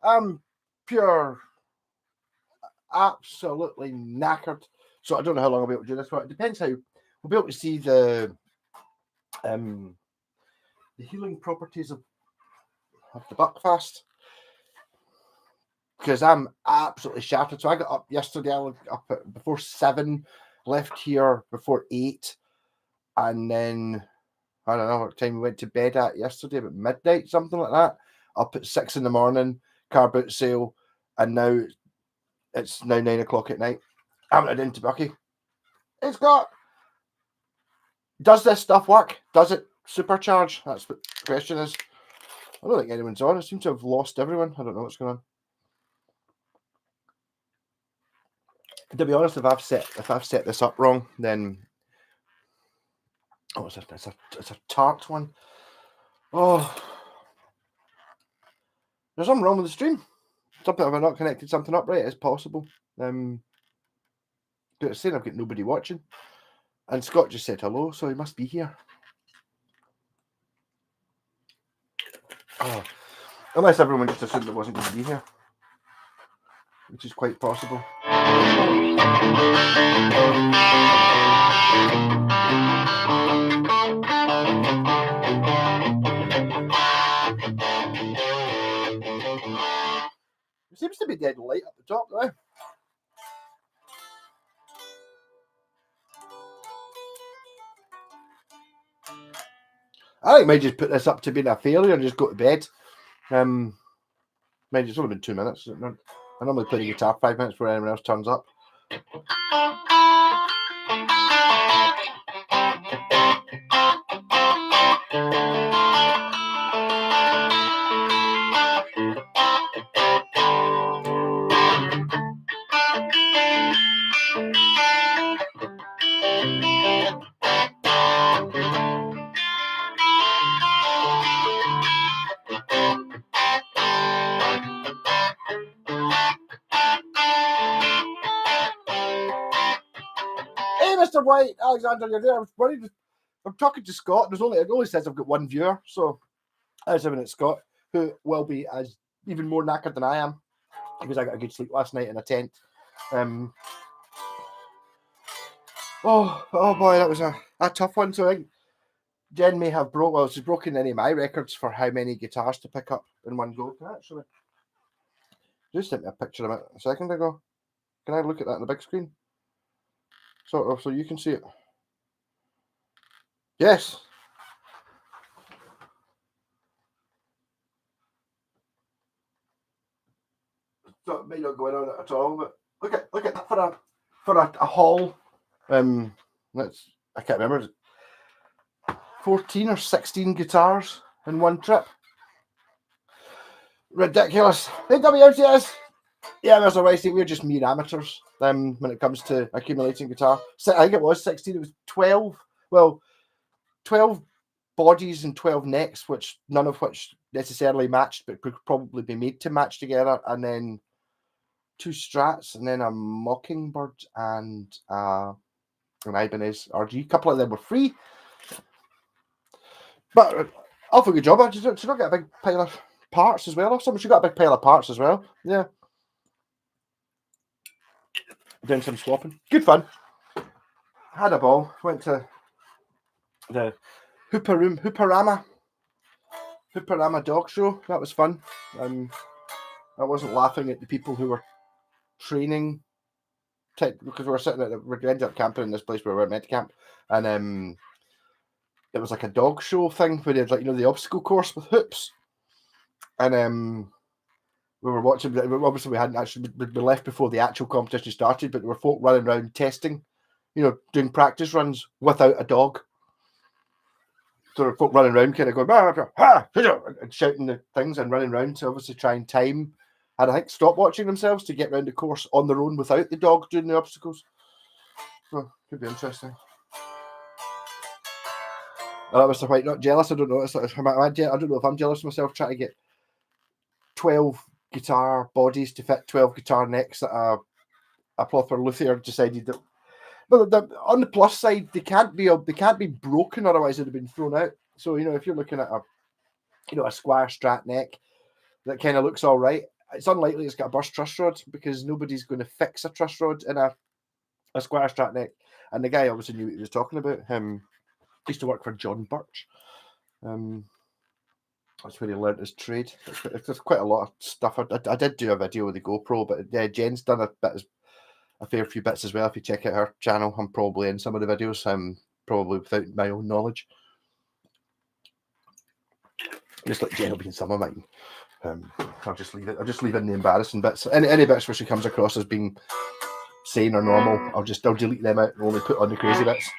I'm pure, absolutely knackered. So I don't know how long I'll be able to do this. But it depends how we'll be able to see the healing properties of the buckfast. Because I'm absolutely shattered. So I got up yesterday. I was up before 7, left here before 8, and then I don't know what time we went to bed at yesterday, about midnight, something like that. Up at 6 in the morning, car boot sale, and now it's now 9 o'clock at night. I haven't had into Bucky. It's got. Does this stuff work? Does it supercharge? That's what the question is. I don't think anyone's on. I seem to have lost everyone. I don't know what's going on. To be honest, if I've set this up wrong, then it's a tart one. Oh, there's something wrong with the stream. Something if I not connected something up right. It's possible. But it's saying I've got nobody watching, and Scott just said hello, so he must be here. Oh, unless everyone just assumed it wasn't going to be here, which is quite possible. It seems to be dead light up the top now. I think I might just put this up to being a failure and just go to bed. Mind it's only been 2 minutes. I normally play the guitar 5 minutes before anyone else turns up. Hey, Mr. White, Alexander, you're there. I was worried. I'm talking to Scott. It only says I've got one viewer, so I was having it Scott, who will be as even more knackered than I am because I got a good sleep last night in a tent. Oh boy, that was a tough one. So I think Jen may have she's broken any of my records for how many guitars to pick up in one go. Can I actually just sent me a picture of it a second ago? Can I look at that on the big screen? Sort of, so you can see it. Yes. So it may not go in on it at all, but look at that for a haul. I can't remember. 14 or 16 guitars in one trip. Ridiculous. Hey, WMCS. Yeah, Mr. Weisty, we're just mere amateurs when it comes to accumulating guitar. So I think it was 16. It was 12. Well, 12 bodies and 12 necks, which none of which necessarily matched, but could probably be made to match together. And then 2 Strats, and then a Mockingbird and an Ibanez RG. A couple of them were free. But awful good job. Should not get a big pile of parts as well. Someone should got a big pile of parts as well. Yeah. Doing some swapping. Good fun. Had a ball. Went to the Hooparama dog show. That was fun. I wasn't laughing at the people who were training because we were sitting we ended up camping in this place where we were meant to camp, and it was like a dog show thing where they had the obstacle course with hoops, and we were watching. Obviously, we hadn't actually we left before the actual competition started, but there were folk running around testing, doing practice runs without a dog. So there were folk running around, kind of going and shouting the things and running around to obviously try and time. And I think stop watching themselves to get around the course on their own without the dog doing the obstacles. So could be interesting. Mr. White, not jealous. I don't know. I don't know if I'm jealous of myself trying to get 12 guitar bodies to fit 12 guitar necks that a proper luthier decided that. But on the plus side, they can't be broken, otherwise they'd have been thrown out. So if you're looking at a Squire Strat neck that kind of looks all right, it's unlikely it's got a burst truss rod because nobody's going to fix a truss rod in a square strap neck. And the guy obviously knew what he was talking about. Used to work for John Birch. That's where he learnt his trade. There's quite a lot of stuff. I did do a video with the GoPro, but yeah, Jen's done a fair few bits as well. If you check out her channel, I'm probably in some of the videos. Probably without my own knowledge. Just like Jen will be in some of mine. I'll just leave it. I'll just leave in the embarrassing bits. Any bits where she comes across as being sane or normal, I'll delete them out and only put on the crazy bits.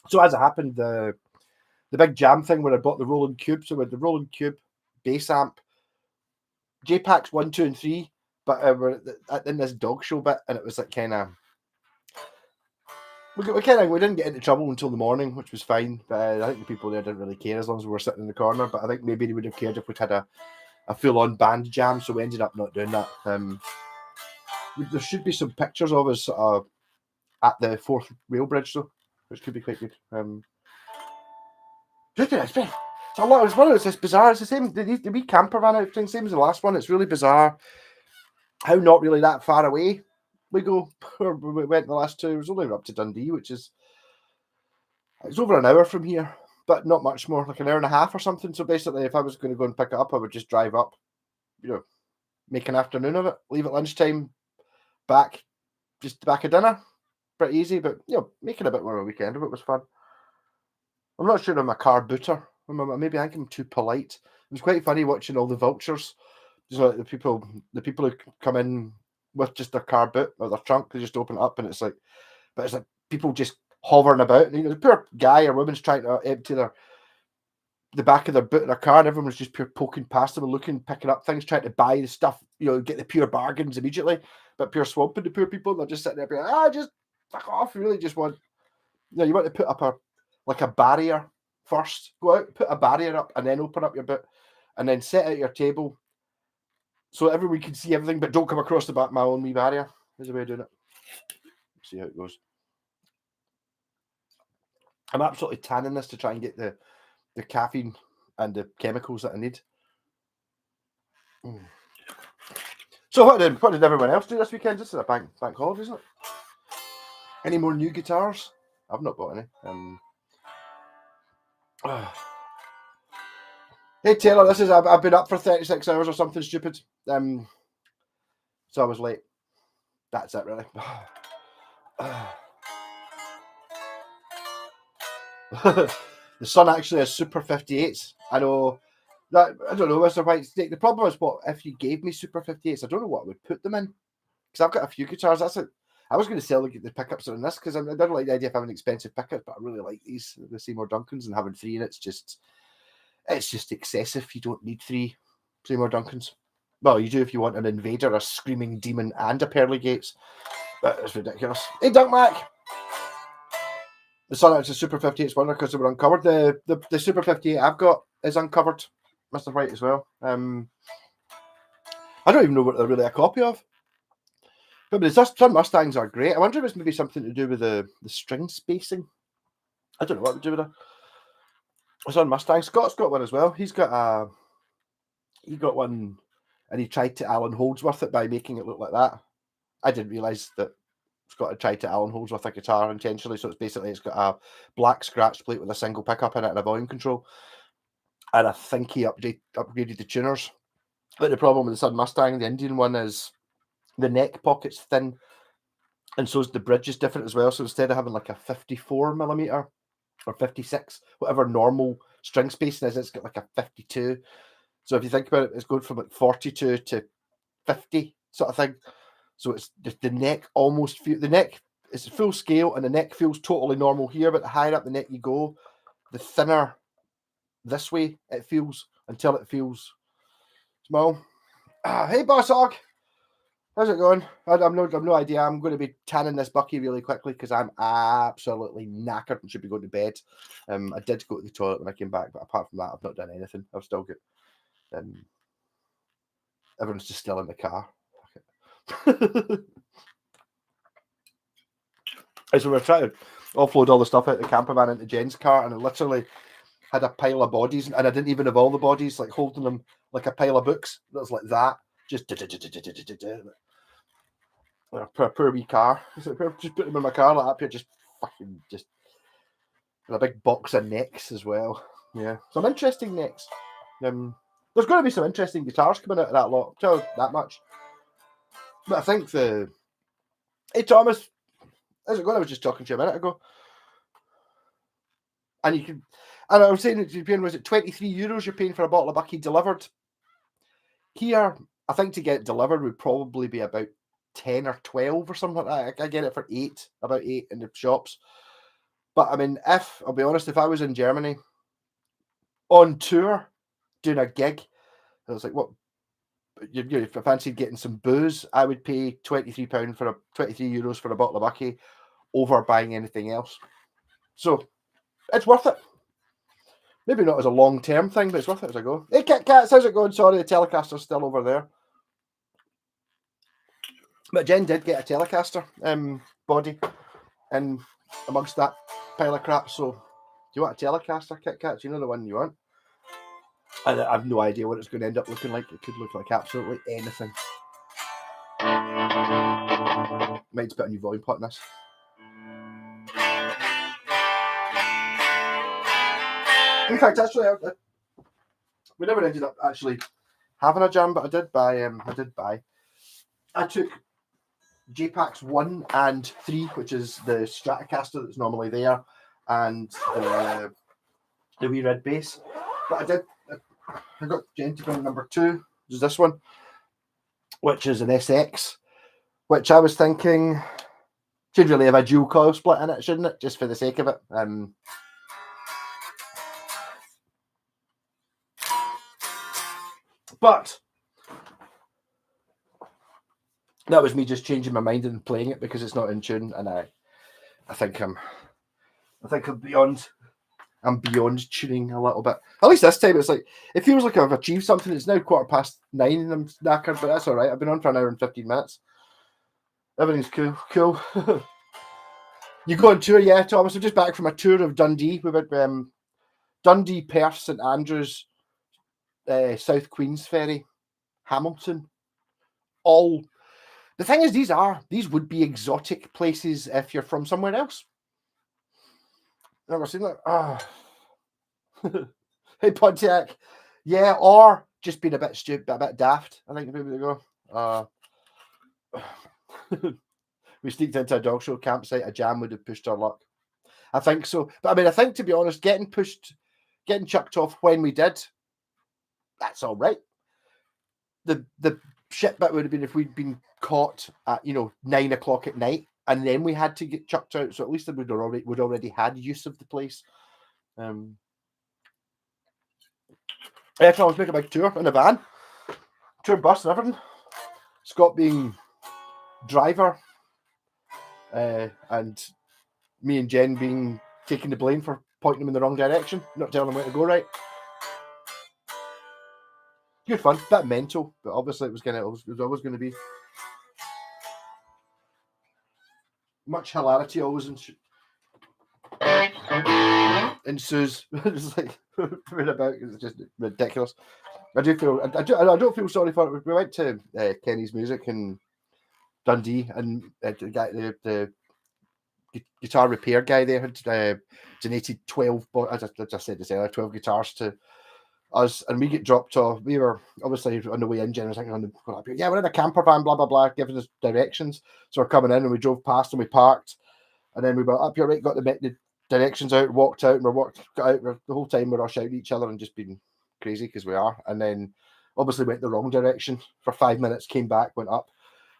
So as it happened, the big jam thing where I bought the Roland Cube. So with the Roland Cube bass amp, J-Packs 1, 2, and 3, but we're in this dog show bit, and it was like kind of we didn't get into trouble until the morning, which was fine. But I think the people there didn't really care as long as we were sitting in the corner. But I think maybe they would have cared if we'd had a full-on band jam. So we ended up not doing that. There should be some pictures of us at the 4th rail bridge, though, which could be quite good. It's a lot. It's bizarre. It's the same. The wee camper van out thing, same as the last one. It's really bizarre how not really that far away we go. We went the last two. It was only up to Dundee, which is it's over an hour from here, but not much more, like an hour and a half or something. So basically, if I was going to go and pick it up, I would just drive up, make an afternoon of it, leave at lunchtime, back at dinner. Pretty easy, but making a bit more of a weekend of it was fun. I'm not sure I'm a car booter. Maybe I think I'm too polite. It was quite funny watching all the vultures. So like the people who come in with just their car boot or their trunk, they just open it up, and it's like people just hovering about. And, the poor guy or woman's trying to empty the back of their boot in their car, and everyone's just pure poking past them and looking, picking up things, trying to buy the stuff, get the pure bargains immediately, but pure swamping the poor people. And they're just sitting there being just fuck off. You really just want, you want to put up a barrier first. Go out, put a barrier up, and then open up your boot, and then set out your table so everyone can see everything, but don't come across my own wee barrier. There's a way of doing it. See how it goes. I'm absolutely tanning this to try and get the caffeine and the chemicals that I need. So what did everyone else do this weekend? This is a bank holiday, isn't it? Any more new guitars? I've not bought any. Hey Taylor, I've been up for 36 hours or something stupid. So I was late. That's it, really. The Sun actually has Super 58s. I know that. I don't know, Mr. White. The problem is, what if you gave me Super 58s? I don't know what I would put them in, because I've got a few guitars. I was going to sell the pickups on this because I don't like the idea of having expensive pickups, but I really like the Seymour Duncans, and having 3 in it's just excessive. You don't need 3 Seymour Duncans. Well, you do if you want an Invader, a Screaming Demon, and a Pearly Gates. But it's ridiculous. Hey, Dunk Mac! The Sun X is Super 58's winner because they were uncovered. The Super 58 I've got is uncovered, Mr. White, as well. I don't even know what they're really a copy of. But some Mustangs are great. I wonder if it's maybe something to do with the string spacing. I don't know what to do with it. It's on Mustang. Scott's got one as well. He got one, and he tried to Alan Holdsworth it by making it look like that. I didn't realise that Scott had tried to Alan Holdsworth a guitar intentionally. So it's got a black scratch plate with a single pickup in it and a volume control. And I think he upgraded the tuners. But the problem with the Sun Mustang, the Indian one, is the neck pocket's thin, and so is the bridge is different as well. So instead of having like a 54mm or 56, whatever normal string spacing is, it's got like a 52. So if you think about it, it's going from like 42 to 50 sort of thing. So it's the neck the neck is full scale, and the neck feels totally normal here, but the higher up the neck you go, the thinner this way it feels until it feels small. Hey, Boss Hog. How's it going? I've no idea. I'm going to be tanning this bucky really quickly because I'm absolutely knackered and should be going to bed. I did go to the toilet when I came back, but apart from that, I've not done anything. I've still got everyone's just still in the car. So we were trying to offload all the stuff out of the camper van into Jen's car, and it literally had a pile of bodies, and I didn't even have all the bodies, like holding them like a pile of books. That was like that, just poor wee car. Just put them in my car like that. Here, just fucking just and a big box of necks as well. Yeah, some interesting necks. There's going to be some interesting guitars coming out of that lot. Tell you that much. But I think hey Thomas, how's it going? I was just talking to you a minute ago, and you can. And I was saying that you're paying, was it €23 you're paying for a bottle of Bucky delivered? Here, I think to get it delivered would probably be about 10 or 12 or something like that. I get it for about 8 in the shops. But I mean, I'll be honest, if I was in Germany on tour doing a gig, I was like, what? If I fancied getting some booze, I would pay £23 for €23 for a bottle of Bucky over buying anything else. So it's worth it. Maybe not as a long-term thing, but it's worth it as I go. Hey, Kit Kats, how's it going? Sorry, the Telecaster's still over there. But Jen did get a Telecaster body in amongst that pile of crap. So, do you want a Telecaster, Kit Kats? You know the one you want? I have no idea what it's going to end up looking like. It could look like absolutely anything. Might put a new volume pot in this. In fact, actually, we never ended up actually having a jam, but I did buy. I took J-Packs 1 and 3, which is the Stratocaster that's normally there, and the wee red bass. But I got Jen to bring number 2, which is this one, which is an SX, which I was thinking should really have a dual coil split in it, shouldn't it? Just for the sake of it. But that was me just changing my mind and playing it because it's not in tune, and I think I'm beyond tuning a little bit. At least this time it's like it feels like I've achieved something. It's now 9:15 and I'm knackered, but that's all right. I've been on for an hour and 15 minutes. Everything's cool. You go on tour, yeah, Thomas? I'm just back from a tour of Dundee. We went Dundee, Perth, St Andrews, South Queensferry, Hamilton. All the thing is, these would be exotic places if you're from somewhere else. Never seen that. Hey Pontiac, yeah, or just being a bit stupid, a bit daft. I think maybe they go. We sneaked into a dog show campsite. A jam would have pushed our luck. I think so, but I mean, I think to be honest, getting chucked off when we did, that's all right. The shit bit would have been if we'd been caught at 9 o'clock at night and then we had to get chucked out. So at least we'd already had use of the place. I was making a big tour in a van, tour bus and everything. Scott being driver, and me and Jen being taking the blame for pointing them in the wrong direction, not telling them where to go right. Good fun, bit mental, but obviously it was always going to be much hilarity always ensues. It's like about. It's just ridiculous. I don't feel sorry for it. We went to Kenny's Music in Dundee, and the guitar repair guy there had donated 12, as I said this earlier, 12 guitars to us, and we get dropped off. We were obviously on the way in. Jen was like, yeah, we're in a camper van, blah blah blah, giving us directions. So we're coming in, and we drove past, and we parked, and then we went up here, right, got the directions out, walked out, and got out. The whole time we're all shouting at each other and just being crazy because we are. And then obviously went the wrong direction for 5 minutes, came back, went up,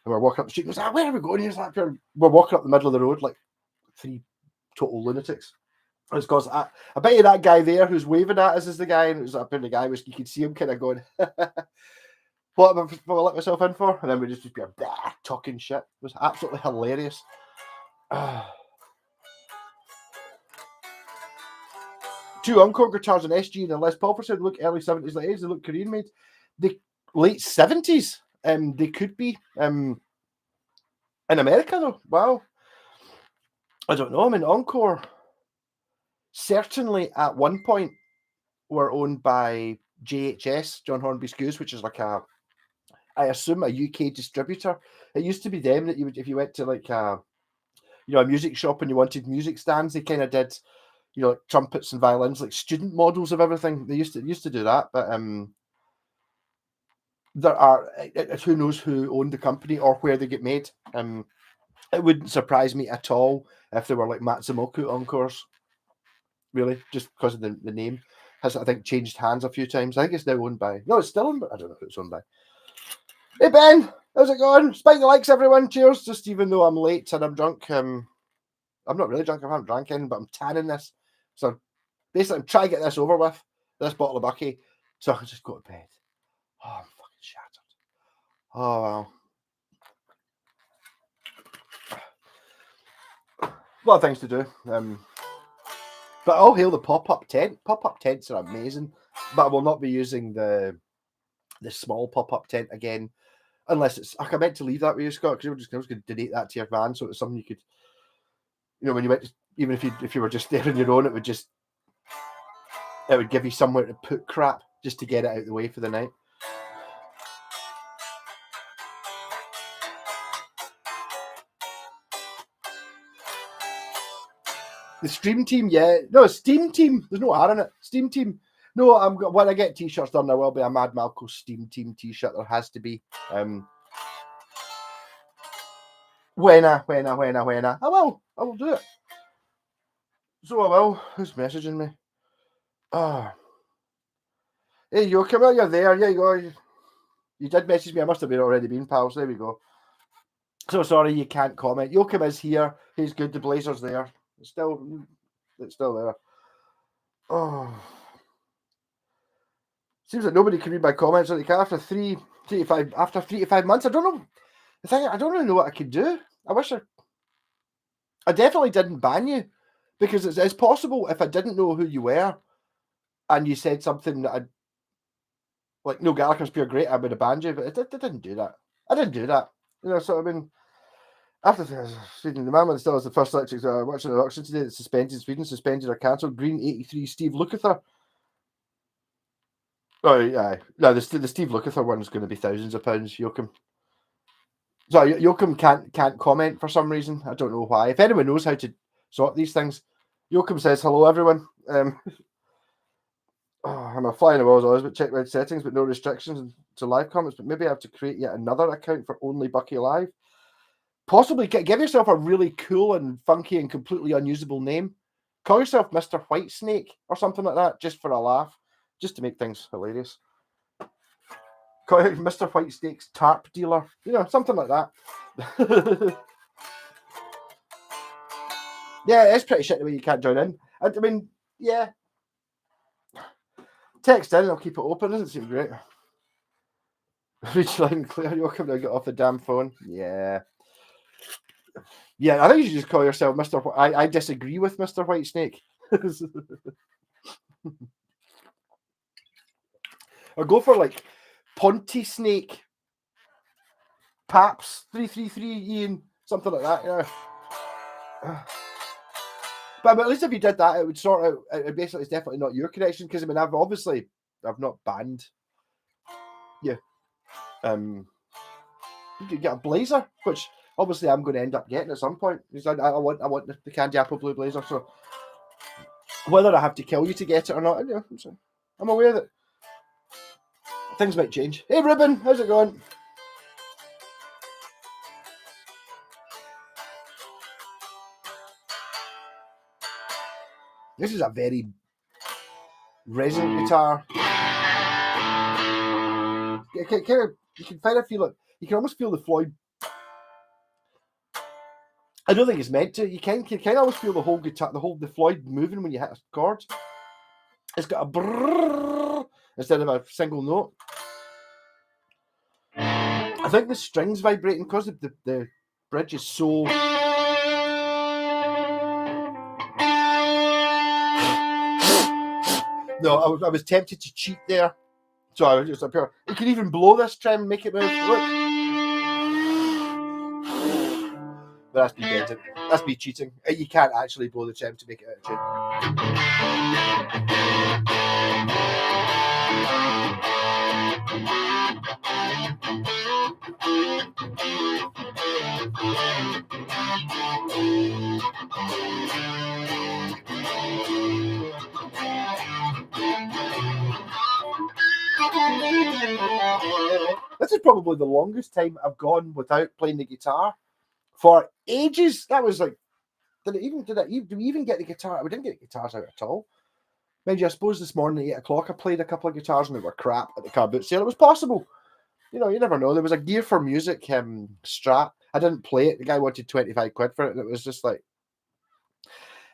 and we're walking up the street. And was like, where are we going? He's like, we're walking up the middle of the road like 3 total lunatics. It's because I bet you that guy there who's waving at us is the guy, and it was up in the guy was you could see him kind of going, what have I let myself in for? And then we just be talking shit. It was absolutely hilarious. 2 Encore guitars, an SG and a Les Paul said look early 70s, late 80s, they look Korean made. The late 70s, they could be in America though. Wow. I don't know. I mean, Encore certainly at one point were owned by JHS, John Hornby Skews, which is like I assume a UK distributor. It used to be them that you would, if you went to like a music shop and you wanted music stands, they kind of did, like trumpets and violins, like student models of everything. They used to do that, but there are who knows who owned the company or where they get made. It wouldn't surprise me at all if they were like Matsumoku Encores. Really, just because of the name has, I think, changed hands a few times. I think it's now owned by. No, it's still owned, but I don't know who it's owned by. Hey Ben, how's it going? Spike the likes, everyone. Cheers. Just even though I'm late and I'm drunk, I'm not really drunk. I haven't drank anything, but I'm tanning this. So basically, I'm trying to get this over with. This bottle of Bucky, so I can just go to bed. Oh, I'm fucking shattered. Oh wow. A lot of things to do. But I'll hail the pop-up tent. Pop-up tents are amazing, but I will not be using the small pop-up tent again, unless it's. I meant to leave that with you, Scott, because I was going to donate that to your van, so it's something you could, when you went, even if you were just there on your own, it would give you somewhere to put crap just to get it out of the way for the night. The Stream Team, yeah. No, Steam Team. There's no R in it. Steam Team. No, when I get t-shirts done, there will be a Mad Malco Steam Team t-shirt. There has to be. When I will do it. So I will. Who's messaging me? Oh. Hey, Joachim, you're there. Yeah, you go. You did message me. I must have already been, pals. There we go. So sorry you can't comment. Joachim is here. He's good. The Blazer's there. It's still there. Oh. Seems like nobody can read my comments after 3 to 5 months. I don't know. The thing, I don't really know what I could do. I wish I definitely didn't ban you, because it's possible if I didn't know who you were and you said something that I'd like, no, Gallican's pure great, I would have banned you, but I didn't do that. I didn't do that. So I mean, after Sweden, the man with the still has the first electric watching the auction today that's suspended in Sweden, suspended or cancelled. Green 83, Steve Lukather. Oh yeah, no, the Steve Lukather one is going to be thousands of pounds, Joachim. So Joachim can't comment for some reason. I don't know why. If anyone knows how to sort these things, Joachim says hello, everyone. I'm a fly in the walls always, but check my settings, but no restrictions to live comments. But maybe I have to create yet another account for only Bucky Live. Possibly give yourself a really cool and funky and completely unusable name. Call yourself Mr. Whitesnake or something like that, just for a laugh, just to make things hilarious. Call it Mr. Whitesnake's tarp dealer, something like that. Yeah, it's pretty shit the way you can't join in. I mean, yeah. Text in, I'll keep it open. Doesn't seem great. Reach line clear. You'll come to get off the damn phone. Yeah. Yeah, I think you should just call yourself Mr. I disagree with Mr. Whitesnake. Or go for like Ponty Snake, Paps 333 Ian, something like that. Yeah. But at least if you did that, it would sort out. Basically, it's definitely not your connection, because I mean, I've not banned you. You could get a blazer, which obviously I'm going to end up getting at some point, because I want the candy apple blue blazer. So whether I have to kill you to get it or not, I'm aware that things might change. Hey Ruben, how's it going? This is a very resonant guitar. You can kind of feel it. You can almost feel the Floyd. I don't think it's meant to. You can almost feel the whole guitar, the Floyd moving when you hit a chord. It's got a brrrr instead of a single note. I think the strings vibrating because the bridge is so. No, I was tempted to cheat there, so I was just up here. You can even blow this trim, make it move. Look. But that's me getting. That's me cheating. You can't actually blow the trim to make it out of tune. This is probably the longest time I've gone without playing the guitar for ages. That was like, do we even get the guitar? We didn't get the guitars out at all. Mind you, I suppose this morning at 8 o'clock I played a couple of guitars and they were crap at the car boot sale. It was possible. You know, you never know. There was a Gear for Music Strat. I didn't play it. The guy wanted 25 quid for it, and it was just like,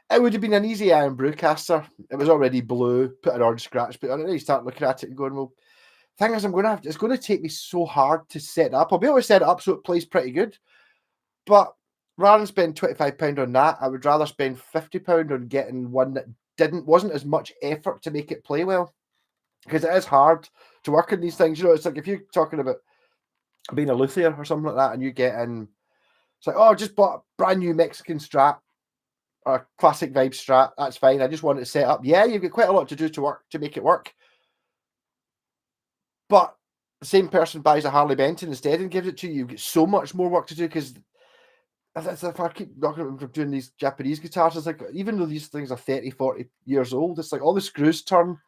it would have been an easy iron brewcaster. It was already blue, put an orange scratch put on it, and you start looking at it and going, well, thing is, it's going to take me so hard to set it up. I'll be able to set it up so it plays pretty good. But rather than spend £25 on that, I would rather spend £50 on getting one that wasn't as much effort to make it play well. Because it is hard to work on these things. You know, it's like if you're talking about being a luthier or something like that, and you get in, it's like, oh, I just bought a brand new Mexican Strat or a classic vibe Strat. That's fine. I just want it set up. Yeah, you've got quite a lot to do to make it work. But the same person buys a Harley Benton instead and gives it to you. You get so much more work to do because if I keep doing these Japanese guitars, it's like, even though these things are 30, 40 years old, it's like all the screws turn.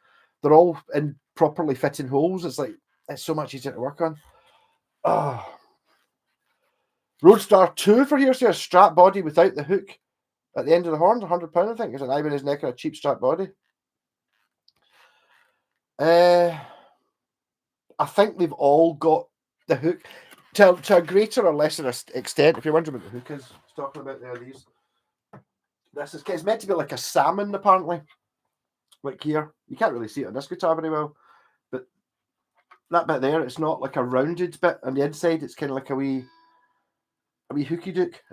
They're all in properly fitting holes. It's like, it's so much easier to work on. Oh. Roadstar 2 for here's a Strat body without the hook at the end of the horn, £100, I think. It's an Ibanez neck and a cheap Strat body. I think they've all got the hook to a greater or lesser extent. If you're wondering what the hook is, it's talking about there. It's meant to be like a salmon, apparently. Like here, you can't really see it on this guitar very well, but that bit there, it's not like a rounded bit on the inside. It's kind of like a wee hooky dook,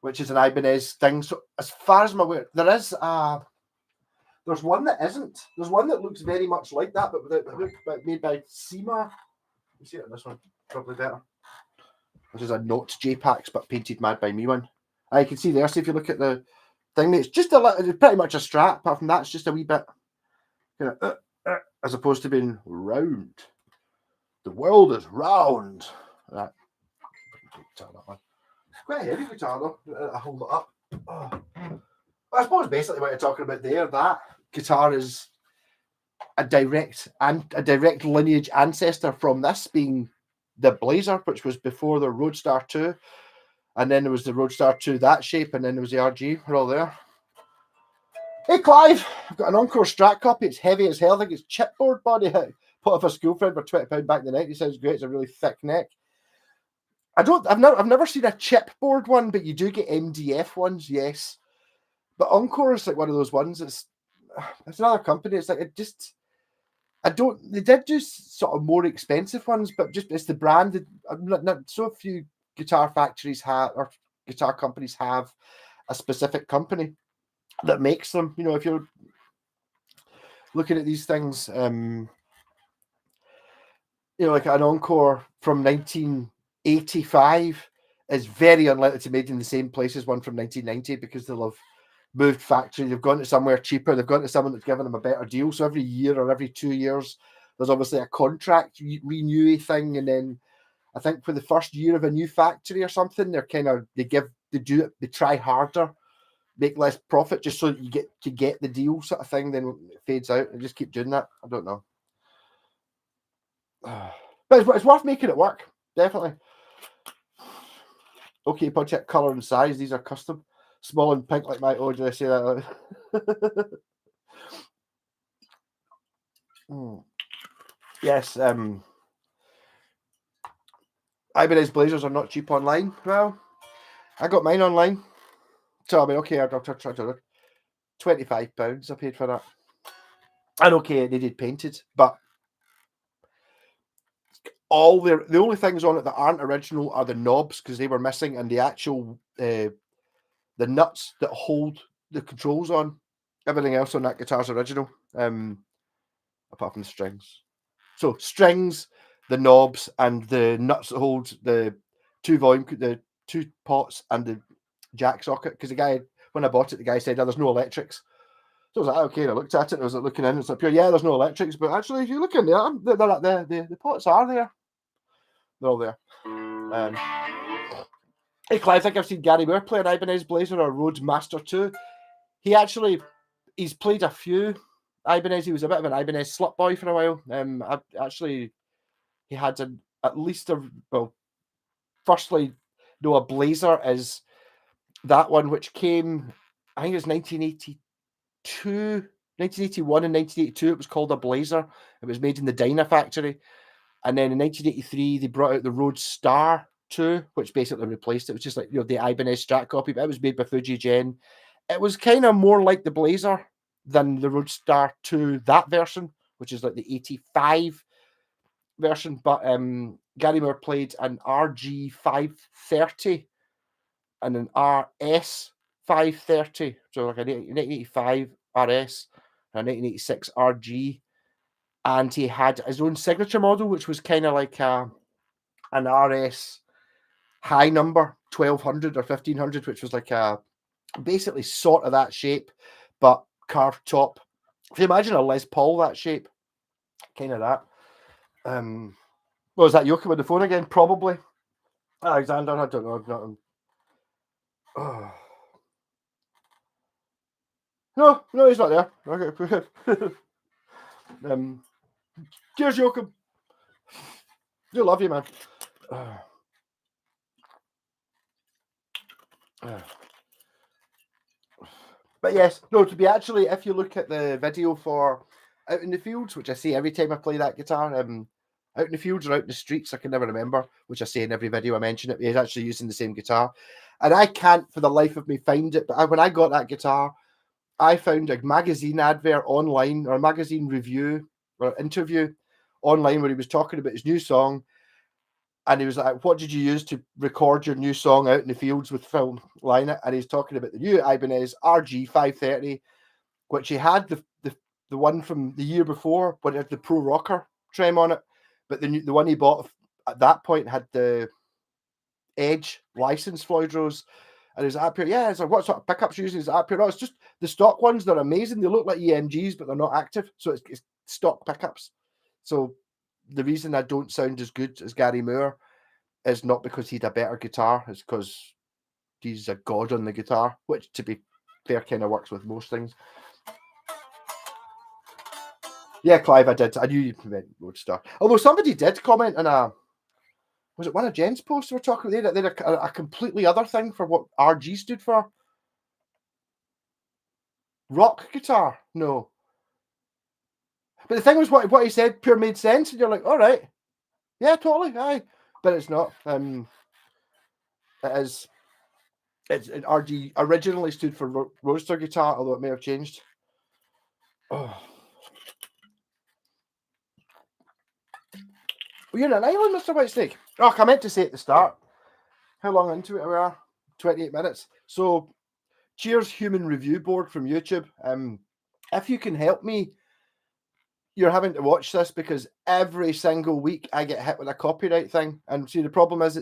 which is an Ibanez thing. So as far as I'm aware, there's one that isn't. There's one that looks very much like that, but without the hook, but made by SEMA. You see it on this one, probably better. This is a Note J-Pax, but painted mad by me one. You can see there. So if you look at the thing, it's just it's pretty much a Strat. Apart from that, it's just a wee bit kind of as opposed to being round. The world is round. That one. It's quite a heavy guitar though. I hold it up. Oh. I suppose basically what you're talking about there, that guitar is a direct lineage ancestor from this, being the Blazer, which was before the Roadstar 2, and then there was the Roadstar 2 that shape, and then there was the RG. We're all there. Hey Clive, I've got an Encore Strat copy. It's heavy as hell. I think it's chipboard body. Put off a school friend for £20 back in the night. He sounds great. It's a really thick neck. I've never seen a chipboard one, but you do get MDF ones, yes. But Encore is like one of those ones. It's another company. It's like they did do sort of more expensive ones, but just it's the brand. Not so few guitar factories or guitar companies have a specific company that makes them. You know, if you're looking at these things, you know, like an Encore from 1985 is very unlikely to be made in the same place as one from 1990 because they'll have moved factory. They've gone to somewhere cheaper. They've gone to someone that's given them a better deal. So every year or every 2 years, there's obviously a contract renew thing, and then I think for the first year of a new factory or something, they try harder, make less profit just so that you get the deal sort of thing. Then it fades out and just keep doing that. I don't know, but it's worth making it work, definitely. Okay, budget, color and size. These are custom, small and pink like my. Oh, did I say that? Yes. Ibanez Blazers are not cheap online. Well, I got mine online. So I mean, okay, I'll try to £25 I paid for that. And okay, they did painted, but the only things on it that aren't original are the knobs because they were missing, and the actual the nuts that hold the controls on. Everything else on that guitar is original, apart from the strings. So strings, the knobs, and the nuts that hold the 2 volume, the 2 pots and the jack socket, because the guy, when I bought it, the guy said, "Oh, there's no electrics." So I was like, "Okay," and I looked at it, and I was like looking in, it's like, "Yeah, there's no electrics," but actually, if you look in there, the pots are there. They're all there. Hey, Clive, I think I've seen Gary Moore play an Ibanez Blazer or Rhodes Master 2. He's played a few Ibanez. He was a bit of an Ibanez slut boy for a while. He had at least firstly, no, a Blazer is that one which came, I think it was 1981 and 1982. It was called a Blazer. It was made in the Dyna factory. And then in 1983, they brought out the Rhodes Star 2, which basically replaced it. It was just like, the Ibanez Strat copy, but it was made by Fujigen. It was kind of more like the Blazer than the Rhodes Star 2, that version, which is like the 85 version. But Gary Moore played an RG 530 and an RS 530. So like a 1985 RS and a 1986 RG. And he had his own signature model, which was kind of like an RS high number, 1200 or 1500, which was like basically sort of that shape, but carved top. If you imagine a Les Paul that shape, kind of that. Was that Yoki with the phone again? Probably. Alexander, I don't know. Oh. No, he's not there. Okay. Cheers, Joachim. Do love you, man. But yes, no, to be actually, if you look at the video for Out in the Fields, which I say every time I play that guitar, Out in the Fields or Out in the Streets, I can never remember, which I say in every video I mention it, he's actually using the same guitar. And I can't for the life of me find it, but when I got that guitar, I found a magazine advert online, or a magazine review or interview online, where he was talking about his new song. And he was like, "What did you use to record your new song Out in the Fields with Phil Lynott?" And he's talking about the new Ibanez RG 530, which he had the one from the year before, but it had the Pro Rocker trim on it. But the one he bought at that point had the Edge license Floyd Rose. And he's up here, yeah. It's like, "What sort of pickups using?" He's up here, "Oh, it's just the stock ones. They're amazing. They look like EMGs, but they're not active. So it's stock pickups." So the reason I don't sound as good as Gary Moore is not because he had a better guitar, it's because he's a god on the guitar, which, to be fair, kind of works with most things. Yeah, Clive, I did. I knew you meant Roadstar. Although somebody did comment on was it one of Jen's posts we were talking about? They had a completely other thing for what RG stood for. Rock guitar? No. But the thing was, what he said pure made sense, and you're like, all right. Yeah, totally, aye. But it's not. It is. RG originally stood for Roadster guitar, although it may have changed. Oh. Well, you're in an island, Mr. Whitesnake. Oh, I meant to say at the start. How long into it we are? 28 minutes. So, cheers, Human Review Board from YouTube. If you can help me, you're having to watch this because every single week I get hit with a copyright thing. And see, the problem is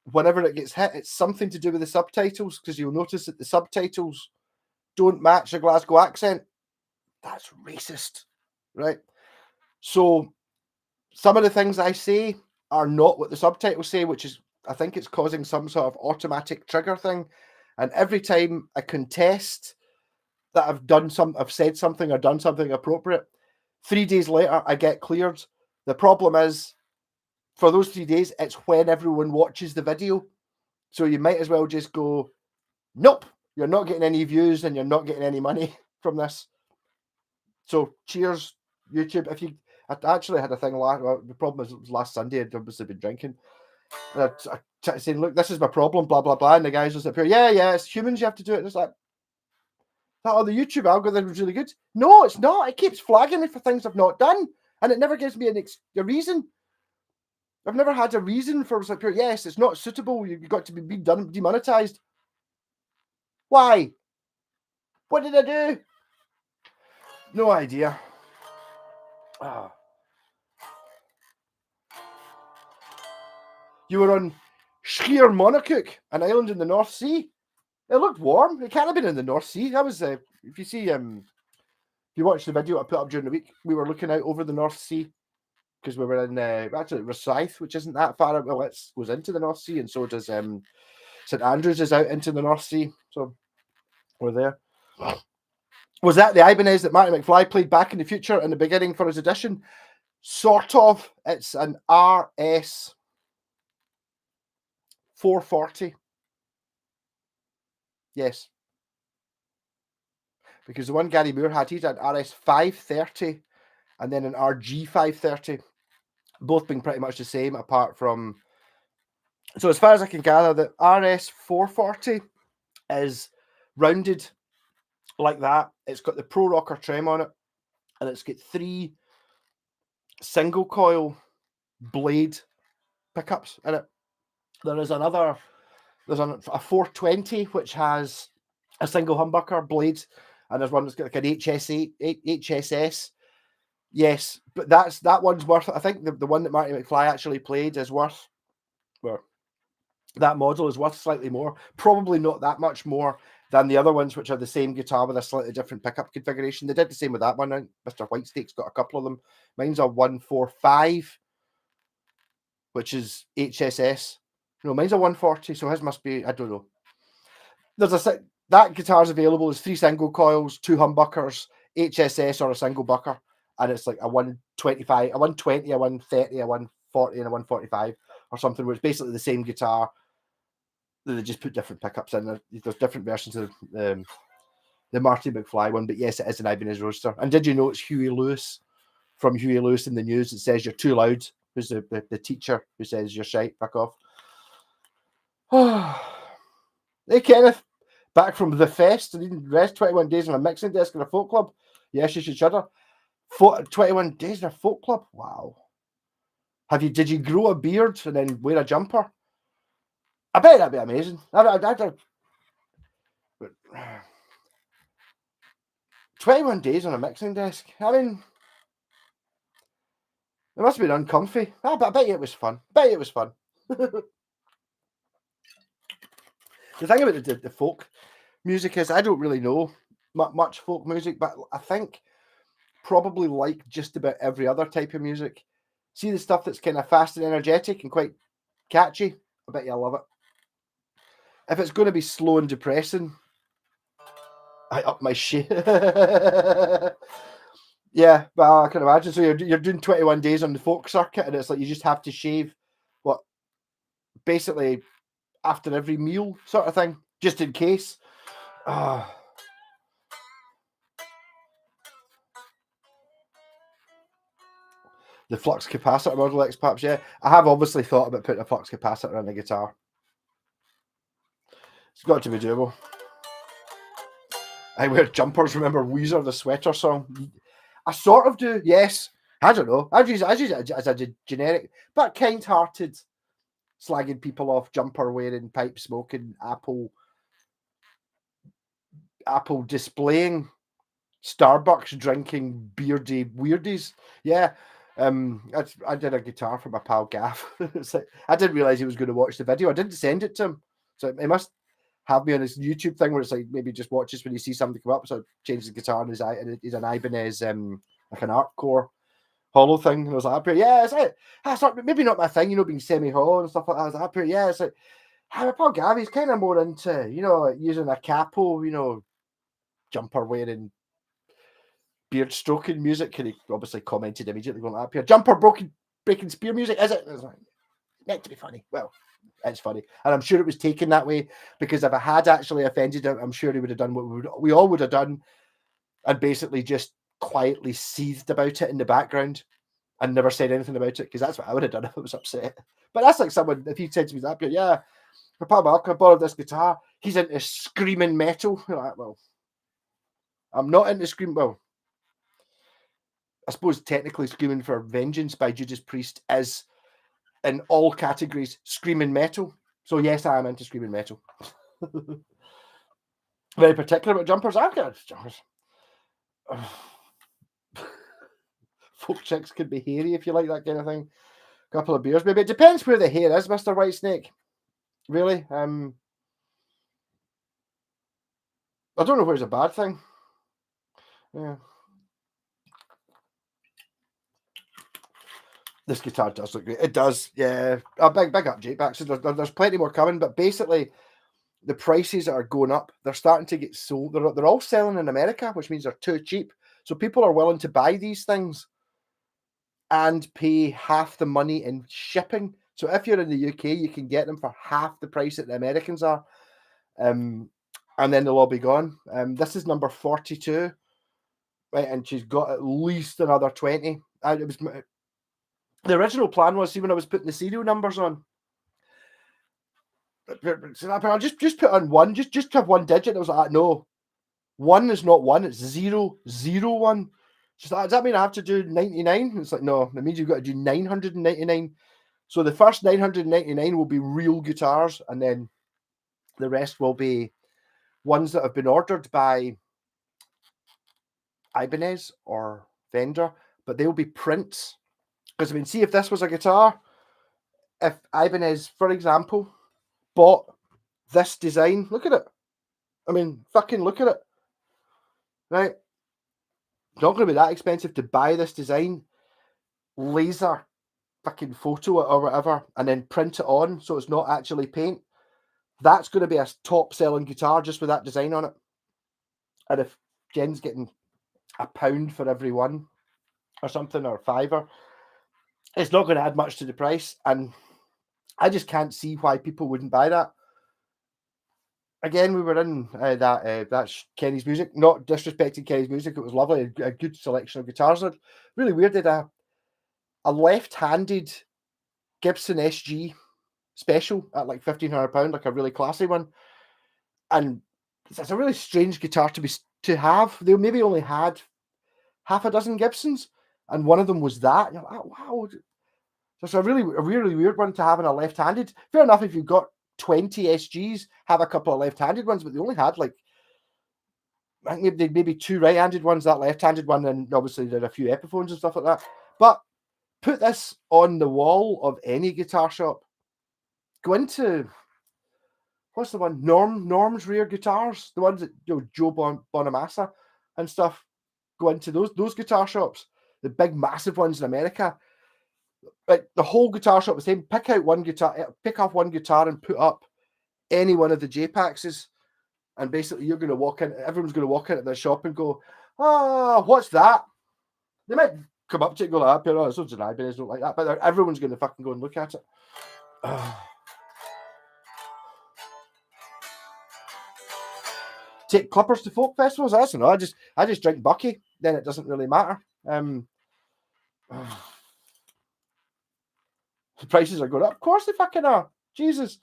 whenever it gets hit, it's something to do with the subtitles, because you'll notice that the subtitles don't match a Glasgow accent. That's racist, right? So some of the things I say are not what the subtitles say, which is, I think it's causing some sort of automatic trigger thing. And every time I contest that I've said something or done something appropriate, 3 days later I get cleared. The problem is, for those 3 days, it's when everyone watches the video. So you might as well just go, nope, you're not getting any views and you're not getting any money from this. So cheers, YouTube. I actually had a thing the problem is, it was last Sunday, I'd obviously been drinking. And I saying, look, this is my problem, blah, blah, blah. And the guys just up here, yeah, it's humans, you have to do it. And it's like, oh, the YouTube algorithm was really good. No, it's not. It keeps flagging me for things I've not done. And it never gives me a reason. I've never had a reason for it's like, yes, it's not suitable. You've got to be demonetized. Why? What did I do? No idea. You were on Schiermonnikoog, an island in the North Sea. It looked warm. It can't have been in the North Sea. That was if you see if you watch the video I put up during the week, we were looking out over the North Sea because we were in actually Rosyth, which isn't that far. Well, it goes into the North Sea, and so does St Andrews is out into the North Sea. So we're there. Was that the Ibanez that Marty McFly played back in the future in the beginning for his audition? Sort of. It's an RS 440. Yes. Because the one Gary Moore had, he's an RS 530 and then an RG 530. Both being pretty much the same, apart from... So as far as I can gather, the RS 440 is rounded like that. It's got the Pro Rocker trem on it, and it's got 3 single coil blade pickups in it. There's a 420 which has a single humbucker blade, and there's one that's got like an HSS. Yes, but that one's worth. I think the one that Marty McFly actually played is worth. Well, that model is worth slightly more. Probably not that much more than the other ones, which are the same guitar with a slightly different pickup configuration. They did the same with that one. Mr. Whitestake's got a couple of them. Mine's a 145, which is HSS. No, mine's a 140, so his must be, I don't know. That guitar's available as 3 single coils, 2 humbuckers, HSS or a single bucker, and it's like a 125, a 120, a 130, a 140, and a 145 or something, where it's basically the same guitar. They just put different pickups in. There's different versions of the Marty McFly one, but yes, it is an Ibanez Roadster. And did you know it's Huey Lewis from Huey Lewis in the News? It says you're too loud. Who's the teacher who says you're shite, fuck off. Hey Kenneth, back from the fest and didn't rest 21 days on a mixing desk in a folk club. Yes, you should shudder. 21 days in a folk club. Wow. Did you grow a beard and then wear a jumper? I bet that'd be amazing. 21 days on a mixing desk. I mean, it must have been uncomfy. I bet you it was fun. The thing about the folk music is I don't really know much folk music, but I think probably like just about every other type of music. See the stuff that's kind of fast and energetic and quite catchy? I bet you I love it. If it's going to be slow and depressing, I up my shit. Yeah, well, I can imagine. So you're doing 21 days on the folk circuit, and it's like you just have to shave, what, basically after every meal sort of thing, just in case. The flux capacitor Model X, perhaps, yeah. I have obviously thought about putting a flux capacitor on the guitar. It's got to be doable. I wear jumpers. Remember Weezer, the Sweater song? I sort of do, yes. I don't know. I use it as a generic, but kind-hearted, slagging people off, jumper wearing, pipe smoking, Apple displaying, Starbucks drinking, beardy weirdies. Yeah. I did a guitar for my pal Gaff. I didn't realize he was going to watch the video. I didn't send it to him, so he must have me on his YouTube thing where it's like maybe just watches when you see something come up. So I changed the guitar and he's an Ibanez, like an Artcore hollow thing. And I was like, up here, yeah, it's like, that's not, maybe not my thing, being semi-hollow and stuff like that. I was like, up here, yeah, it's like, my pal Gavy's kind of more into, like using a capo, jumper wearing, beard stroking music. And he obviously commented immediately going, up here, jumper breaking spear music, is it? And I was like, meant to be funny. Well, it's funny, and I'm sure it was taken that way, because if I had actually offended him, I'm sure he would have done what we all would have done, and basically just quietly seethed about it in the background and never said anything about it, because that's what I would have done if I was upset. But that's like someone, if he said to me that, yeah, my pal Malcolm borrowed this guitar, he's into screaming metal. You're like, well, I'm not into scream. Well, I suppose technically Screaming for Vengeance by Judas Priest is, in all categories, screaming metal. So yes, I am into screaming metal. Very particular about jumpers. I've got jumpers. Folk chicks could be hairy if you like that kind of thing. A couple of beers, maybe. It depends where the hair is, Mr. Whitesnake. Really? I don't know where's a bad thing. Yeah. This guitar does look great. It does, yeah. Big up J-Back. So there's plenty more coming, but basically the prices that are going up, they're starting to get sold. They're all selling in America, which means they're too cheap. So people are willing to buy these things and pay half the money in shipping. So if you're in the UK, you can get them for half the price that the Americans are. And then they'll all be gone. This is number 42, right? And she's got at least another 20. And it was the original plan was, see, when I was putting the serial numbers on, I'll just put on one, just have one digit. I was like, no, one is not one, it's 001. She's like, does that mean I have to do 99? It's like, no, it means you've got to do 999. So the first 999 will be real guitars, and then the rest will be ones that have been ordered by Ibanez or Fender, but they'll be prints. Because I mean, see, if this was a guitar, if Ibanez, for example, bought this design, look at it. I mean, fucking look at it. Right? It's not going to be that expensive to buy this design, laser fucking photo it or whatever, and then print it on so it's not actually paint. That's going to be a top selling guitar just with that design on it. And if Jen's getting £1 for every one or something, or £5, it's not going to add much to the price. And I just can't see why people wouldn't buy that. Again, we were in that's Kenny's Music. Not disrespecting Kenny's Music, it was lovely, a good selection of guitars. Really weird. They had a left-handed Gibson SG special at like £1,500, like a really classy one. And it's a really strange guitar to have. They maybe only had half a dozen Gibsons, and one of them was that. You're like, oh, wow. So it's a really weird one to have in a left-handed. Fair enough if you've got 20 SGs, have a couple of left-handed ones, but they only had like, I think maybe 2 right-handed ones, that left-handed one, and obviously there are a few Epiphones and stuff like that. But put this on the wall of any guitar shop. Go into, what's the one? Norm's Rare Guitars, the ones that Joe Bonamassa and stuff. Go into those guitar shops, the big massive ones in America. Like the whole guitar shop was saying, pick off one guitar and put up any one of the JPAXs, and basically you're going to walk in. Everyone's going to walk into the shop and go, what's that? They might come up to it and go like, it's not an Ibanez, don't like that, but everyone's going to fucking go and look at it. Take clippers to folk festivals. I don't know. I just drink Bucky. Then it doesn't really matter. The prices are going up. Of course they fucking are. Jesus.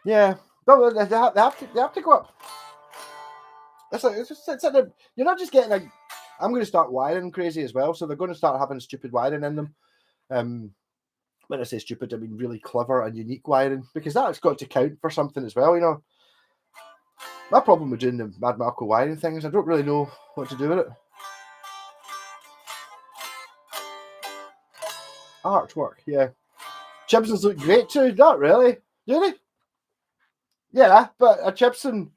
Yeah. No, they have to go up. You're not just getting a. I'm going to start wiring crazy as well, so they're going to start having stupid wiring in them. When I say stupid, I mean really clever and unique wiring, because that's got to count for something as well, you know. My problem with doing the Mad Marco wiring thing is I don't really know what to do with it. Artwork, yeah. Chipsons look great too. Not really, do they? Yeah, but a Chipson,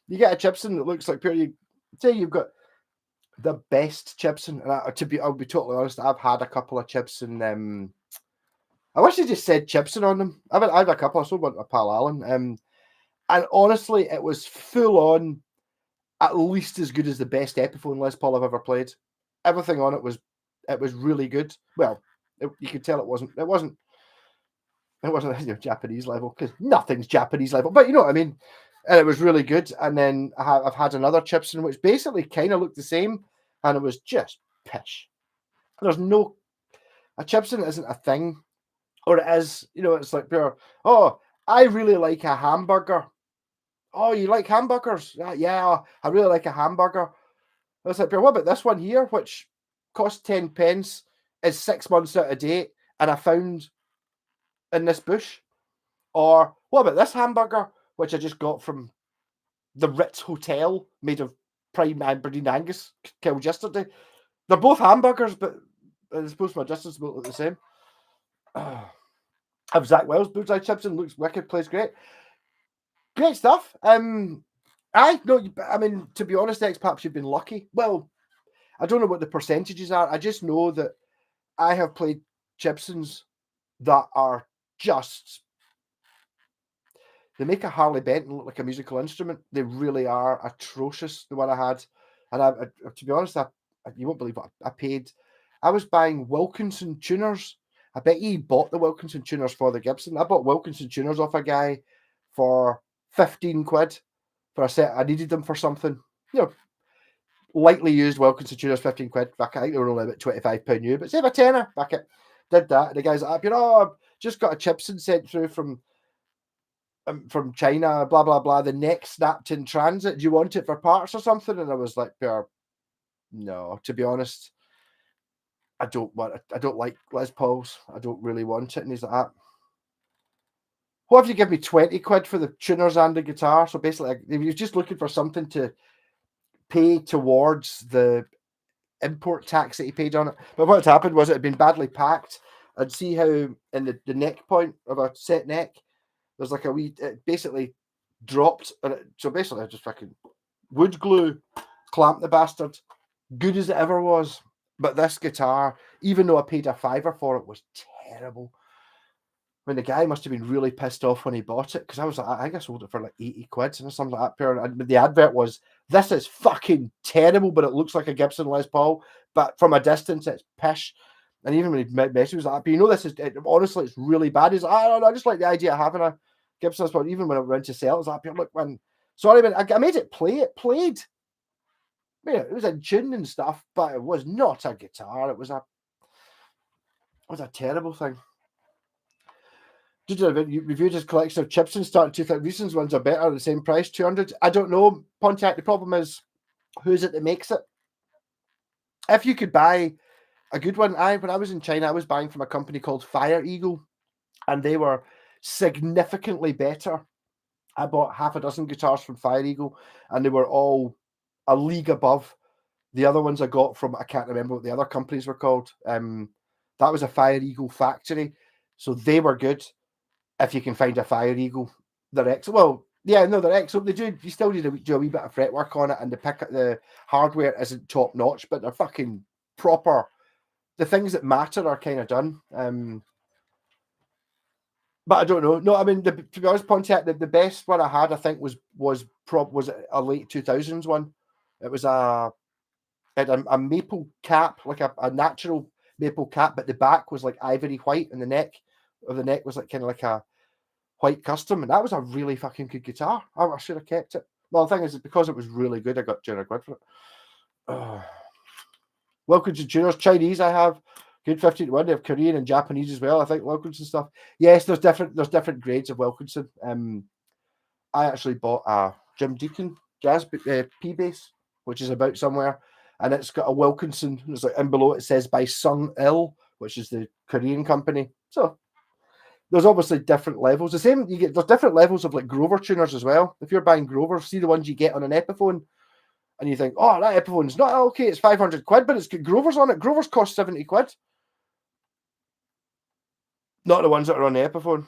you get a Chipson that looks like pure. Say you've got the best Chipson, and I'll be totally honest, I've had a couple of Chipson. I wish they just said Chipson on them. I've had a couple. I sold one to pal Alan, and honestly, it was full on, at least as good as the best Epiphone Les Paul I've ever played. Everything on it was really good. Well, you could tell it wasn't Japanese level, because nothing's Japanese level, but you know what I mean. And it was really good. And then I've had another Chipson which basically kind of looked the same, and it was just pish. There's no, a Chipson isn't a thing, or it is, you know, it's like pure. Oh, I really like a hamburger. Oh, you like hamburgers? Yeah, I really like a hamburger. I was like, what about this one here, which costs 10 pence, is 6 months out of date, and I found in this bush? Or what about this hamburger, which I just got from the Ritz Hotel, made of prime Aberdeen Angus, killed yesterday? They're both hamburgers, but I suppose my distance will look the same. Have Zach Wells, Bullseye Chipson, looks wicked, plays great. Great stuff. I mean, to be honest, X-Paps, you've been lucky. Well, I don't know what the percentages are. I just know that I have played Chipsons that are just... They make a Harley Benton look like a musical instrument. They really are atrocious, the one I had. And I to be honest, you won't believe what I paid. I was buying Wilkinson tuners. I bet he bought the Wilkinson tuners for the Gibson. I bought Wilkinson tuners off a guy for 15 quid for a set. I needed them for something. Lightly used Wilkinson tuners, 15 quid. Back, I think they were only about £25 new, but save a tenner. Back it. Did that. And the guy's like, I've just got a Chipson sent through from China, blah, blah, blah. The neck snapped in transit. Do you want it for parts or something? And I was like, no, to be honest, I don't like Les Pauls. I don't really want it. And he's like, what if you give me 20 quid for the tuners and the guitar? So basically, if you're just looking for something to pay towards the import tax that he paid on it. But what had happened was it had been badly packed. I'd see how in the neck point of a set neck, there's like a wee, it basically dropped. So basically I just fucking wood glue, clamped the bastard. Good as it ever was. But this guitar, even though I paid a £5 for it, was terrible. When the guy must have been really pissed off when he bought it, because I was like, I think I sold it for like 80 quid or something like that. And the advert was, this is fucking terrible, but it looks like a Gibson Les Paul. But from a distance, it's pish. And even when he messaged, he was like, but this is, honestly, it's really bad. He's like, I don't know, I just like the idea of having a Gibson Les Paul. Even when I went to sell it, I was like, look, man, sorry, man, I made it play. It played. Yeah, it was a tune and stuff, but it was not a guitar. It was a terrible thing. Did you reviewed his collection of Chipson starting 2000? Recent ones are better, the same price, 200. I don't know, Pontiac. The problem is, who's it that makes it? If you could buy a good one, when I was in China, I was buying from a company called Fire Eagle, and they were significantly better. I bought half a dozen guitars from Fire Eagle, and they were all a league above the other ones I got from, I can't remember what the other companies were called. That was a Fire Eagle factory, so they were good. If you can find a Fire Eagle, they're excellent. Well, yeah, no, they're excellent. They do. You still need to do a wee bit of fretwork on it, and the hardware isn't top notch, but they're fucking proper. The things that matter are kind of done. But I don't know. No, I mean, to be honest, Pontiac, the best one I had, I think, was a late 2000s one. It was a maple cap, like a natural maple cap, but the back was like ivory white, and the neck was like kind of like a white custom, and that was a really fucking good guitar. I should have kept it. Well, the thing is, because it was really good, I got 200 quid for it. Wilkinson tuners, Chinese I have, good 15 to 1. They have Korean and Japanese as well, I think, Wilkinson stuff. Yes, there's different grades of Wilkinson. I actually bought a Jim Deacon jazz P bass, which is about somewhere, and it's got a Wilkinson. It's like, and below it says by Sung Il, which is the Korean company. So there's obviously different levels. The same, there's different levels of like Grover tuners as well. If you're buying Grover, see the ones you get on an Epiphone, and you think, oh, that Epiphone's not okay, it's 500 quid, but it's got Grovers on it. Grovers cost 70 quid. Not the ones that are on the Epiphone.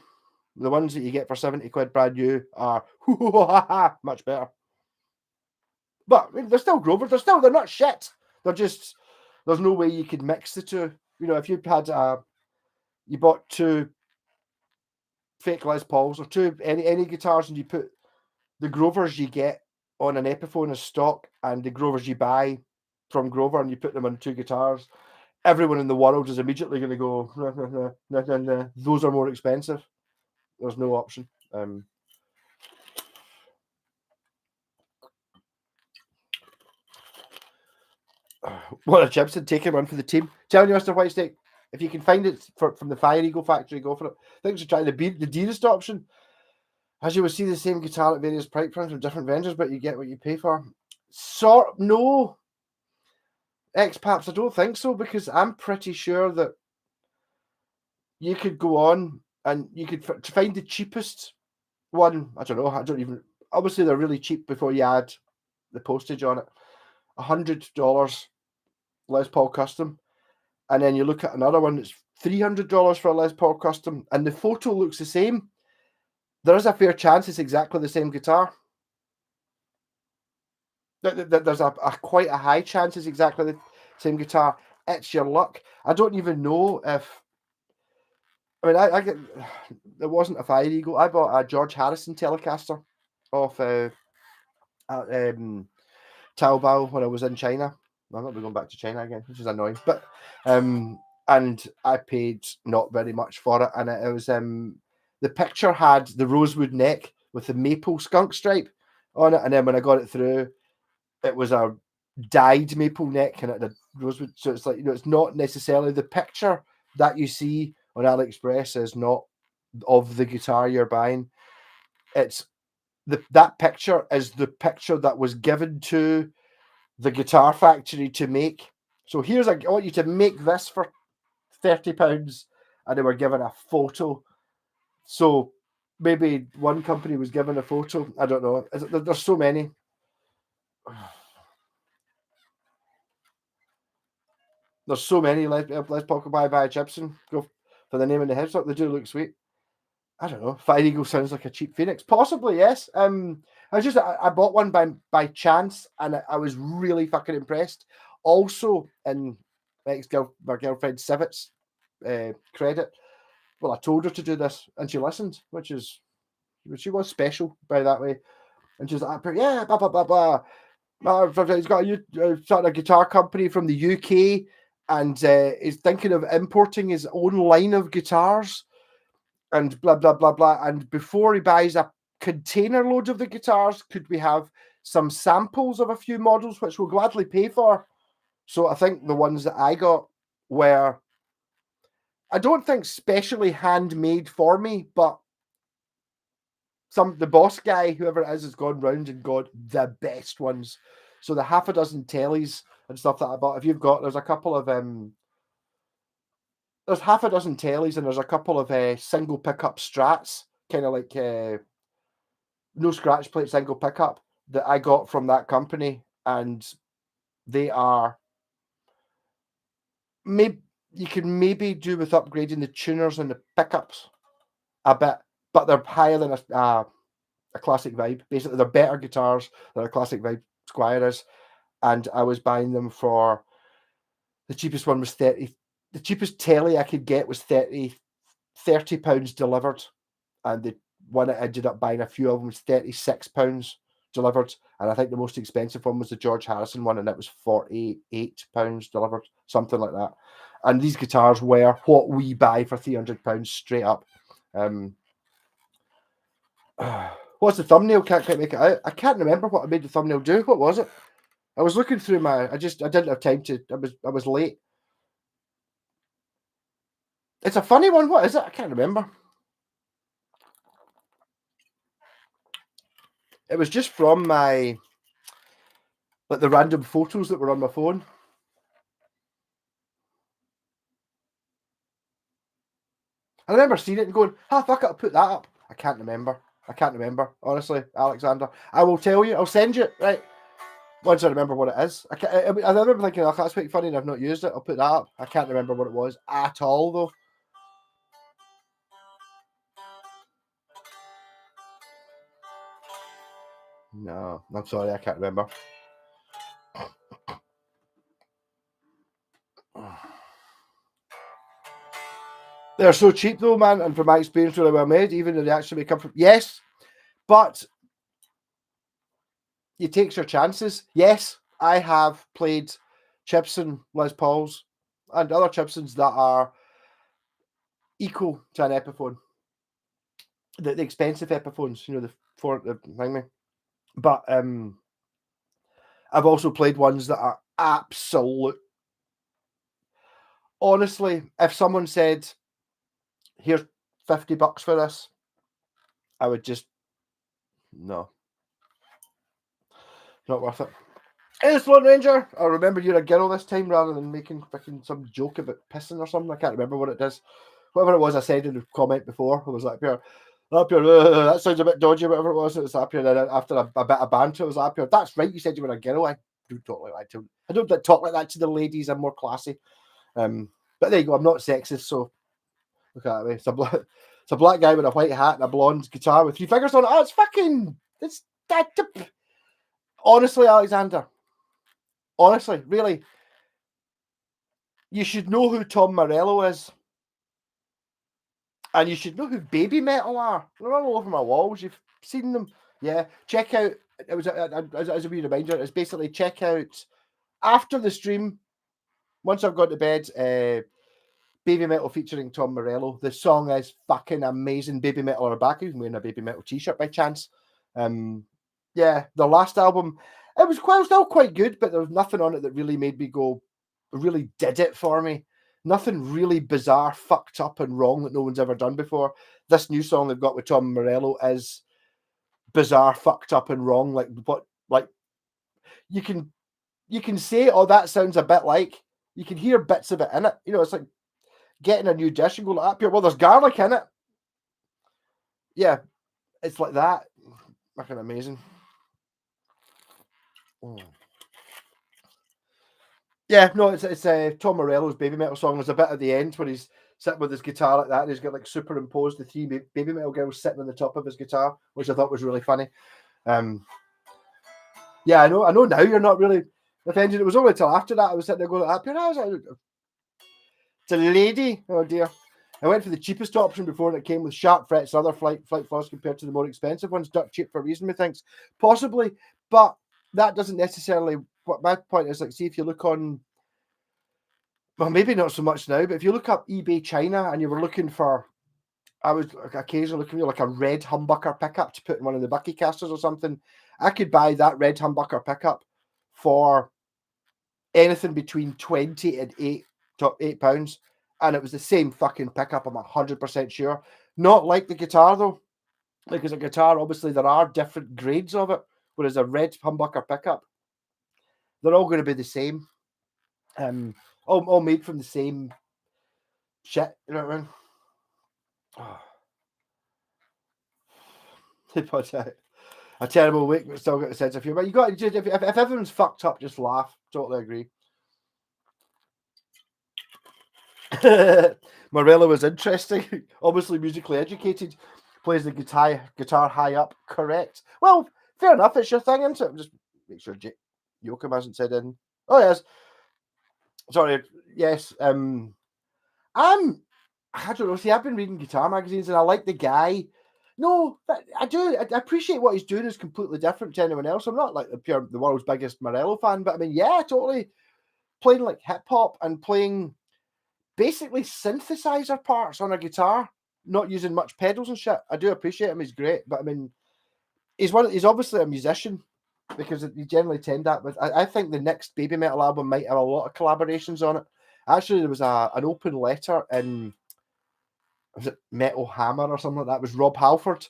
The ones that you get for 70 quid brand new are much better. But I mean, they're still Grovers. They're not shit. They're just, there's no way you could mix the two. If you had you bought two fake Les Pauls or two any guitars, and you put the Grovers you get on an Epiphone as stock and the Grovers you buy from Grover, and you put them on two guitars, everyone in the world is immediately going to go, nah. Those are more expensive. There's no option. What a Chipson, taking one for the team. Telling you, Mr. Whitesnake, if you can find it from the Fire Eagle factory, go for it. I think you're trying the dearest option. As you will see, the same guitar at various price points from different vendors, but you get what you pay for. No. X-Paps, I don't think so, because I'm pretty sure that you could go on and you could find the cheapest one. I don't know. Obviously, they're really cheap before you add the postage on it. $100 Les Paul Custom. And then you look at another one that's $300 for a Les Paul Custom, and the photo looks the same. There is a fair chance it's exactly the same guitar. There's a quite a high chance it's exactly the same guitar. It's your luck. I don't even know if. I mean, I get. It wasn't a Fire Eagle. I bought a George Harrison Telecaster off Taobao when I was in China. I'm not going back to China again, which is annoying. But and I paid not very much for it, and it was the picture had the rosewood neck with the maple skunk stripe on it, and then when I got it through, it was a dyed maple neck and it had rosewood. So it's like, it's not necessarily the picture that you see on AliExpress is not of the guitar you're buying. It's that picture is the picture that was given to the guitar factory to make. So I want you to make this for £30, and they were given a photo. So maybe one company was given a photo. I don't know. There's so many. There's so many Les Paul by Gibson. Go for the name in the headstock. They do look sweet. I don't know. Fire Eagle sounds like a cheap Phoenix. Possibly, yes. I bought one by chance, and I was really fucking impressed. Also, in my girlfriend Civet's credit, well, I told her to do this, and she listened, she was special by that way. And she's like, yeah, blah blah blah blah. He's got started a guitar company from the UK, and he's thinking of importing his own line of guitars, and blah blah blah blah. And before he buys a container load of the guitars, could we have some samples of a few models, which we'll gladly pay for? So I think the ones that I got were, I don't think specially handmade for me, but the boss guy, whoever it is, has gone round and got the best ones. So the half a dozen tellies and stuff that I bought. If you've got, there's a couple of there's half a dozen tellies, and there's a couple of single pickup Strats, kind of like no scratch plate single pickup that I got from that company, and they are maybe you can maybe do with upgrading the tuners and the pickups a bit, but they're higher than a classic vibe. Basically, they're better guitars than a classic vibe Squire is, and I was buying them for the cheapest one was 30. The cheapest telly I could get was £30 delivered, and the one I ended up buying a few of them was £36 delivered, and I think the most expensive one was the George Harrison one, and it was £48 delivered, something like that. And these guitars were what we buy for £300 straight up. What's the thumbnail? Can't quite make it out. I can't remember what I made the thumbnail do. What was it? I was looking through I didn't have time to. I was late. It's a funny one. What is it? I can't remember. It was just from the random photos that were on my phone. I remember seeing it and going, fuck it, I'll put that up. I can't remember, honestly, Alexander. I will tell you, I'll send you it, right? Once I remember what it is. I remember thinking, that's quite funny and I've not used it. I'll put that up. I can't remember what it was at all, though. No, I'm sorry, I can't remember. They're so cheap though, man, and from my experience, really well made, even though they actually come from... Yes, but you take your chances. Yes, I have played Gibson Les Pauls and other Gibsons that are equal to an Epiphone. The expensive Epiphones, the thing me. But I've also played ones that are absolute. Honestly, if someone said, "Here's $50 for this," I would just no, not worth it. Hey, Sloan Ranger, I remember you're a girl this time rather than making freaking some joke about pissing or something. I can't remember what it is. Whatever it was I said in the comment before, I was like, that sounds a bit dodgy, whatever it was. It was up here. Then after a bit of banter, it was up here. That's right, you said you were a girl. I do talk like that to. I don't talk like that to the ladies. I'm more classy. But there you go. I'm not sexist, so look at me. It's a black guy with a white hat and a blonde guitar with 3 fingers on it. Oh, it's that. Honestly, Alexander. Honestly, really, you should know who Tom Morello is. And you should know who Baby Metal are. They're all over my walls. You've seen them. Yeah. Check out, it was as a wee reminder, it's basically check out after the stream, once I've gone to bed, Baby Metal featuring Tom Morello. The song is fucking amazing. Baby Metal are back. He's wearing a Baby Metal t-shirt by chance. Yeah, the last album, it was still quite good, but there was nothing on it that really made me go, really did it for me. Nothing really bizarre, fucked up, and wrong that no one's ever done before. This new song they've got with Tom Morello is bizarre, fucked up, and wrong. Like you can say, oh, that sounds a bit like. You can hear bits of it in it. You know, it's like getting a new dish and going up here. Well, there's garlic in it. Yeah, it's like that. Fucking amazing. Yeah, no, it's Tom Morello's Baby Metal song. There's a bit at the end where he's sitting with his guitar like that, and he's got like superimposed the 3 Baby Metal girls sitting on the top of his guitar, which I thought was really funny. Yeah, I know now you're not really offended. It was only till after that I was sitting there going, up here. I was like, it's a lady. Oh dear. I went for the cheapest option before, and it came with sharp frets and other flight flaws compared to the more expensive ones. Dirt cheap for a reason, methinks. Possibly, but that doesn't necessarily. What my point is, like, see if you look on, well, maybe not so much now, but if you look up eBay China and you were looking for, I was occasionally looking for like a red humbucker pickup to put in one of the Bucky casters or something. I could buy that red humbucker pickup for anything between 20 and £8, and it was the same fucking pickup. I'm 100% sure. Not like the guitar though, because a guitar, obviously, there are different grades of it. Whereas a red humbucker pickup, they're all going to be the same. All made from the same shit. You know what I mean? A terrible week, but still got a sense of humor. You got to just, if everyone's fucked up, just laugh. Totally agree. Morello was interesting. Obviously musically educated. Plays the guitar high up. Correct. Well, fair enough. It's your thing, isn't it? Just make sure Joachim hasn't said in. Oh yes. Sorry. Yes. I don't know. See, I've been reading guitar magazines, and I like the guy. No, but I do. I appreciate what he's doing is completely different to anyone else. I'm not like the world's biggest Morello fan, but I mean, yeah, totally playing like hip hop and playing basically synthesizer parts on a guitar, not using much pedals and shit. I do appreciate him. He's great, but I mean, he's obviously a musician because you generally tend that. But I think the next Baby Metal album might have a lot of collaborations on it. Actually, there was an open letter in, was it Metal Hammer or something like that? It was Rob Halford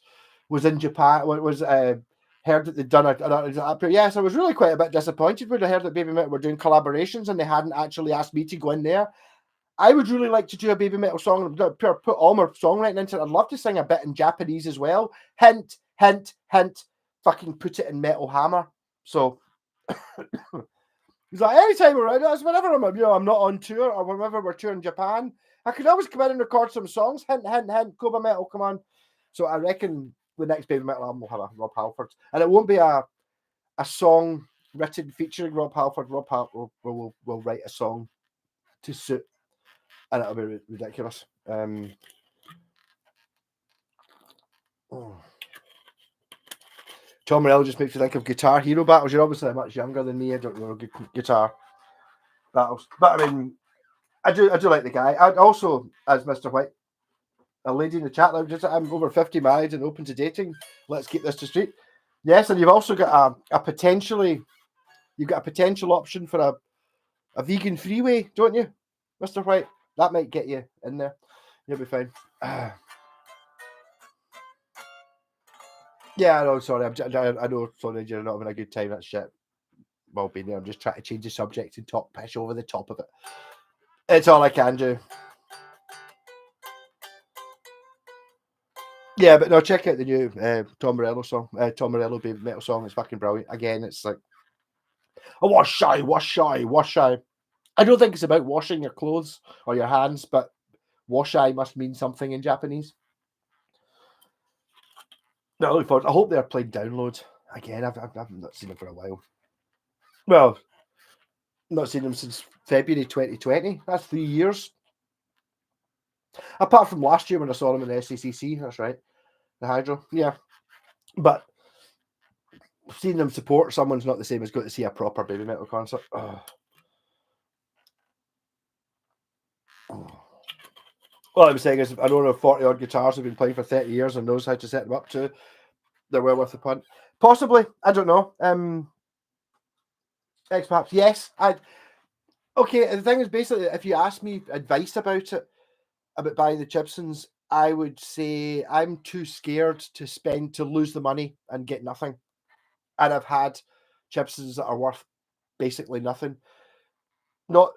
was in Japan. Was heard that they'd done a yes, I was really quite a bit disappointed when I heard that Baby Metal were doing collaborations and they hadn't actually asked me to go in there. I would really like to do a Baby Metal song and put all my songwriting into it. I'd love to sing a bit in Japanese as well. Hint, hint, hint. Fucking put it in Metal Hammer. So he's like, anytime we're around, whenever I'm not on tour or whenever we're touring Japan, I could always come in and record some songs. Hint, hint, hint. Cobra Metal, come on. So I reckon the next Baby Metal album will have a Rob Halford, and it won't be a song written featuring Rob Halford. Rob Halford will write a song to suit, and it'll be ridiculous. Tom Morello just makes you think of Guitar Hero battles. You're obviously much younger than me. I don't know guitar battles, but I mean, I do like the guy. I also, as Mr. White, a lady in the chat lounge, I'm over 50, married and open to dating. Let's keep this to street. Yes, and you've also got a potential option for a vegan freeway, don't you, Mr. White? That might get you in there. You'll be fine. Yeah, I know. Sorry, I know. Sorry, you're not having a good time. That's shit. Well, being there, I'm just trying to change the subject and talk piss over the top of it. It's all I can do. Yeah, but no, check out the new Tom Morello song. Tom Morello Baby Metal song. It's fucking brilliant. Again, it's like, oh, wash shy. I don't think it's about washing your clothes or your hands, but washai must mean something in Japanese. No, I look forward. I hope they're playing download again. I've not seen them for a while. Well, not seen them since February 2020. That's 3 years. Apart from last year when I saw them in the SCCC. That's right, the Hydro. Yeah, but seeing them support someone's not the same as going to see a proper baby metal concert. Oh. Well, I'm saying is, I don't know if 40 odd guitars have been playing for 30 years and knows how to set them up to. They're well worth the punt. Possibly, I don't know. Perhaps yes. Okay. The thing is, basically, if you ask me advice about it, about buying the Gibsons, I would say I'm too scared to lose the money and get nothing. And I've had Gibsons that are worth basically nothing. Not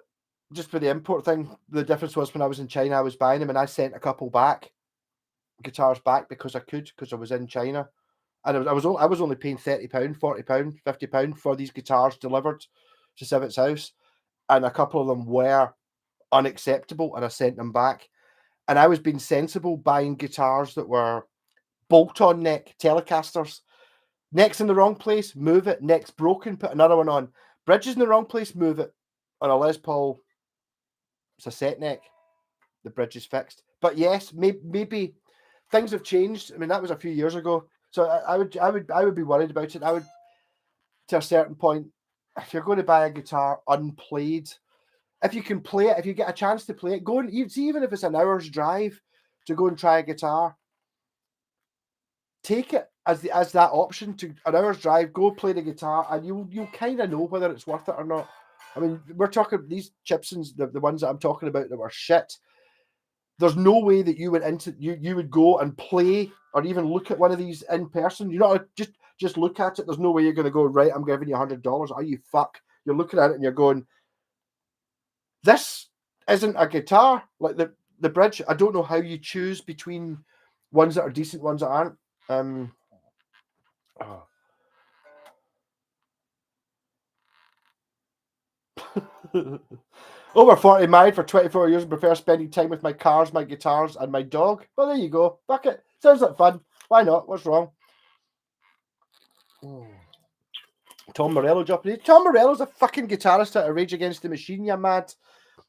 just for the import thing. The difference was when I was in China, I was buying them and I sent a couple guitars back because I could, because I was in China. And I was only paying £30, £40, £50 for these guitars delivered to Civet's house. And a couple of them were unacceptable and I sent them back. And I was being sensible buying guitars that were bolt-on neck Telecasters. Neck's in the wrong place, move it. Neck's broken, put another one on. Bridge is in the wrong place, move it. On a Les Paul, it's a set neck. The bridge is fixed. But yes, maybe things have changed. I mean, that was a few years ago. So I would be worried about it. I would, to a certain point, if you're going to buy a guitar unplayed, if you can play it, if you get a chance to play it, go and see, even if it's an hour's drive to go and try a guitar, take it as that option to an hour's drive, go play the guitar, and you'll kind of know whether it's worth it or not. I mean, we're talking these Gibsons, the ones that I'm talking about that were shit. There's no way that you would go and play or even look at one of these in person. You're not just look at it. There's no way you're going to go, right, I'm giving you $100. Are you fuck? You're looking at it and you're going, this isn't a guitar. Like the bridge, I don't know how you choose between ones that are decent, ones that aren't. Over 40, married for 24 years, and prefer spending time with my cars, my guitars, and my dog. Well, there you go. Fuck it. Sounds like fun. Why not? What's wrong? Tom Morello dropping in. Tom Morello's a fucking guitarist at Rage Against the Machine, you mad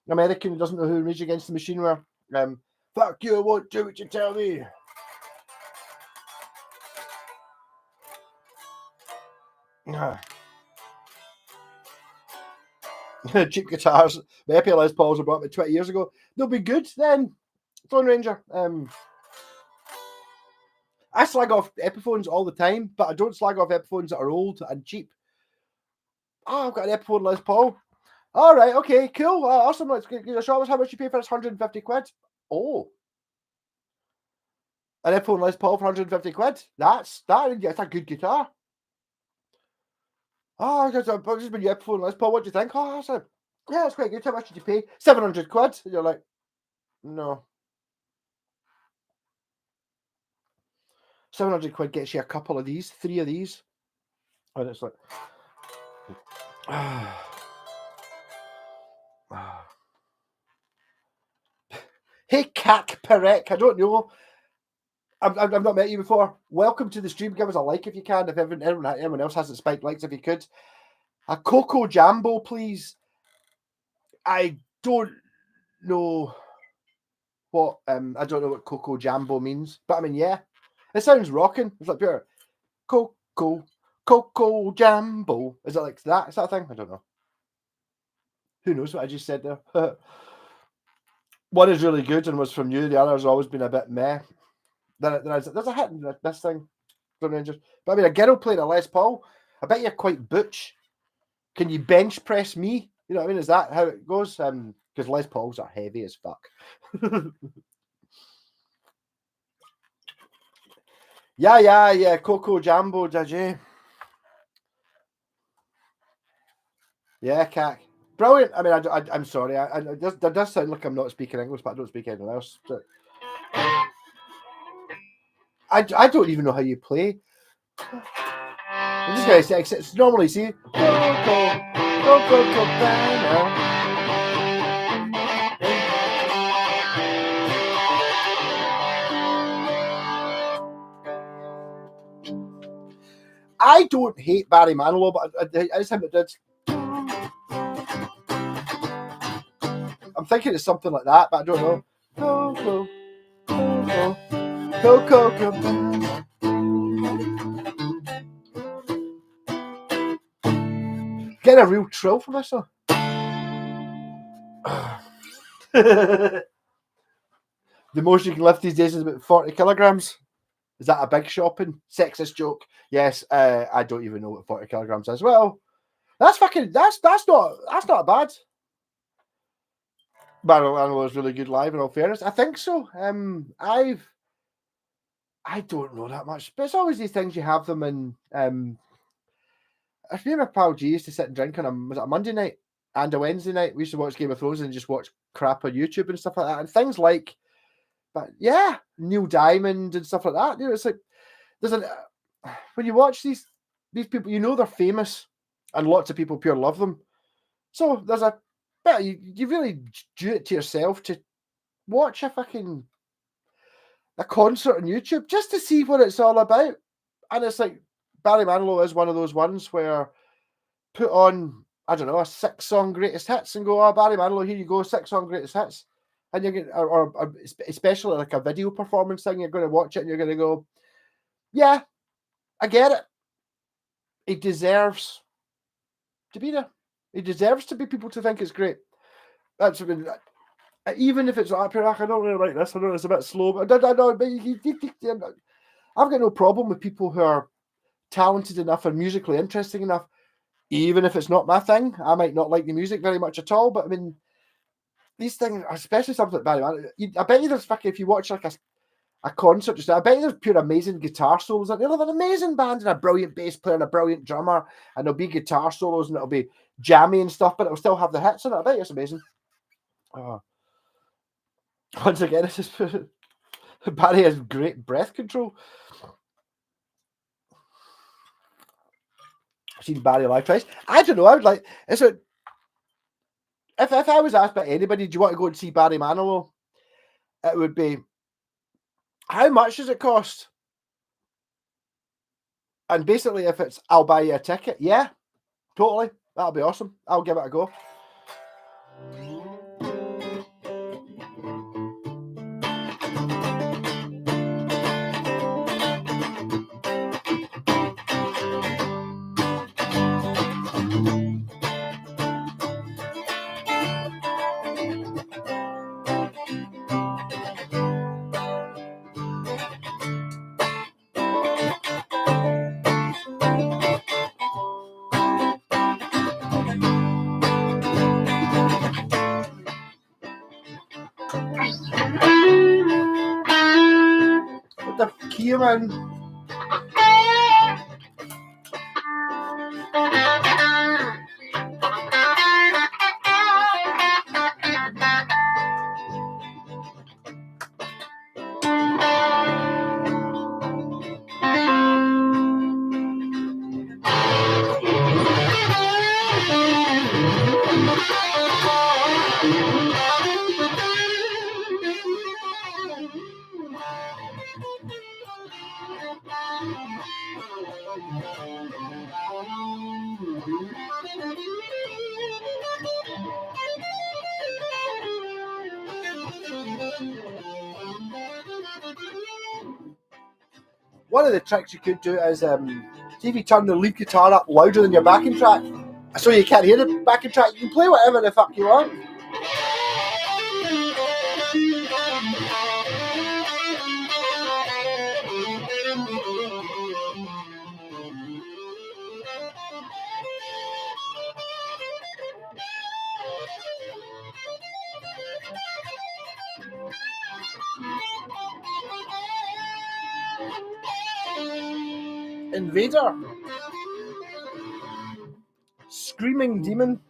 American who doesn't know who Rage Against the Machine were. Fuck you, I won't do what you tell me. Cheap guitars. The Epi Les Pauls were bought about 20 years ago. They'll be good then. Phone Ranger. I slag off Epiphones all the time, but I don't slag off Epiphones that are old and cheap. Oh, I've got an Epiphone Les Paul. All right, okay, cool, awesome. Let's get a show us how much you pay for this. 150 quid. Oh, an Epiphone Les Paul for 150 quid. That's a good guitar. Oh, I've just been your Epiphone Les Paul. What do you think? Oh, yeah, it's quite good. How much did you pay? 700 quid. And you're like, no. 700 quid gets you a couple of these, 3 of these. And it's like, hey, Kak Perek, I don't know. I've not met you before. Welcome to the stream. Give us a like if you can. If everyone else hasn't spiked likes, if you could. A Coco Jambo, please. I don't know what I don't know what Coco Jambo means, but I mean, yeah, it sounds rocking. It's like pure Coco Jambo. Is it like that? Is that a thing? I don't know. Who knows what I just said there? One is really good and was from you. The other has always been a bit meh. There's a hit in this thing from Rangers. But I mean, a girl playing a Les Paul, I bet you're quite butch. Can you bench press me? You know what I mean? Is that how it goes? Because Les Pauls are heavy as fuck. Yeah. Coco Jambo, Daj. Yeah, Cac. Brilliant. I mean, I'm sorry. That does sound like I'm not speaking English, but I don't speak anything else. So. I don't even know how you play. I'm just going to say, it's normally see. Coco Cabana. I don't hate Barry Manilow, but it's him that did. I'm thinking it's something like that, but I don't know. Go, go, go, go, go, go. Get a real trill from this, though. The most you can lift these days is about 40 kilograms. Is that a big shopping sexist joke? Yes, I don't even know what 40 kilograms is. Well, that's not bad. Barrow is really good live, in all fairness. I think so. I don't know that much, but it's always these things you have them in. If me and my pal G used to sit and drink was it a Monday night and a Wednesday night? We used to watch Game of Thrones and just watch crap on YouTube and stuff like that, and things like, but yeah, Neil Diamond and stuff like that. You know, it's like when you watch these people, you know they're famous, and lots of people pure love them. So there's a bit you really do it to yourself to watch a concert on YouTube just to see what it's all about. And it's like Barry Manilow is one of those ones where put on, I don't know, a 6-song greatest hits and go, oh, Barry Manilow, here you go, 6-song greatest hits. And you're going or especially like a video performance thing, you're going to watch it and you're going to go, yeah, I get it. He deserves to be there. He deserves to be people to think it's great. That's even if it's like, I don't really like this. I know it's a bit slow, but I've got no problem with people who are talented enough and musically interesting enough. Even if it's not my thing, I might not like the music very much at all. But I mean, these things, especially something like Barry Manilow, I bet you there's if you watch like a concert, just I bet you there's pure amazing guitar solos. They'll have an amazing band and a brilliant bass player and a brilliant drummer, and there'll be guitar solos and it'll be jammy and stuff, but it'll still have the hits in it. I bet you it's amazing. Once again, it's just Barry has great breath control. I've seen Barry live twice. I don't know. I would like. If I was asked by anybody, do you want to go and see Barry Manilow? It would be, how much does it cost? And basically, if it's, I'll buy you a ticket. Yeah, totally. That'll be awesome. I'll give it a go. What the key, man? One of the tricks you could do is see if you turn the lead guitar up louder than your backing track, so you can't hear the backing track. You can play whatever the fuck you want. Invader. Screaming Demon.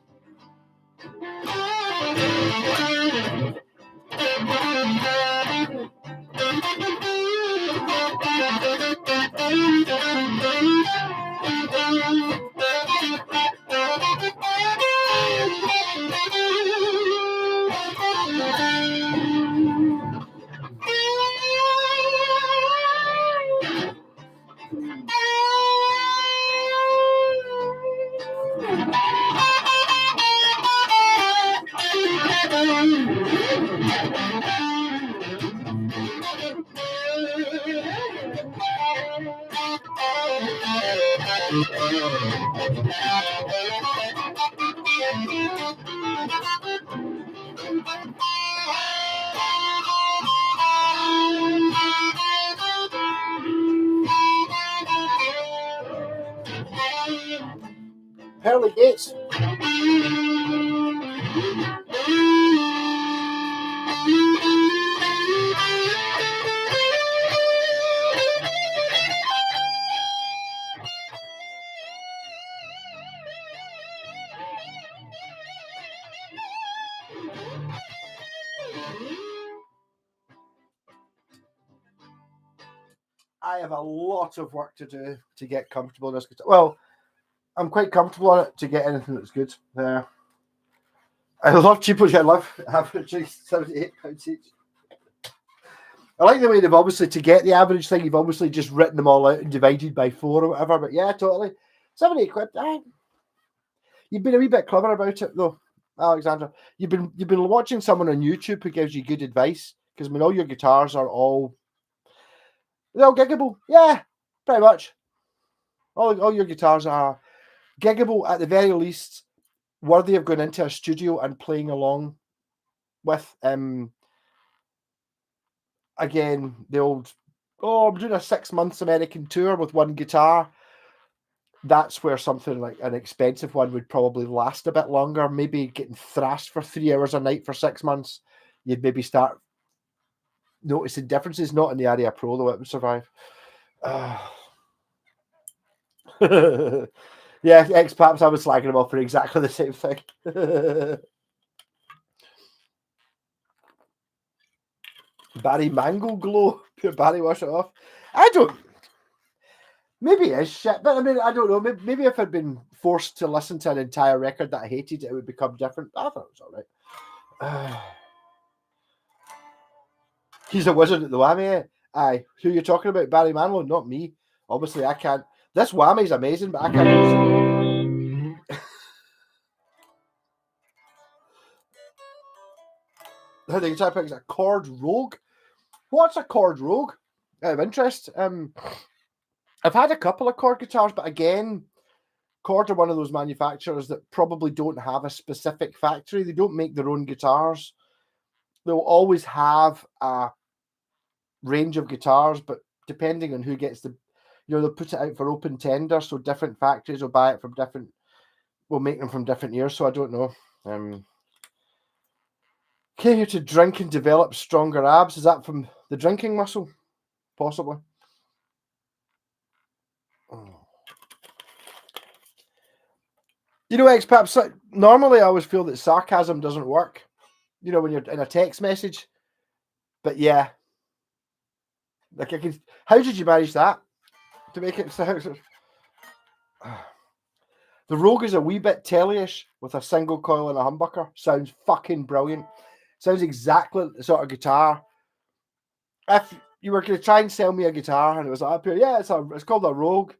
Pearly Gates. I have a lot of work to do to get comfortable in this guitar. Well, I'm quite comfortable on it to get anything that's good. I love cheapos. I love averaging £78 each. I like the way they've obviously, to get the average thing, you've obviously just written them all out and divided by 4 or whatever. But yeah, totally. £78. You've been a wee bit clever about it though, Alexandra. You've been watching someone on YouTube who gives you good advice, because I mean all your guitars are they're all giggable. Yeah, pretty much. All your guitars are giggable, at the very least, worthy of going into a studio and playing along with. Again, the old, I'm doing a 6 months American tour with one guitar. That's where something like an expensive one would probably last a bit longer. Maybe getting thrashed for 3 hours a night for 6 months, you'd maybe start noticing differences. Not in the Area Pro, though, it would survive. Yeah, X-Paps, I was slagging them off for exactly the same thing. Barry Mango Glow. Pure Barry, wash it off. I don't... Maybe it is shit, but I mean, I don't know. Maybe if I'd been forced to listen to an entire record that I hated, it would become different. I thought it was all right. He's a wizard at the whammy. Aye. Who are you talking about? Barry Manilow? Not me. Obviously, I can't. This whammy's amazing, but I can't use it. How the guitar pick is a chord rogue. What's a chord rogue? Out of interest. I've had a couple of chord guitars, but again, Chord are one of those manufacturers that probably don't have a specific factory. They don't make their own guitars. They'll always have a range of guitars, but depending on who gets they'll put it out for open tender, so different factories will buy it from will make them from different years, so I don't know. Came here to drink and develop stronger abs. Is that from the drinking muscle? Possibly. You know, X-Paps, normally I always feel that sarcasm doesn't work, when you're in a text message. But yeah. Like, how did you manage that? To make it sound... The Rogue is a wee bit telly-ish with a single coil and a humbucker. Sounds fucking brilliant. Sounds exactly the sort of guitar. If you were going to try and sell me a guitar and it was up here, yeah, it's called a Rogue.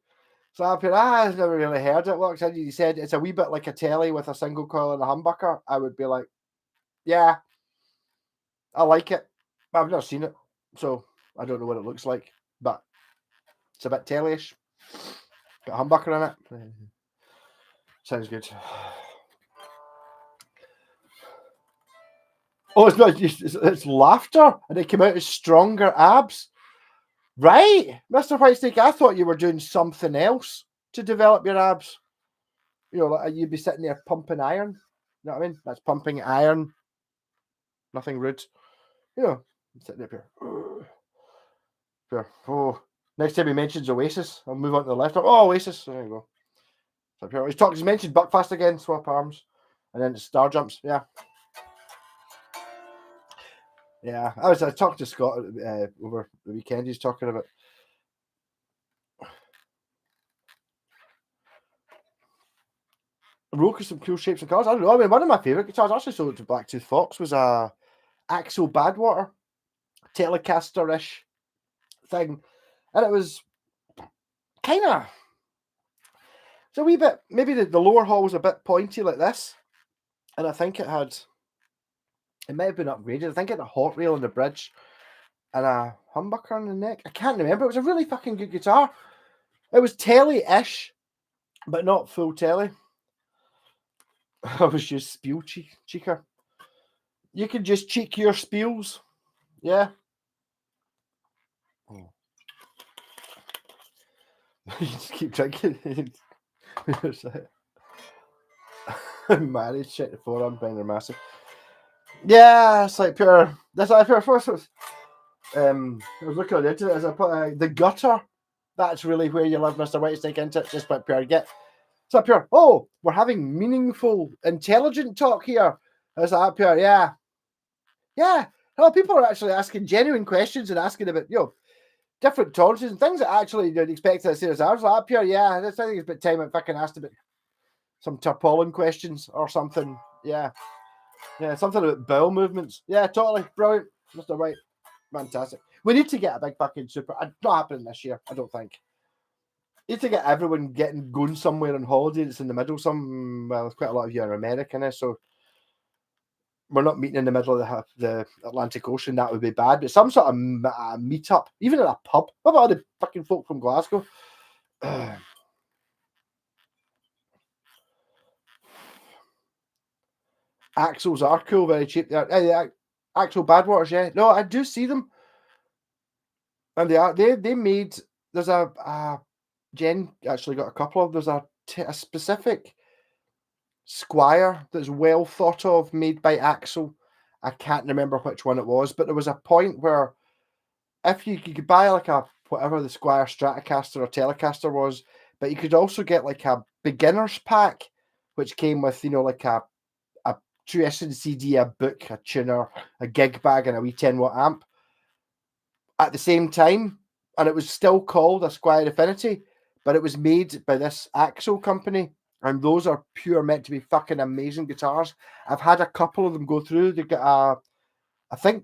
So up here, I've never really heard it. Look, you said it's a wee bit like a telly with a single coil and a humbucker. I would be like, yeah, I like it. But I've never seen it, so I don't know what it looks like. But it's a bit telly-ish. Got a humbucker in it. Sounds good. Oh, it's not just, it's laughter, and it came out as stronger abs. Right, Mr. Whitesnake, I thought you were doing something else to develop your abs. Like you'd be sitting there pumping iron. You know what I mean? That's pumping iron. Nothing rude. Sitting up here. Oh, next time he mentions Oasis, I'll move on to the left. Oh, Oasis. There you go. He's mentioned Buckfast again, swap arms. And then star jumps. Yeah. Yeah. I talked to Scott over the weekend. He's talking about Rogue with some cool shapes and colours. I don't know. I mean, one of my favourite guitars, I actually sold it to Blacktooth Fox, was a Axel Badwater Telecaster-ish thing. And it was kind of... It's a wee bit... Maybe the lower hull was a bit pointy like this. And I think it might have been upgraded. I think it had a hot rail on the bridge and a humbucker on the neck. I can't remember. It was a really fucking good guitar. It was telly-ish, but not full telly. I was just spiel cheeker. You can just cheek your spiels. Yeah. Oh. You just keep drinking. Married shit, the forearm behind are massive. Yeah, it's like pure. That's like pure. First, I was looking at the internet as I put the gutter. That's really where you love Mr. Whitesnake into it. Just by pure get. It's up here. Oh, we're having meaningful, intelligent talk here. Is that up here? Yeah. Yeah. No, people are actually asking genuine questions and asking about, different tolerances and things that actually you'd expect to see as ours. Like up here, yeah. I think it's about time I fucking asked about some tarpaulin questions or something. Yeah. Yeah, something about bowel movements. Yeah, totally. Brilliant. Mr. White. Fantastic. We need to get a big fucking super. Not happening this year, I don't think. Need to get everyone going somewhere on holiday that's in the middle. Well, there's quite a lot of you are American, so we're not meeting in the middle of the Atlantic Ocean. That would be bad. But some sort of meet up, even in a pub. What about all the fucking folk from Glasgow? Axles are cool, very cheap. Axel Badwaters, yeah. No, I do see them, and they made. There's a Jen actually got a couple of. There's a specific Squire that's well thought of, made by Axel. I can't remember which one it was, but there was a point where if you could buy like a whatever the Squire Stratocaster or Telecaster was, but you could also get like a beginner's pack, which came with like a true CD, a book, a tuner, a gig bag, and a wee 10-watt amp at the same time, and it was still called a Squire Affinity, but it was made by this Axel company, and those are pure meant to be fucking amazing guitars. I've had a couple of them go through. They got I think,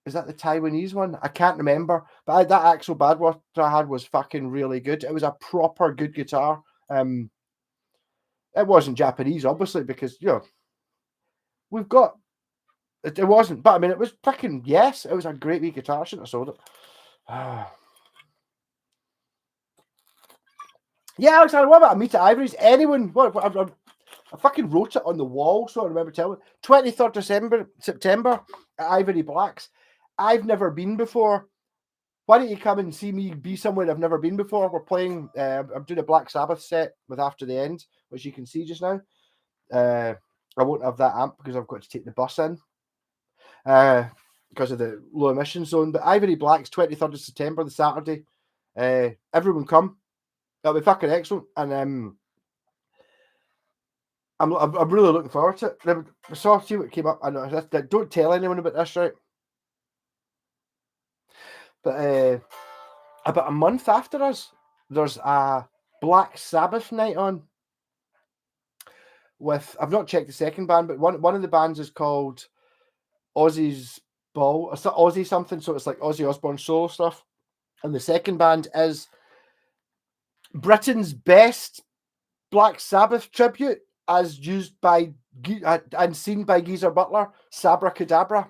is that the Taiwanese one? I can't remember, but that Axel Badwater I had was fucking really good. It was a proper good guitar. It wasn't Japanese, obviously, because we've got it wasn't, but I mean, it was fucking yes. It was a great wee guitar. I shouldn't have sold it. Yeah, Alexander, what about Amita Ivories? Anyone? I fucking wrote it on the wall, so I remember telling 23rd September at Ivory Blacks. I've never been before. Why don't you come and see me be somewhere I've never been before? We're playing, I'm doing a Black Sabbath set with After the End, which you can see just now. I won't have that amp because I've got to take the bus in because of the low emission zone. But Ivory Blacks, 23rd of September, the Saturday. Everyone come. That'll be fucking excellent. And I'm really looking forward to it. I saw see what came up. I know don't tell anyone about this, right? But about a month after us, there's a Black Sabbath night on. With I've not checked the second band, but one of the bands is called Ozzy's Ball. It's not Ozzy something, so it's like Ozzy Osbourne solo stuff. And the second band is Britain's best Black Sabbath tribute, as used by and seen by Geezer Butler, Sabra Cadabra.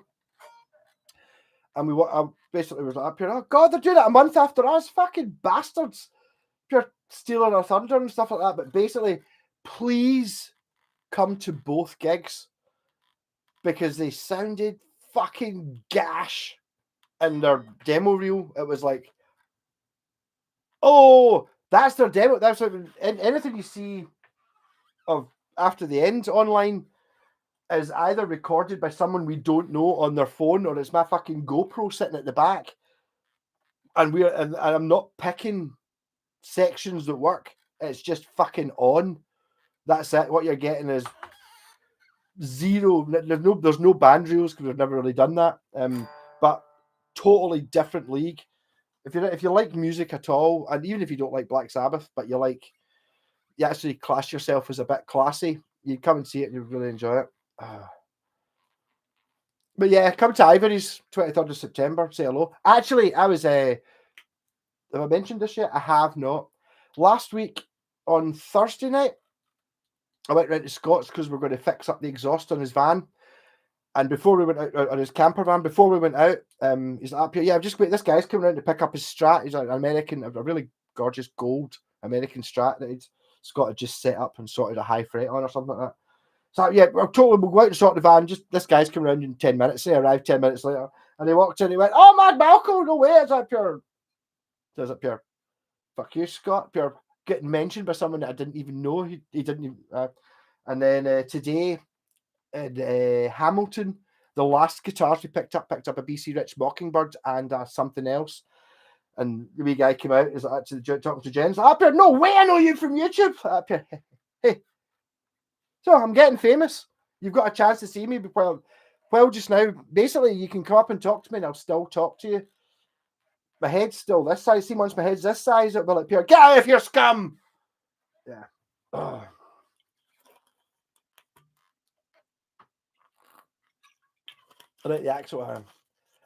And I basically was like up here, oh God, they're doing it a month after us, fucking bastards. Pure stealing our thunder and stuff like that. But basically, please come to both gigs because they sounded fucking gash in their demo reel. It was like, oh, that's their demo. That's like, anything you see of After the End online is either recorded by someone we don't know on their phone, or it's my fucking GoPro sitting at the back. And I'm not picking sections that work. It's just fucking on. That's it. What you're getting is zero. There's no band reels because we've never really done that. But totally different league. If you like music at all, and even if you don't like Black Sabbath, but you actually class yourself as a bit classy, you come and see it and you really enjoy it. But yeah, come to Ivory's 23rd of September. Say hello. Actually, I was. Have I mentioned this yet? I have not. Last week on Thursday night, I went round to Scott's because we're going to fix up the exhaust on his van. And before we went out on his camper van, he's like, up here. Yeah, I've just wait. This guy's coming around to pick up his Strat. He's an American, a really gorgeous gold American Strat that Scott had just set up and sorted a high fret on or something like that. So yeah, we'll go out and sort the van. Just this guy's coming around in 10 minutes. They arrived 10 minutes later, and he walked in. He went, "Oh, Mad Malcolm, no way! Is that pure? Is it pure? Fuck you, Scott. Pure getting mentioned by someone that I didn't even know. He didn't even." And then today in Hamilton, the last guitars we picked up a BC Rich Mockingbird and something else. And the wee guy came out, is actually talking to Jen. Up here, no way, I know you from YouTube. Up here, hey. So I'm getting famous. You've got a chance to see me. Well, just now, basically, you can come up and talk to me, and I'll still talk to you. My head's still this size. See, once my head's this size, it'll be like, "Pierre, get out of here, scum!" Yeah. Oh. Right, the Axel.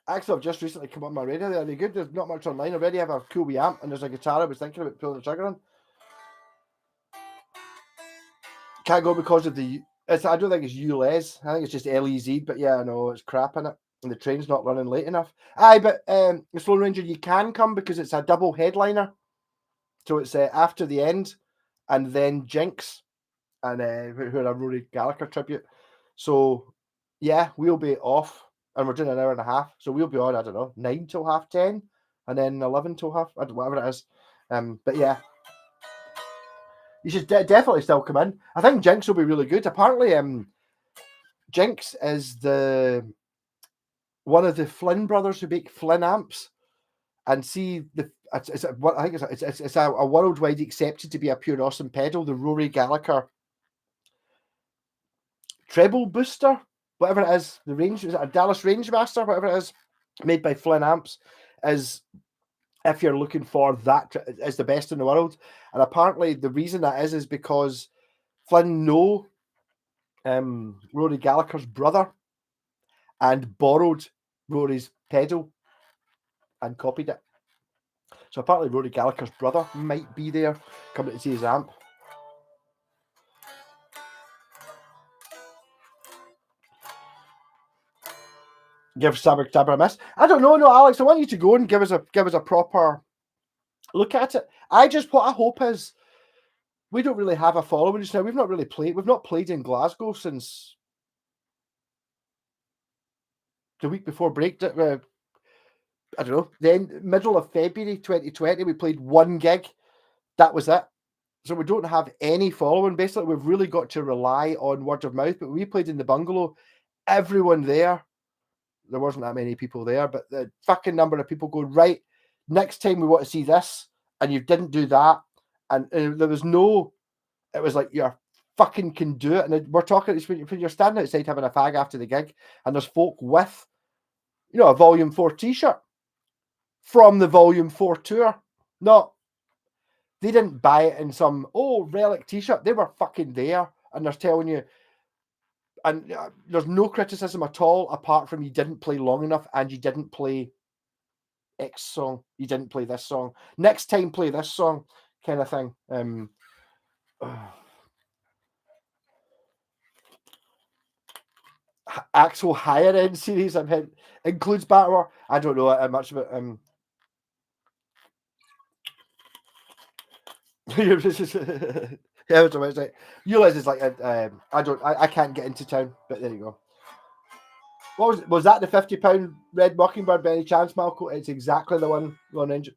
Axel, I've just recently come on my radio. They're really good. There's not much online already. I have a cool wee amp, and there's a guitar I was thinking about pulling the trigger on. Can't go because of the. I don't think it's ULEZ. I think it's just LEZ. But yeah, I know it's crap in it, and the train's not running late enough. Aye, but the Sloan Ranger, you can come because it's a double headliner, so it's after the end, and then Jinx, and who are a Rory Gallagher tribute. So yeah, we'll be off, and we're doing an hour and a half. So we'll be on, I don't know, 9 till 10:30, and then 11 till whatever it is. But yeah. You should definitely still come in. I think Jinx will be really good. Apparently, Jinx is one of the Flynn brothers who make Flynn amps, and see I think it's a worldwide accepted to be a pure awesome pedal. The Rory Gallagher treble booster, whatever it is, the range is it a Dallas Rangemaster, whatever it is, made by Flynn amps, is. If you're looking for that, is the best in the world. And apparently the reason that is because Flynn know Rory Gallagher's brother and borrowed Rory's pedal and copied it. So apparently Rory Gallagher's brother might be there coming to see his amp. Give Sabra a miss. I don't know, Alex. I want you to go and give us a proper look at it. What I hope is we don't really have a following just now. We've not played in Glasgow since the week before break. I don't know. Then middle of February 2020, we played one gig. That was it. So we don't have any following. Basically, we've really got to rely on word of mouth. But we played in the bungalow. Everyone there wasn't that many people there, but the fucking number of people going, right, next time we want to see this, and you didn't do that. And there was no, it was like, you fucking can do it. And we're talking, when you're standing outside having a fag after the gig, and there's folk with, a Volume 4 t-shirt from the Volume 4 tour. They didn't buy it in some, relic t-shirt. They were fucking there, and they're telling you, and there's no criticism at all, apart from you didn't play long enough, and you didn't play X song. You didn't play this song. Next time, play this song, kind of thing. Actual higher end series I've had includes Battlewar. I don't know how much of it. Yeah, it's like ULEZ is like I can't get into town, but there you go. What was that the £50 Red Mockingbird by any chance, Malco? It's exactly the one.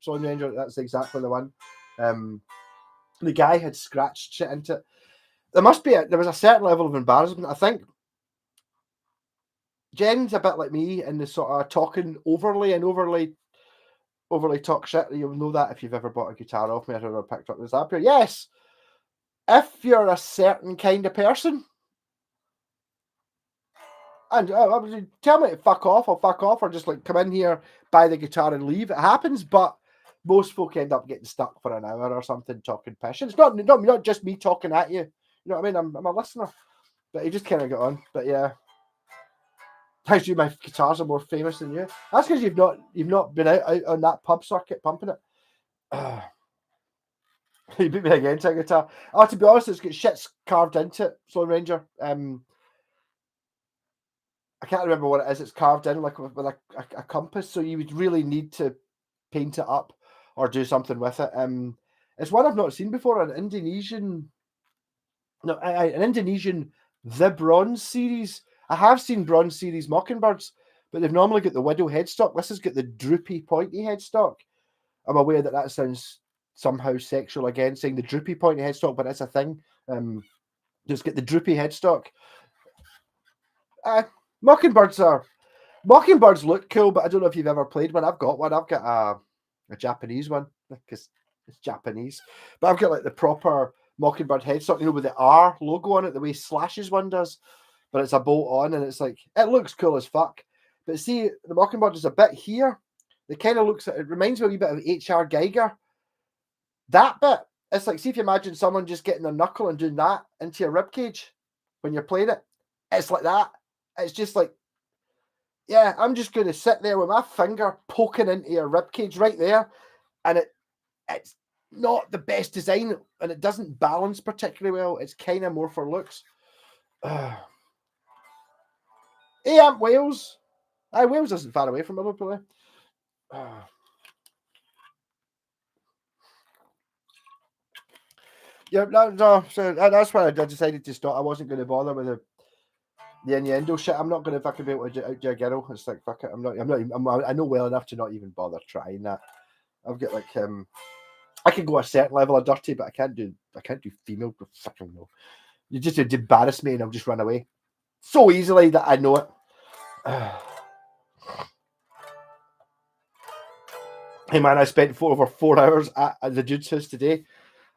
Sloan Ranger, that's exactly the one. The guy had scratched shit into it. There was a certain level of embarrassment. I think Jen's a bit like me in the sort of talking overly talk shit. You'll know that if you've ever bought a guitar off me. I've ever picked up this app here. Yes, if you're a certain kind of person, and tell me to fuck off, I'll fuck off, or just like come in here, buy the guitar and leave. It happens, but most folk end up getting stuck for an hour or something talking pish. It's not just me talking at you. You know what I mean? I'm a listener, but you just kind of get on. But yeah. Actually, my guitars are more famous than you. That's because you've not been out on that pub circuit pumping it. You beat me again to a guitar. To be honest, it's got shits carved into it, Sloan Ranger. I can't remember what it is. It's carved in like with a compass, so you would really need to paint it up or do something with it. It's one I've not seen before. An Indonesian The Bronze series. I have seen Bronze series Mockingbirds, but they've normally got the widow headstock. This has got the droopy, pointy headstock. I'm aware that sounds somehow sexual again, saying the droopy, pointy headstock, but it's a thing. Just get the droopy headstock. Mockingbirds look cool, but I don't know if you've ever played one. I've got one. I've got a Japanese one because it's Japanese, but I've got like the proper Mockingbird headstock, with the R logo on it, the way Slash's one does, but it's a bolt on, and it's like, it looks cool as fuck. But see, the Mockingbird is a bit here. It kind of it reminds me a wee bit of H.R. Geiger. That bit, it's like, see if you imagine someone just getting their knuckle and doing that into your ribcage when you're playing it. It's like that. It's just like, yeah, I'm just going to sit there with my finger poking into your ribcage right there, and it's not the best design, and it doesn't balance particularly well. It's kind of more for looks. Wales. Wales isn't far away from Liverpool. Yeah, no. So that's why I decided to stop. I wasn't going to bother with the innuendo shit. I'm not going to fucking be able to out a girl. It's like, fuck it. I know well enough to not even bother trying that. I've got like I can go a certain level of dirty, but I can't do female. Fucking no. You just embarrass me and I'll just run away so easily that I know it. Hey man, I spent over 4 hours at the dude's house today.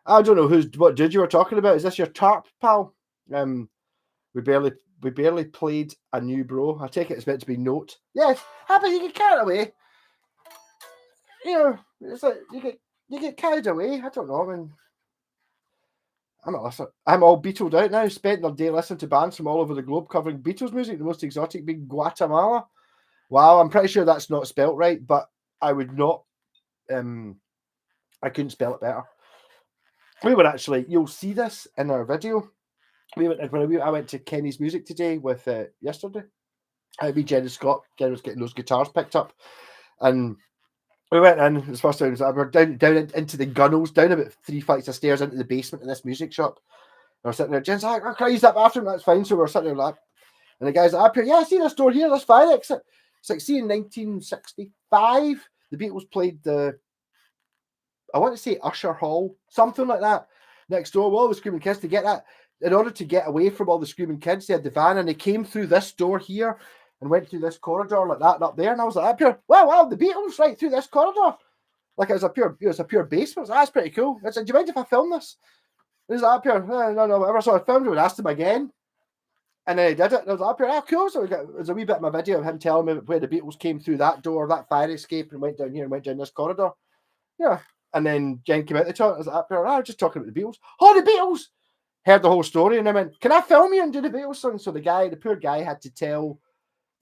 I don't know what dude you were talking about. Is this your tarp pal? We barely played a new bro. I take it's meant to be note. Yes, but you get carried away. It's like you get carried away. I don't know. I mean, I'm all Beatled out now. Spent the day listening to bands from all over the globe covering Beatles music. The most exotic being Guatemala. Wow, I'm pretty sure that's not spelt right, but I would not. I couldn't spell it better. We were actually. You'll see this in our video. I went to Kenny's Music today with yesterday. Jen and Scott. Jen was getting those guitars picked up, and we went in. It was first time we were down into the gunnels, down about 3 flights of stairs into the basement of this music shop. And we're sitting there. Jen's like, "I can use that bathroom. That's fine." So we're sitting there like, and the guy's like, "Up here, yeah, I see this door here. That's fine." It's like, see, in 1965, the Beatles played I want to say Usher Hall, something like that, next door. Well, the Screaming Kids, to get that, in order to get away from all the Screaming Kids, they had the van, and they came through this door here and went through this corridor like that and up there. And I was like, up here, wow, the Beatles right through this corridor. Like it was a pure basement. So that's pretty cool. I said, "Do you mind if I film this?" And he's like, "Up here, no, whatever." So I filmed it and asked him again. And then he did it. And I was like, "Up here, oh, cool." So there's a wee bit of my video of him telling me where the Beatles came through that door, that fire escape, and went down here and went down this corridor. Yeah. And then Jen came out the toilet. I was like, "Up here, I was just talking about the Beatles." "Oh, the Beatles!" Heard the whole story, and I went, "Can I film you and do the Beatles song?" So the poor guy had to tell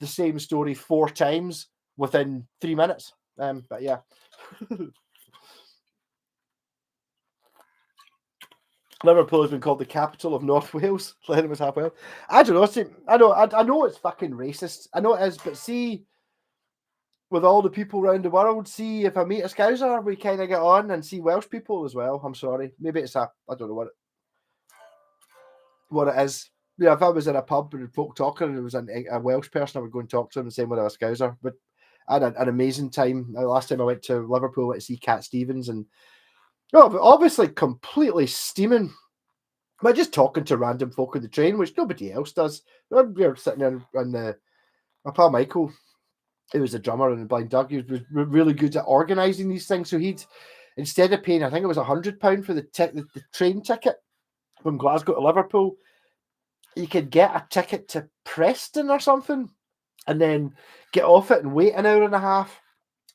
the same story 4 times within 3 minutes. But yeah. Liverpool has been called the capital of North Wales. Lennon was half Wales. I don't know. See, I know it's fucking racist. I know it is, but see, with all the people around the world, see if I meet a Scouser, we kind of get on, and see Welsh people as well. I'm sorry. Maybe it's I don't know what it is. Yeah, if I was in a pub and folk talking and there was a Welsh person, I would go and talk to them and say, "What a Scouser." But I had an amazing time. The last time I went to Liverpool, I went to see Cat Stevens, and obviously completely steaming. But just talking to random folk on the train, which nobody else does. We were sitting there, and my pal Michael, who was a drummer in Blind Doug, he was really good at organising these things. So he'd, instead of paying, I think it was £100 for the train ticket from Glasgow to Liverpool, you could get a ticket to Preston or something, and then get off it and wait an hour and a half,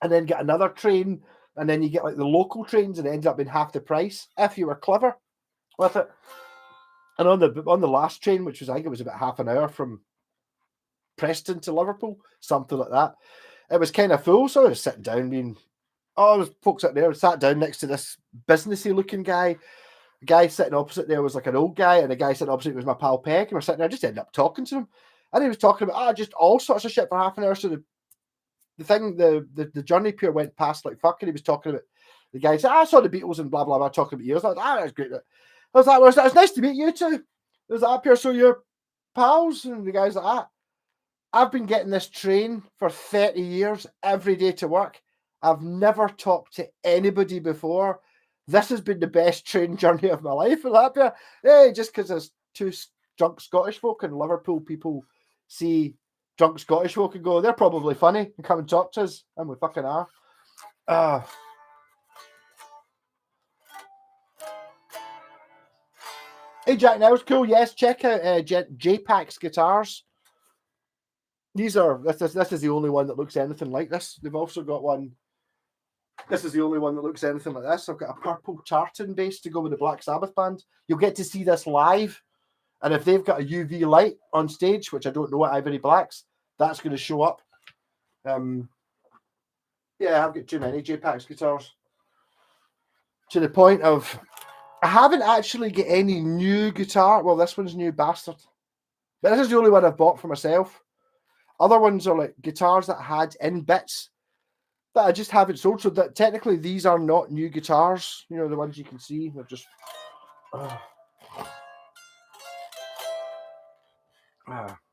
and then get another train, and then you get like the local trains, and it ended up being half the price if you were clever with it. And on the last train, which was, I think it was about half an hour from Preston to Liverpool, something like that, it was kind of full. So I was sitting down, there was folks out there. I sat down next to this businessy looking guy. The guy sitting opposite there was like an old guy, and the guy sitting opposite was my pal Peg. And we're sitting there, I just ended up talking to him, and he was talking about just all sorts of shit for half an hour. So the journey pure went past like fucking. He was talking about the guy said, I saw the Beatles and blah, blah, blah, talking about you. I was like, that's great. I was like, well, it's nice to meet you too. It was like, up here, so you're pals? And the guy's like, I've been getting this train for 30 years every day to work. I've never talked to anybody before. This has been the best train journey of my life. And up here, hey, just because there's two drunk Scottish folk in Liverpool, people see drunk Scottish folk and go, they're probably funny and come and talk to us. And we fucking are. Hey, Jack, that was cool. Yes, check out JPAC's guitars. This is the only one that looks anything like this. They've also got one. This is the only one that looks anything like this. I've got a purple tartan bass to go with the Black Sabbath band. You'll get to see this live. And if they've got a UV light on stage, which I don't know at Ivory Blacks, that's going to show up. Yeah, I've got too many JPAC's guitars. To the point of, I haven't actually got any new guitar. Well, this one's new, bastard. But this is the only one I've bought for myself. Other ones are like guitars that I had in bits that I just haven't sold. So that technically these are not new guitars. You know, the ones you can see. They're just...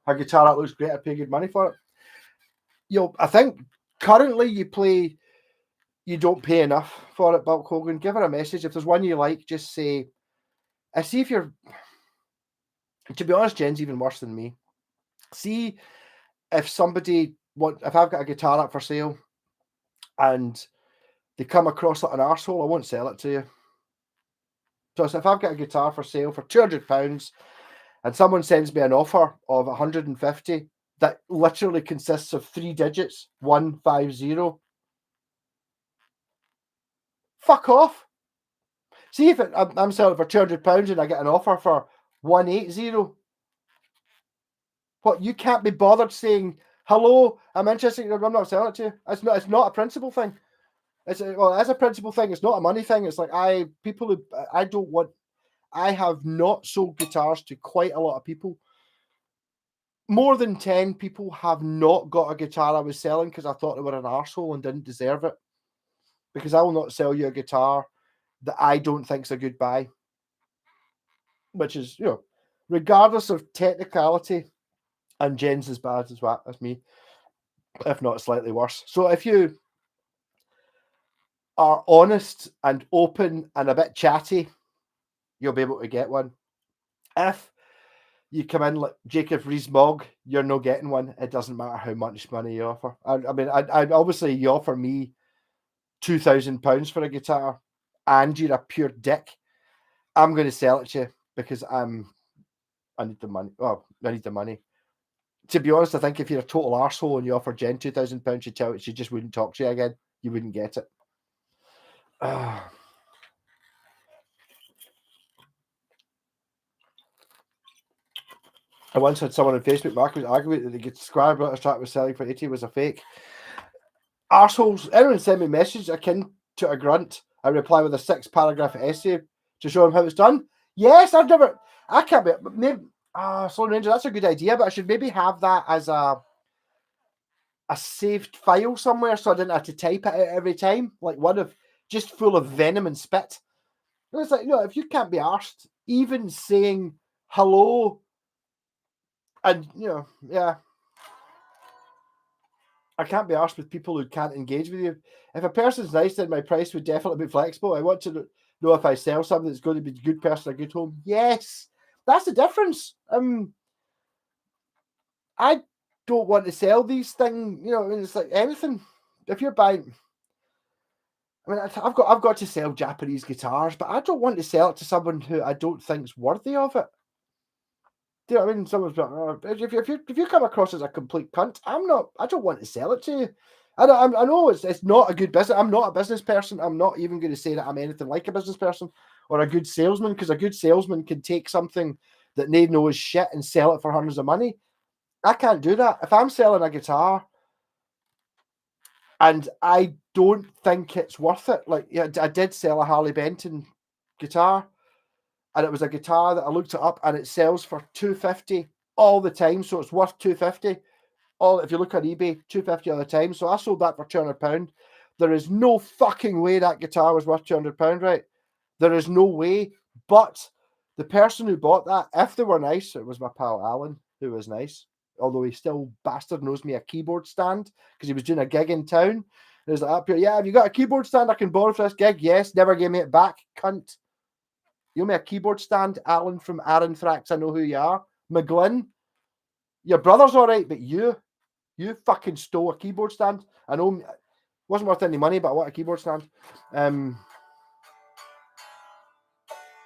a guitar that looks great. I pay good money for it. I think currently you don't pay enough for it, Bulk Hogan. Give her a message. If there's one you like, just say, I see if you're... To be honest, Jen's even worse than me. See if somebody... if I've got a guitar up for sale and they come across like an arsehole, I won't sell it to you. So if I've got a guitar for sale for £200 and someone sends me an offer of 150 that literally consists of 3 digits, 150, fuck off. See if I'm selling for £200 and I get an offer for 180. What, you can't be bothered saying, hello, I'm interested, I'm not selling it to you. It's not a principle thing. It's a principle thing. It's not a money thing. It's like I have not sold guitars to quite a lot of people. More than 10 people have not got a guitar I was selling because I thought they were an arsehole and didn't deserve it. Because I will not sell you a guitar that I don't think's a good buy. Which is, regardless of technicality, and Jen's as bad as me, if not slightly worse. So if you are honest and open and a bit chatty, you'll be able to get one. If you come in like Jacob Rees-Mogg, you're not getting one. It doesn't matter how much money you offer. I mean, obviously you offer me £2,000 for a guitar and you're a pure dick, I'm going to sell it to you because I need the money. Well, I need the money. To be honest, I think if you're a total arsehole and you offer Jen £2,000, she just wouldn't talk to you again. You wouldn't get it. I once had someone on Facebook, Mark, was arguing that the Squire British track was selling for 80 was a fake. Arseholes, anyone send me a message akin to a grunt, I reply with a 6-paragraph essay to show him how it's done. Yes, I can't be, maybe, Sloan Ranger, that's a good idea, but I should maybe have that as a saved file somewhere so I didn't have to type it out every time, like one of just full of venom and spit. And it's like, if you can't be arsed, even saying hello, and I can't be arsed with people who can't engage with you. If a person's nice, then my price would definitely be flexible. I want to know if I sell something that's going to be a good person, a good home. Yes, that's the difference. I don't want to sell these things. It's like anything. If you're buying, I've got to sell Japanese guitars, but I don't want to sell it to someone who I don't think's worthy of it. Do you know what I mean? Someone's if you come across as a complete cunt, I don't want to sell it to you. I know it's not a good business. I'm not a business person. I'm not even going to say that I'm anything like a business person or a good salesman, because a good salesman can take something that they know is shit and sell it for hundreds of money. I can't do that. If I'm selling a guitar and I don't think it's worth it, like I did sell a Harley Benton guitar, and it was a guitar that I looked it up and it sells for $250 all the time, so it's worth $250. If you look on eBay, $250 all the time. So I sold that for £200. There is no fucking way that guitar was worth £200, right? There is no way. But the person who bought that, if they were nice, it was my pal Alan, who was nice. Although he still bastard knows me a keyboard stand because he was doing a gig in town. And he was like, up here, yeah, have you got a keyboard stand I can borrow for this gig? Yes, never gave me it back, cunt. You owe me a keyboard stand, Alan from Aranthrax. I know who you are. McGlynn, your brother's all right, but you fucking stole a keyboard stand. I know it wasn't worth any money, but I want a keyboard stand. I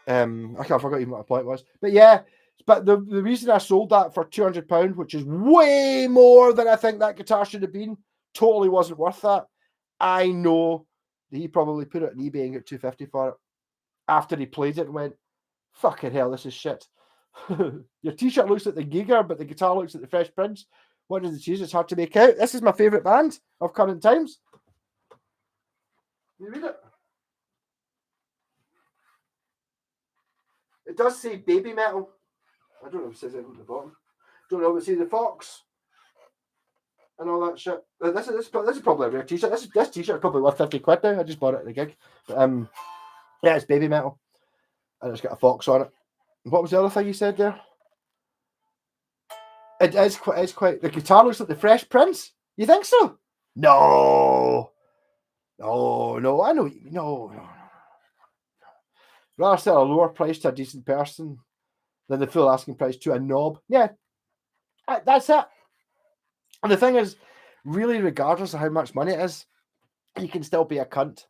forgot even what the point was. But yeah, but the reason I sold that for £200, which is way more than I think that guitar should have been, totally wasn't worth that. I know that he probably put it on eBay and got $250 for it after he played it and went, fucking hell, this is shit. Your t-shirt looks like the Giger, but the guitar looks like the Fresh Prince. What did they choose? It's hard to make out. This is my favourite band of current times. You read it? It does say baby metal. I don't know if it says it at the bottom. Don't know if it says the Fox and all that shit. This is probably a rare t-shirt. This t-shirt is probably worth £50 now. I just bought it at the gig. But, yeah, it's baby metal. And it's got a fox on it. What was the other thing you said there? It is quite. The guitar looks like the Fresh Prince. You think so? No. I know. No. Rather sell a lower price to a decent person than the full asking price to a knob. Yeah, that's it. And the thing is, really, regardless of how much money it is, you can still be a cunt.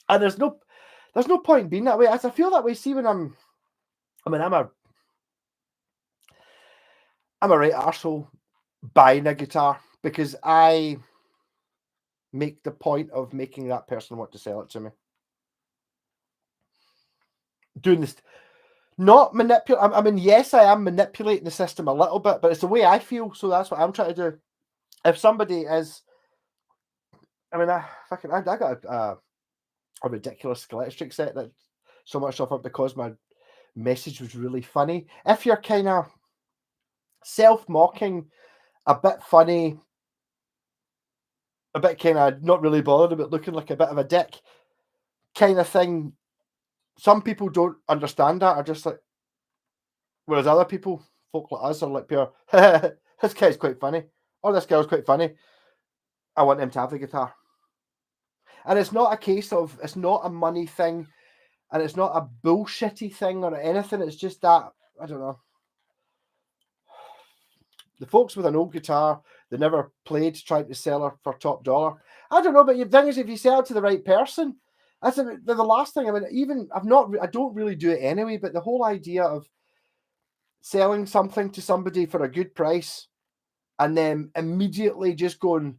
And there's no point being that way. I feel that way. See, when I'm a right arsehole buying a guitar because I make the point of making that person want to sell it to me. Doing this, not manipulate. I mean, yes, I am manipulating the system a little bit, but it's the way I feel. So that's what I'm trying to do. If somebody is, I mean, I got a ridiculous electric set that so much of it because my message was really funny. If you're kind of self-mocking, a bit funny, a bit kind of not really bothered about looking like a bit of a dick kind of thing, some people don't understand that, are just like, whereas other people, folk like us, are like pure, this guy's quite funny, or this girl's quite funny, I want them to have the guitar. And it's not a case of, it's not a money thing, and it's not a bullshitty thing or anything, it's just that, I don't know. The folks with an old guitar, they never played, trying to sell her for top dollar. I don't know, but the thing is, if you sell it to the right person, that's the last thing. I mean, I don't really do it anyway, but the whole idea of selling something to somebody for a good price and then immediately just going,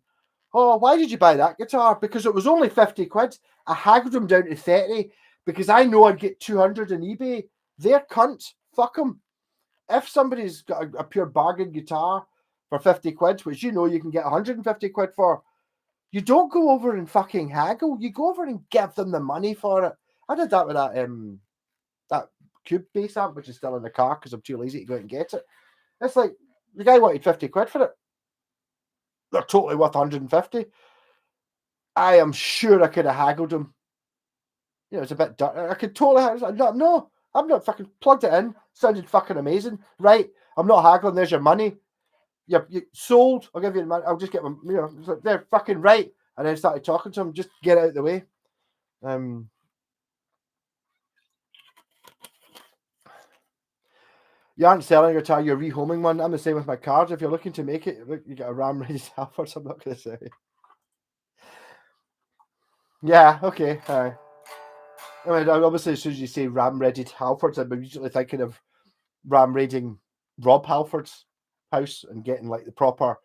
oh, why did you buy that guitar? Because it was only £50. I haggled them down to 30 because I know I'd get 200 on eBay. They're cunts. Fuck them. If somebody's got a pure bargain guitar for £50, which you know you can get £150 for, you don't go over and fucking haggle. You go over and give them the money for it. I did that with that Cube bass amp, which is still in the car because I'm too lazy to go out and get it. It's like the guy wanted £50 for it. They're totally worth 150. I am sure I could have haggled him. You know, it's a bit dirty. I could totally haggle. No, I'm not fucking plugged it in. Sounded fucking amazing. Right. I'm not haggling. There's your money. You sold. I'll give you the money. I'll just get my, you know, they're fucking right. And then started talking to him. Just get out of the way. You aren't selling a guitar, you're rehoming one. I'm the same with my cards. If you're looking to make it, look, you get a Ram ready Halfords. I'm not going to say. Yeah, okay. I mean, obviously, as soon as you say Ram ready Halfords, I'm immediately thinking of Ram raiding Rob Halford's house and getting like the proper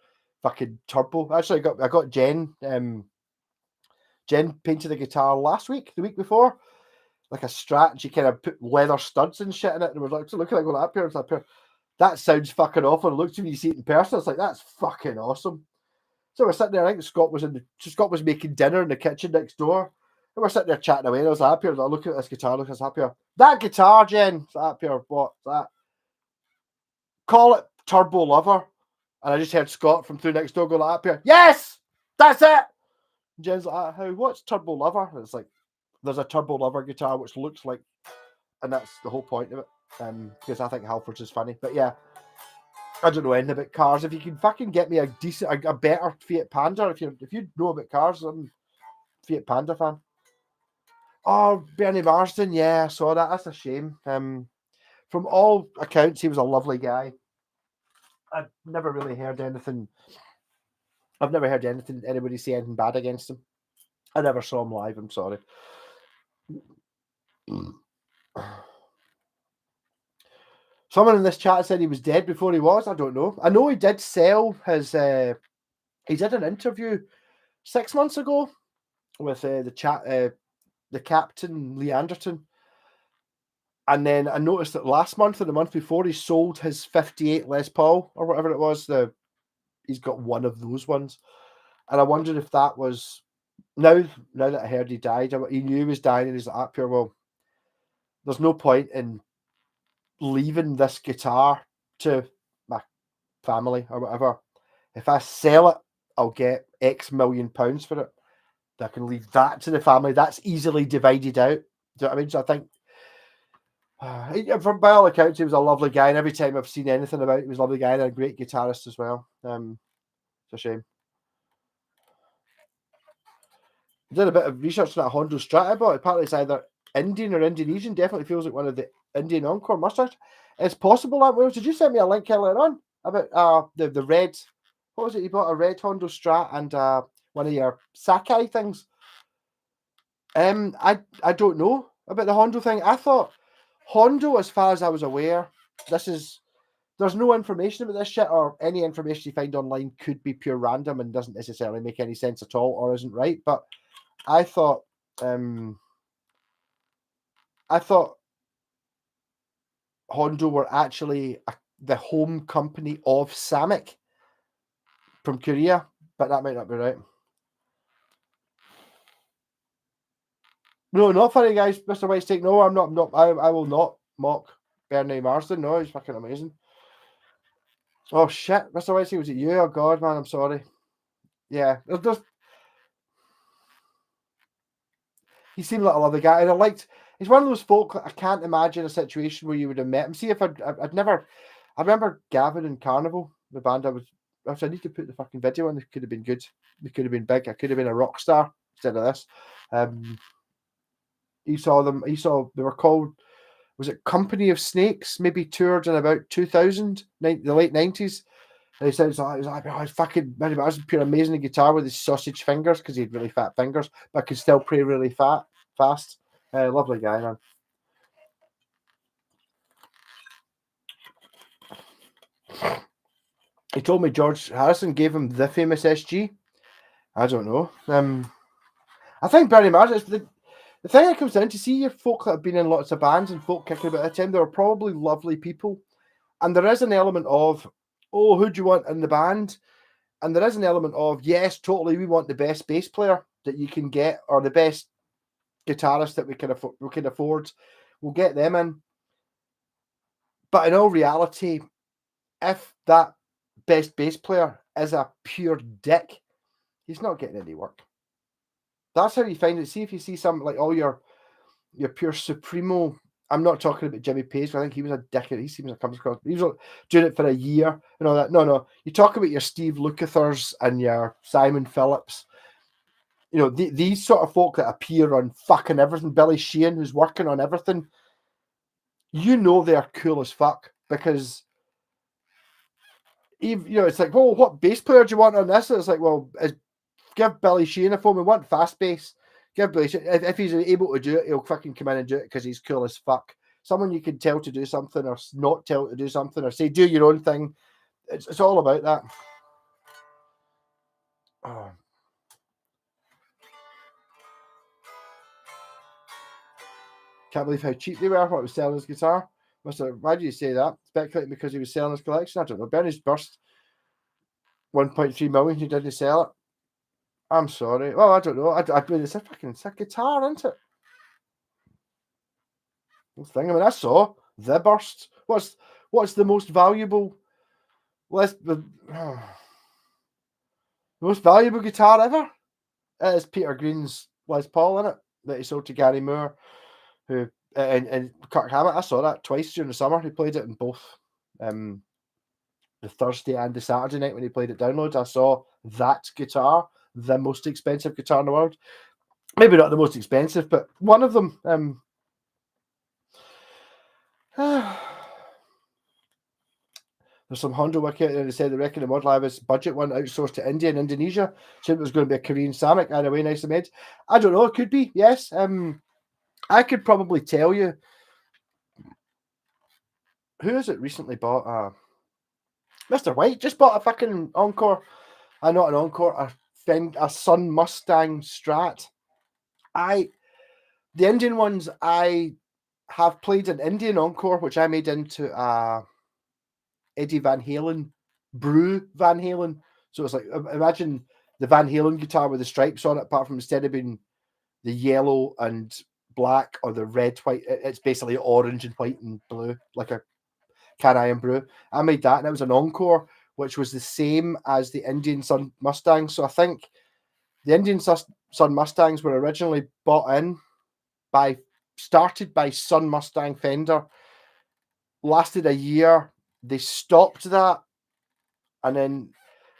fucking turbo. Actually, I got Jen. Jen painted the guitar the week before, like a Strat, and she kind of put leather studs and shit in it. And was like, so look at it, go like that. That sounds fucking awful. It looks when you see it in person, it's like, that's fucking awesome. So we're sitting there. I think Scott was making dinner in the kitchen next door. And we're sitting there chatting away. And I was happier. I was looking at this guitar. I was happier. That guitar, Jen, is happier. What's that? Call it Turbo Lover. And I just heard Scott from through next door go like happier. Yes, that's it. Jen's like, what's Turbo Lover? And it's like, there's a Turbo Lover guitar which looks like, and that's the whole point of it. Because I think Halfords is funny. But yeah, I don't know anything about cars. If you can fucking get me a decent, a better Fiat Panda, if you know about cars, I'm a Fiat Panda fan. Oh, Bernie Marsden, yeah, I saw that. That's a shame. From all accounts, he was a lovely guy. I've never really heard anything. I've never heard anybody say anything bad against him. I never saw him live. I'm sorry. Someone in this chat said he was dead before he was. I don't know. I know he did sell his. He did an interview 6 months ago with the captain Lee Anderton, and then I noticed that last month or the month before he sold his 58 Les Paul or whatever it was. He's got one of those ones, and I wondered if that was now that I heard he died. He knew he was dying, and he's like, "Up here, well, there's no point in leaving this guitar to my family or whatever. If I sell it, I'll get X million pounds for it. I can leave that to the family. That's easily divided out." Do you know what I mean? So I think, from by all accounts, he was a lovely guy, and every time I've seen anything about him, he was a lovely guy and a great guitarist as well. It's a shame. I did a bit of research on that Hondo Strat I bought. Apparently, it's either Indian or Indonesian. Definitely feels like one of the Indian Encore mustaches. It's possible that Wales. Did you send me a link earlier on about the red? What was it? You bought a red Hondo Strat and one of your Sakai things. I don't know about the Hondo thing. I thought Hondo, as far as I was aware, there's no information about this shit, or any information you find online could be pure random and doesn't necessarily make any sense at all or isn't right. But I thought Hondo were actually the home company of Samick from Korea, but that might not be right. No, not funny, guys. Mr. Whitestick. No, I'm not. I will not mock Bernie Marsden. No, he's fucking amazing. Oh shit, Mr. Whitestick, was it you? Oh god, man, I'm sorry. Yeah, he seemed like a lovely guy, and he's one of those folk that I can't imagine a situation where you would have met him. See, if I'd never, I remember Gavin and Carnival, the band I need to put the fucking video on. It could have been good. It could have been big. I could have been a rock star instead of this. He saw them. They were called. Was it Company of Snakes? Maybe toured in about 2000, the late 90s. And he said, "I fucking, I was pure amazing guitar with his sausage fingers because he had really fat fingers, but could still play really fast." Lovely guy, man. He told me George Harrison gave him the famous SG. I don't know. I think Bernie Marsden. The thing that comes down to, see your folk that have been in lots of bands and folk kicking about the time, they were probably lovely people. And there is an element of, oh, who do you want in the band? And there is an element of, yes, totally, we want the best bass player that you can get, or the best guitarist that we can afford. We'll get them in. But in all reality, if that best bass player is a pure dick, he's not getting any work. That's how you find it. See if you see some like all your pure supremo. I'm not talking about Jimmy Page. I think he was a dick. He seems like comes across. He was doing it for a year and all that. No. You talk about your Steve Lukather's and your Simon Phillips. You know, these sort of folk that appear on fucking everything. Billy Sheehan, who's working on everything. You know they're cool as fuck because it's like, well, what bass player do you want on this? And it's like, well, give Billy Sheehan a phone. We want fast bass. Give Billy Sheehan, if he's able to do it, he'll fucking come in and do it because he's cool as fuck. Someone you can tell to do something or not tell to do something or say, do your own thing. It's all about that. Oh. Can't believe how cheap they were. What was selling his guitar? Why do you say that? Speculating because he was selling his collection? I don't know. Bernie's burst 1.3 million. He didn't sell it. I'm sorry. Well, I don't know. It's a guitar, isn't it? Thing. I mean, I saw the burst. What's the most valuable? The most valuable guitar ever It is Peter Green's Les Paul in it that he sold to Gary Moore, who and Kirk Hammett. I saw that twice during the summer. He played it in both the Thursday and the Saturday night when he played at Downloads. I saw that guitar, the most expensive guitar in the world. Maybe not the most expensive, but one of them. There's some Honda wiki out there that said the Wrecking the Mod Live is budget one outsourced to India and Indonesia. So it was going to be a Korean Samick. Either way, nice made. I don't know. It could be. Yes. I could probably tell you. Who has it recently bought? Mr. White just bought a fucking Encore. Not an Encore. A Sun Mustang Strat. The Indian ones, I have played an Indian Encore, which I made into Eddie Van Halen, Brew Van Halen. So it's like, imagine the Van Halen guitar with the stripes on it, apart from instead of being the yellow and black or the red, white, it's basically orange and white and blue, like a Can-I Brew. I made that, and it was an Encore, which was the same as the Indian Sun Mustang. So I think the Indian Sun Mustangs were originally started by Sun Mustang Fender, lasted a year. They stopped that, and then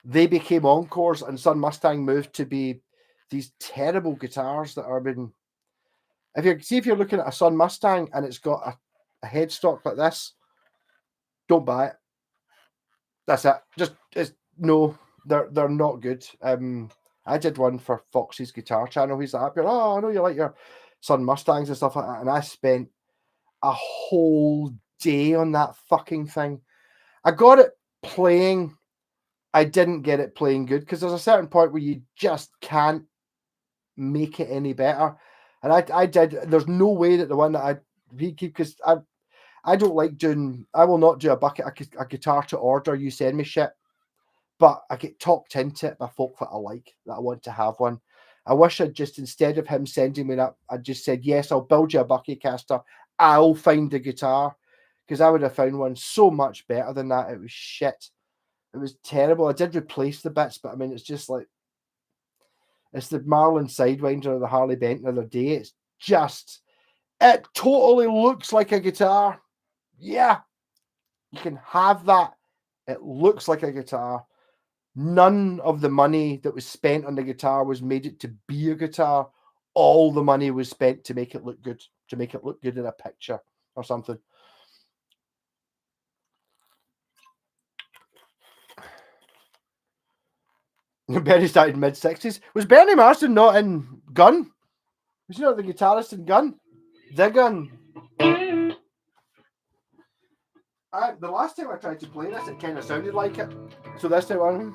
they became Encores, and Sun Mustang moved to be these terrible guitars that are been. If you're looking at a Sun Mustang and it's got a headstock like this, don't buy it. That's it. They're not good. I did one for Foxy's guitar channel. He's like, oh, I know you like your Sun Mustangs and stuff like that, and I spent a whole day on that fucking thing. I got it playing. I didn't get it playing good because there's a certain point where you just can't make it any better. And I did. There's no way that the one that because I don't like doing. I will not do a guitar to order. You send me shit, but I get talked into it by folk that I like, that I want to have one. I wish I'd just, instead of him sending me that, I just said, yes, I'll build you a Buckycaster. I'll find the guitar, because I would have found one so much better than that. It was shit. It was terrible. I did replace the bits, but I mean, it's just like, it's the Marlin Sidewinder or the Harley Benton of the day. It totally looks like a guitar. Yeah, you can have that. It looks like a guitar. None of the money that was spent on the guitar was made it to be a guitar. All the money was spent to make it look good, in a picture or something. Bernie started in mid-60s. Was Bernie Marsden not in Gun? Was he not the guitarist in Gun? The Gun. The last time I tried to play this, it kind of sounded like it. So this time on.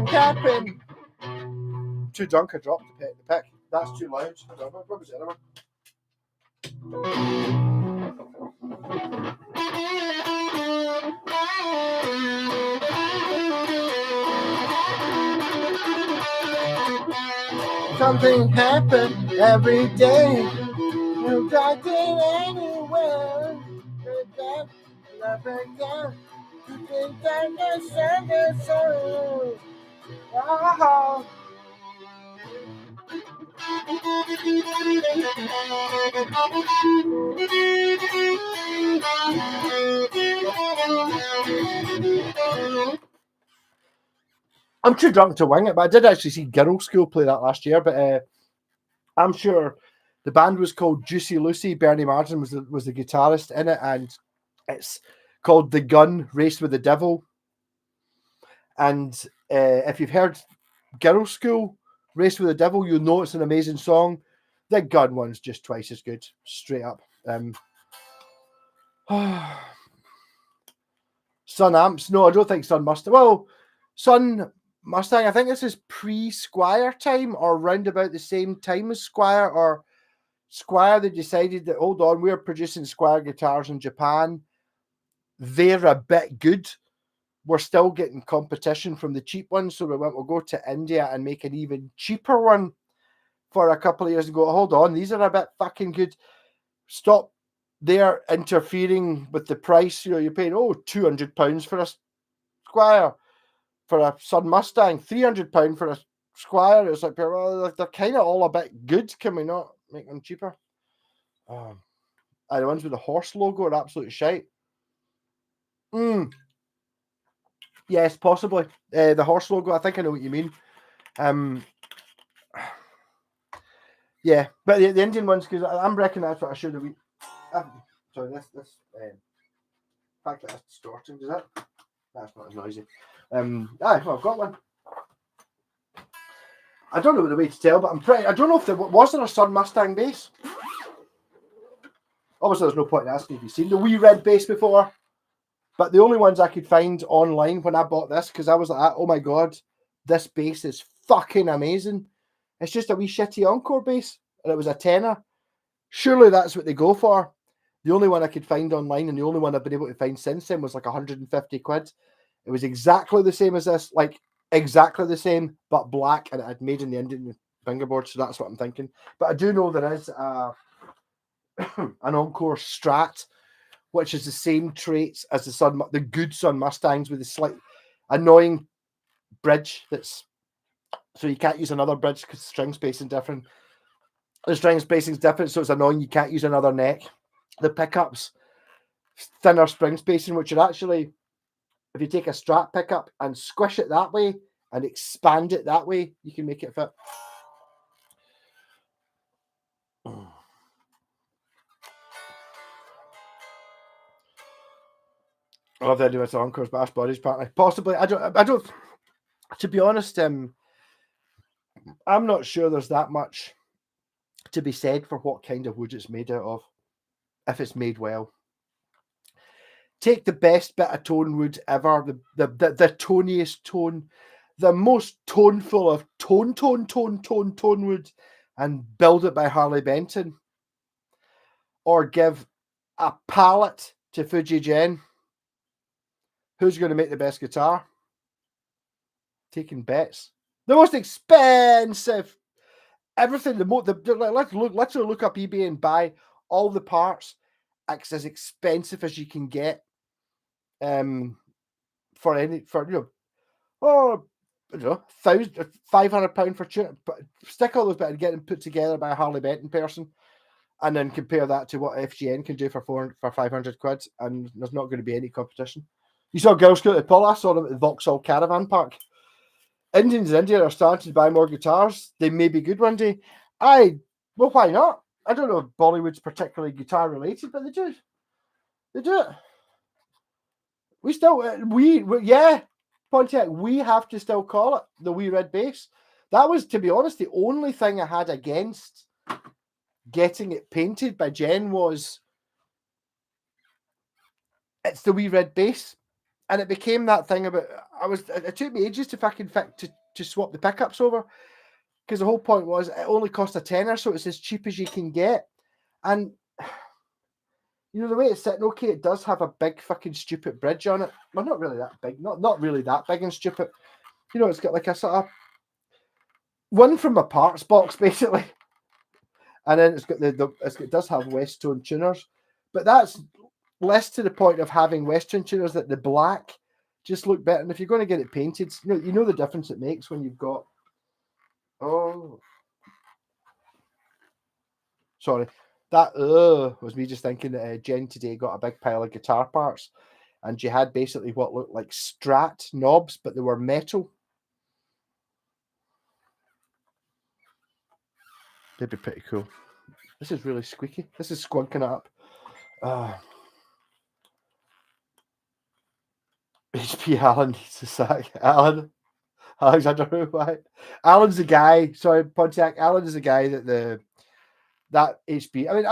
Tapping. Too drunk, I dropped the pick. That's too loud. What was the other one? Something happened every day. You got it anywhere. Love again. You think I can send it so. Oh. I'm too drunk to wing it, but I did actually see Girl School play that last year. But I'm sure the band was called Juicy Lucy. Bernie Marsden was the guitarist in it, and it's called The Gun, Race with the Devil. And if you've heard Girl School, Race with the Devil, you'll know it's an amazing song. The Gun one's just twice as good, straight up. Sun Amps. No, I don't think Sun Mustang. Well, Sun Mustang, I think this is pre-Squire time or round about the same time as Squire, or Squire, they decided that, hold on, we're producing Squire guitars in Japan. They're a bit good. We're still getting competition from the cheap ones, so we went, we'll go to India and make an even cheaper one for a couple of years and go, hold on, these are a bit fucking good. Stop they're interfering with the price. You know, you're paying £200 for a Squire, for a Sun Mustang, £300 for a Squire. It's like, well, they're kind of all a bit good. Can we not make them cheaper? The ones with the horse logo are absolute shite. Yes, possibly. The horse logo, I think I know what you mean. Yeah, but the Indian ones, because I'm reckoning that's what I should have. Sorry, this fact that that's distorting, does that? That's not as noisy. Well, I've got one. I don't know the way to tell, but I don't know if there was a Sun Mustang base. Obviously, there's no point in asking if you've seen the wee red base before. But the only ones I could find online when I bought this, because I was like, oh my god, this base is fucking amazing. It's just a wee shitty Encore base, and it was a tenner. Surely that's what they go for. The only one I could find online, and the only one I've been able to find since then, was like 150 quid. It was exactly the same as this, like exactly the same, but black, and it had made in the Indian fingerboard, so that's what I'm thinking. But I do know there is an Encore Strat, which is the same traits as the good Sun Mustangs, with the slight annoying bridge. So you can't use another bridge because string spacing different. The string spacing is different, so it's annoying. You can't use another neck. The pickups, thinner spring spacing, which are actually, if you take a Strat pickup and squish it that way and expand it that way, you can make it fit. I love the idea of Encore's Bash Bodies partly. Possibly. I don't. To be honest, I'm not sure there's that much to be said for what kind of wood it's made out of, if it's made well. Take the best bit of tone wood ever, the toniest tone, the most toneful of tone wood, and build it by Harley Benton. Or give a palette to Fuji Gen. Who's going to make the best guitar? Taking bets. The most expensive. Everything. Let's literally look up eBay and buy all the parts. It's as expensive as you can get. £500 for tune. Stick all those bits and get them put together by a Harley Benton person, and then compare that to what FGN can do for 500 quid, and there's not going to be any competition. You saw Girls Go to the Pull. I saw them at the Vauxhall Caravan Park. Indians in India are starting to buy more guitars. They may be good one day. Well, why not? I don't know if Bollywood's particularly guitar related, but they do. They do it. We still, Pontiac, we have to still call it the wee red bass. That was, to be honest, the only thing I had against getting it painted by Jen was it's the wee red bass. And it became that thing about, it took me ages to fucking to swap the pickups over, because the whole point was it only cost a tenner, so it's as cheap as you can get. And you know, the way it's sitting, okay, it does have a big fucking stupid bridge on it. Well, not really that big, not really that big and stupid. You know, it's got like a sort of one from a parts box, basically. And then it's got it does have Westone tuners, but that's less to the point of having Western tuners that the black just look better. And if you're going to get it painted, you know the difference it makes when you've got. Oh, sorry, that was me just thinking that Jen today got a big pile of guitar parts, and she had basically what looked like Strat knobs, but they were metal. They'd be pretty cool. This is really squeaky. This is squonking up. HP Allen needs to sack. Alex, I don't know why. Alan's the guy. Sorry, Pontiac. Alan is the guy that HP. I mean,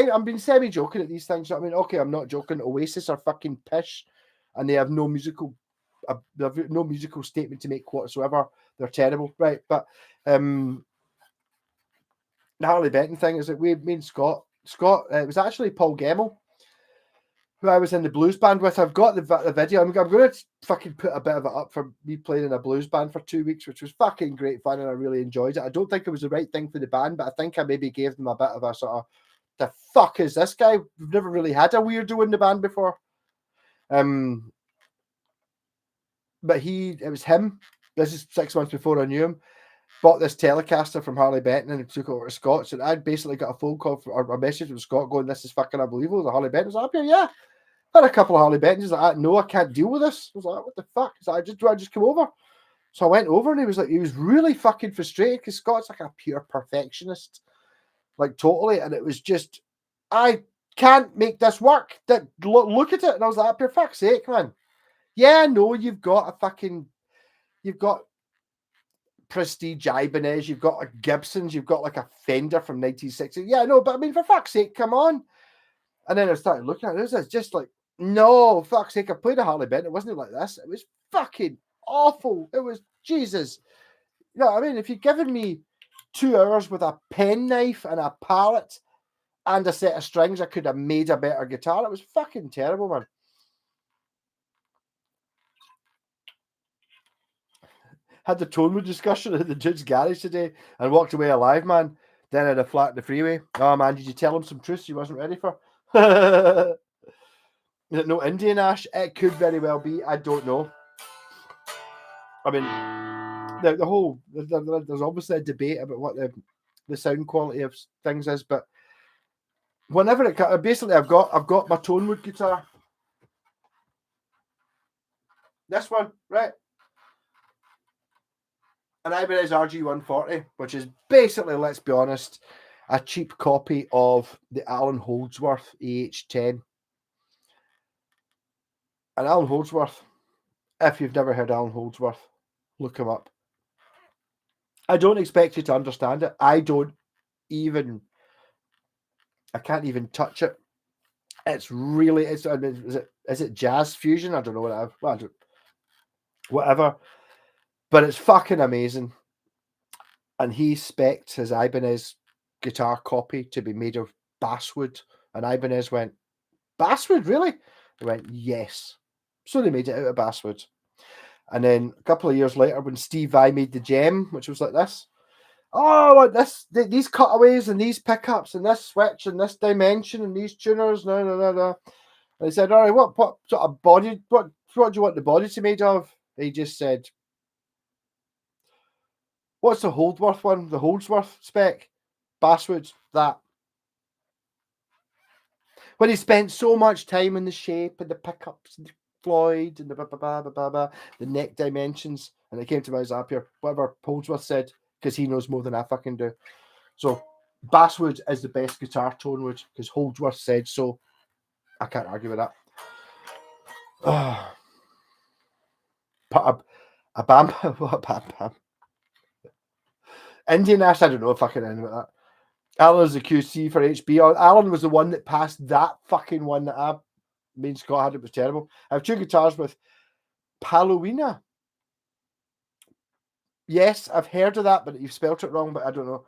I'm being semi joking at these things. I mean, okay, I'm not joking. Oasis are fucking pish, and they have no musical statement to make whatsoever. They're terrible, right? But the Harley Benton thing is that me and Scott. It was actually Paul Gemmell, who I was in the blues band with. I've got the video. I'm going to fucking put a bit of it up for me playing in a blues band for 2 weeks, which was fucking great fun, and I really enjoyed it. I don't think it was the right thing for the band, but I think I maybe gave them a bit of a sort of the fuck is this guy? We've never really had a weirdo in the band before. But it was him. This is 6 months before I knew him. Bought this Telecaster from Harley Benton and took it over to Scott's. And I'd basically got a phone call or a message from Scott going, "This is fucking unbelievable." The Harley Benton's up here, yeah. Had a couple of Harley Bentons. He's like, "No, I can't deal with this." I was like, "What the fuck?" He's like, "Do I just come over?" So I went over and he was really fucking frustrated because Scott's like a pure perfectionist, like totally. And it was just, I can't make this work. That look at it. And I was like, "For fuck's sake, man. Yeah, no, you've got Prestige Ibanez, you've got like Gibsons, you've got like a Fender from 1960. Yeah, no, but I mean, for fuck's sake, come on." And then I started looking at it. It was just like, no, fuck's sake, I played a Harley Benton. It wasn't like this. It was fucking awful. It was Jesus. You know what I mean? If you'd given me 2 hours with a penknife and a palette and a set of strings, I could have made a better guitar. It was fucking terrible, man. Had the Tonewood discussion at the dude's garage today and walked away alive, man. Then I had a flat in the freeway. Oh, man, did you tell him some truths he wasn't ready for? Is it no Indian Ash? It could very well be. I don't know. I mean, the whole there's obviously a debate about what the sound quality of things is, but whenever it basically I've got my Tonewood guitar. This one, right? An Ibanez RG140, which is basically, let's be honest, a cheap copy of the Alan Holdsworth AH10. And Alan Holdsworth, if you've never heard Alan Holdsworth, look him up. I don't expect you to understand it. I can't even touch it. It's really, is it jazz fusion? I don't know whatever. But it's fucking amazing. And he spec'd his Ibanez guitar copy to be made of basswood. And Ibanez went, "Basswood, really?" He went, "Yes." So they made it out of basswood. And then a couple of years later, when Steve Vai made the Gem, which was like this, "Oh, these cutaways and these pickups and this switch and this dimension and these tuners, no. And he said, "All right, what sort of body, what do you want the body to be made of?" He just said, "What's the Holdsworth one? The Holdsworth spec? Basswood, that." When he spent so much time in the shape and the pickups and the Floyd and the blah, blah, blah, blah, blah, blah, the neck dimensions, and it came to my Zapier, whatever Holdsworth said, because he knows more than I fucking do. So basswood is the best guitar Tonewood because Holdsworth said so. I can't argue with that. A bam, what a bam. Indian Ash, I don't know fucking anything about that. Alan's the QC for HB. Alan was the one that passed that fucking one that me and Scott had. It was terrible. I have 2 guitars with Palowina. Yes, I've heard of that, but you've spelt it wrong, but I don't know.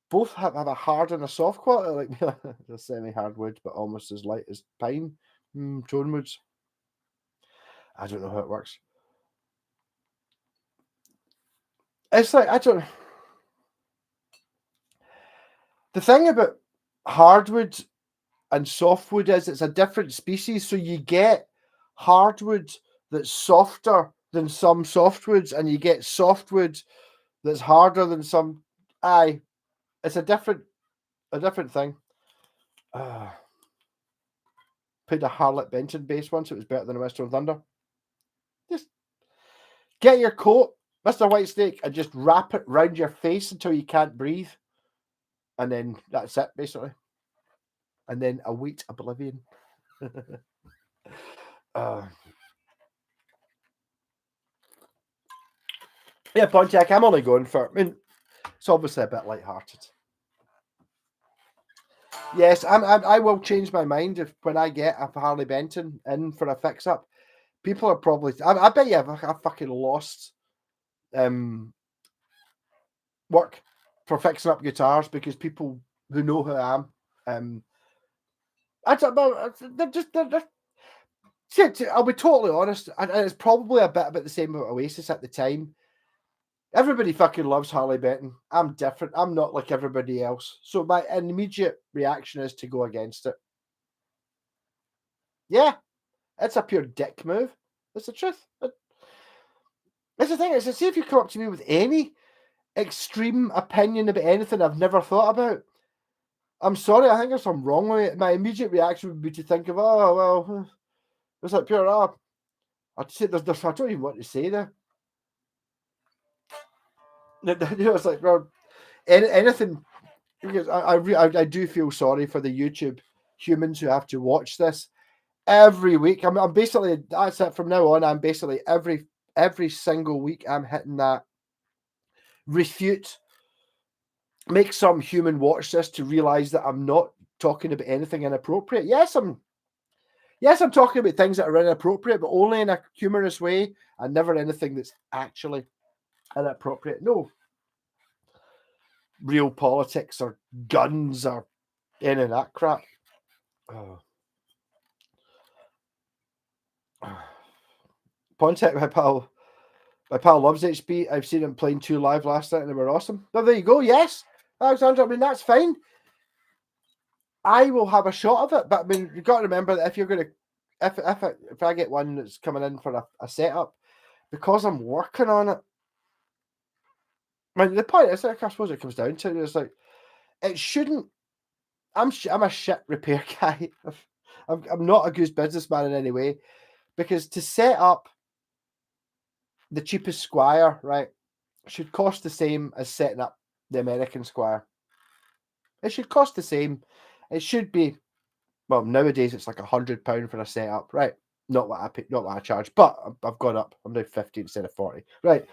Both have a hard and a soft quality, like a semi-hard wood, but almost as light as pine. Tonewoods. I don't know how it works. It's like, I don't. The thing about hardwood and softwood is it's a different species. So you get hardwood that's softer than some softwoods, and you get softwood that's harder than some. It's a different thing. Played a Harley Benton bass once. It was better than a Western Thunder. Just get your coat, Mr. Whitesnake, and just wrap it round your face until you can't breathe. And then that's it, basically. And then await oblivion. Yeah, Pontiac, I'm only going for, I mean, it's obviously a bit lighthearted. Yes, I will change my mind when I get a Harley Benton in for a fix-up. People are probably, I bet you I've fucking lost work for fixing up guitars because people who know who I am, I don't know, I'll be totally honest, and it's probably a bit about the same with Oasis at the time. Everybody fucking loves Harley Benton. I'm different. I'm not like everybody else. So my immediate reaction is to go against it. Yeah, it's a pure dick move. It's the truth. It's the thing. It's to see if you come up to me with any extreme opinion about anything I've never thought about. I'm sorry, I think there's something wrong with it. My immediate reaction would be to think of, oh, well, it's like pure up. I'd say I don't even want to say that. It's like, well, anything, because I do feel sorry for the YouTube humans who have to watch this every week. I'm basically, that's it from now on. I'm basically every single week I'm hitting that refute. Make some human watch this to realize that I'm not talking about anything inappropriate. Yes, I'm talking about things that are inappropriate, but only in a humorous way, and never anything that's actually inappropriate. No real politics or guns or any of that crap. Oh. Pontiac, my pal loves HB. I've seen him playing 2 live last night and they were awesome. Well, there you go. Yes, Alexander. I mean, that's fine. I will have a shot of it, but I mean, you've got to remember that if you're going to, if I get one that's coming in for a setup, because I'm working on it. I mean, the point is, I suppose it comes down to is like, it shouldn't. I'm a shit repair guy. I'm not a good businessman in any way, because to set up the cheapest Squire, right, should cost the same as setting up the American Squire. It should cost the same. It should be, well, nowadays it's like £100 for a setup, right? Not what I pay, not what I charge, but I've gone up. I'm now 50 instead of 40, right?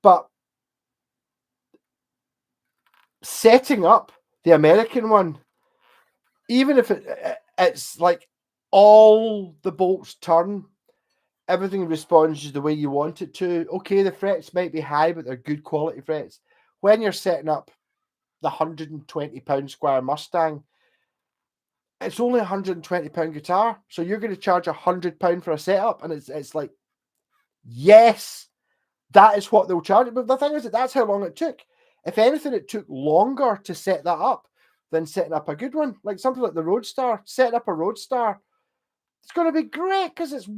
But setting up the American one, even if it's like all the bolts turn, everything responds the way you want it to. Okay, the frets might be high, but they're good quality frets. When you're setting up the £120 Squire Mustang, it's only £120 guitar, so you're going to charge £100 for a setup, and it's like, yes, that is what they'll charge. But the thing is that that's how long it took. If anything, it took longer to set that up than setting up a good one, like something like the Roadstar. Setting up a Roadstar, it's going to be great because it's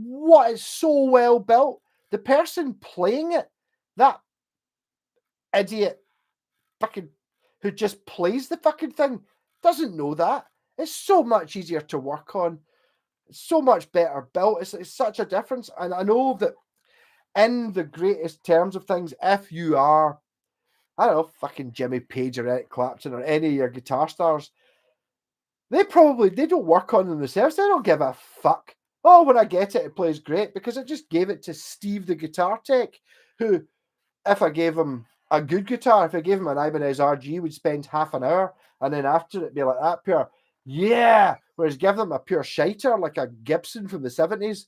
so well built. The person playing it, that idiot fucking who just plays the fucking thing, doesn't know that. It's so much easier to work on. It's so much better built. It's such a difference. And I know that in the greatest terms of things, if you are, I don't know, fucking Jimmy Page or Eric Clapton or any of your guitar stars, they don't work on them themselves. They don't give a fuck. Oh, when I get it, it plays great, because I just gave it to Steve the guitar tech, who, if I gave him a good guitar, if I gave him an Ibanez RG, would spend half an hour, and then after it'd be like that pure, yeah. Whereas give them a pure shiter like a Gibson from the 70s,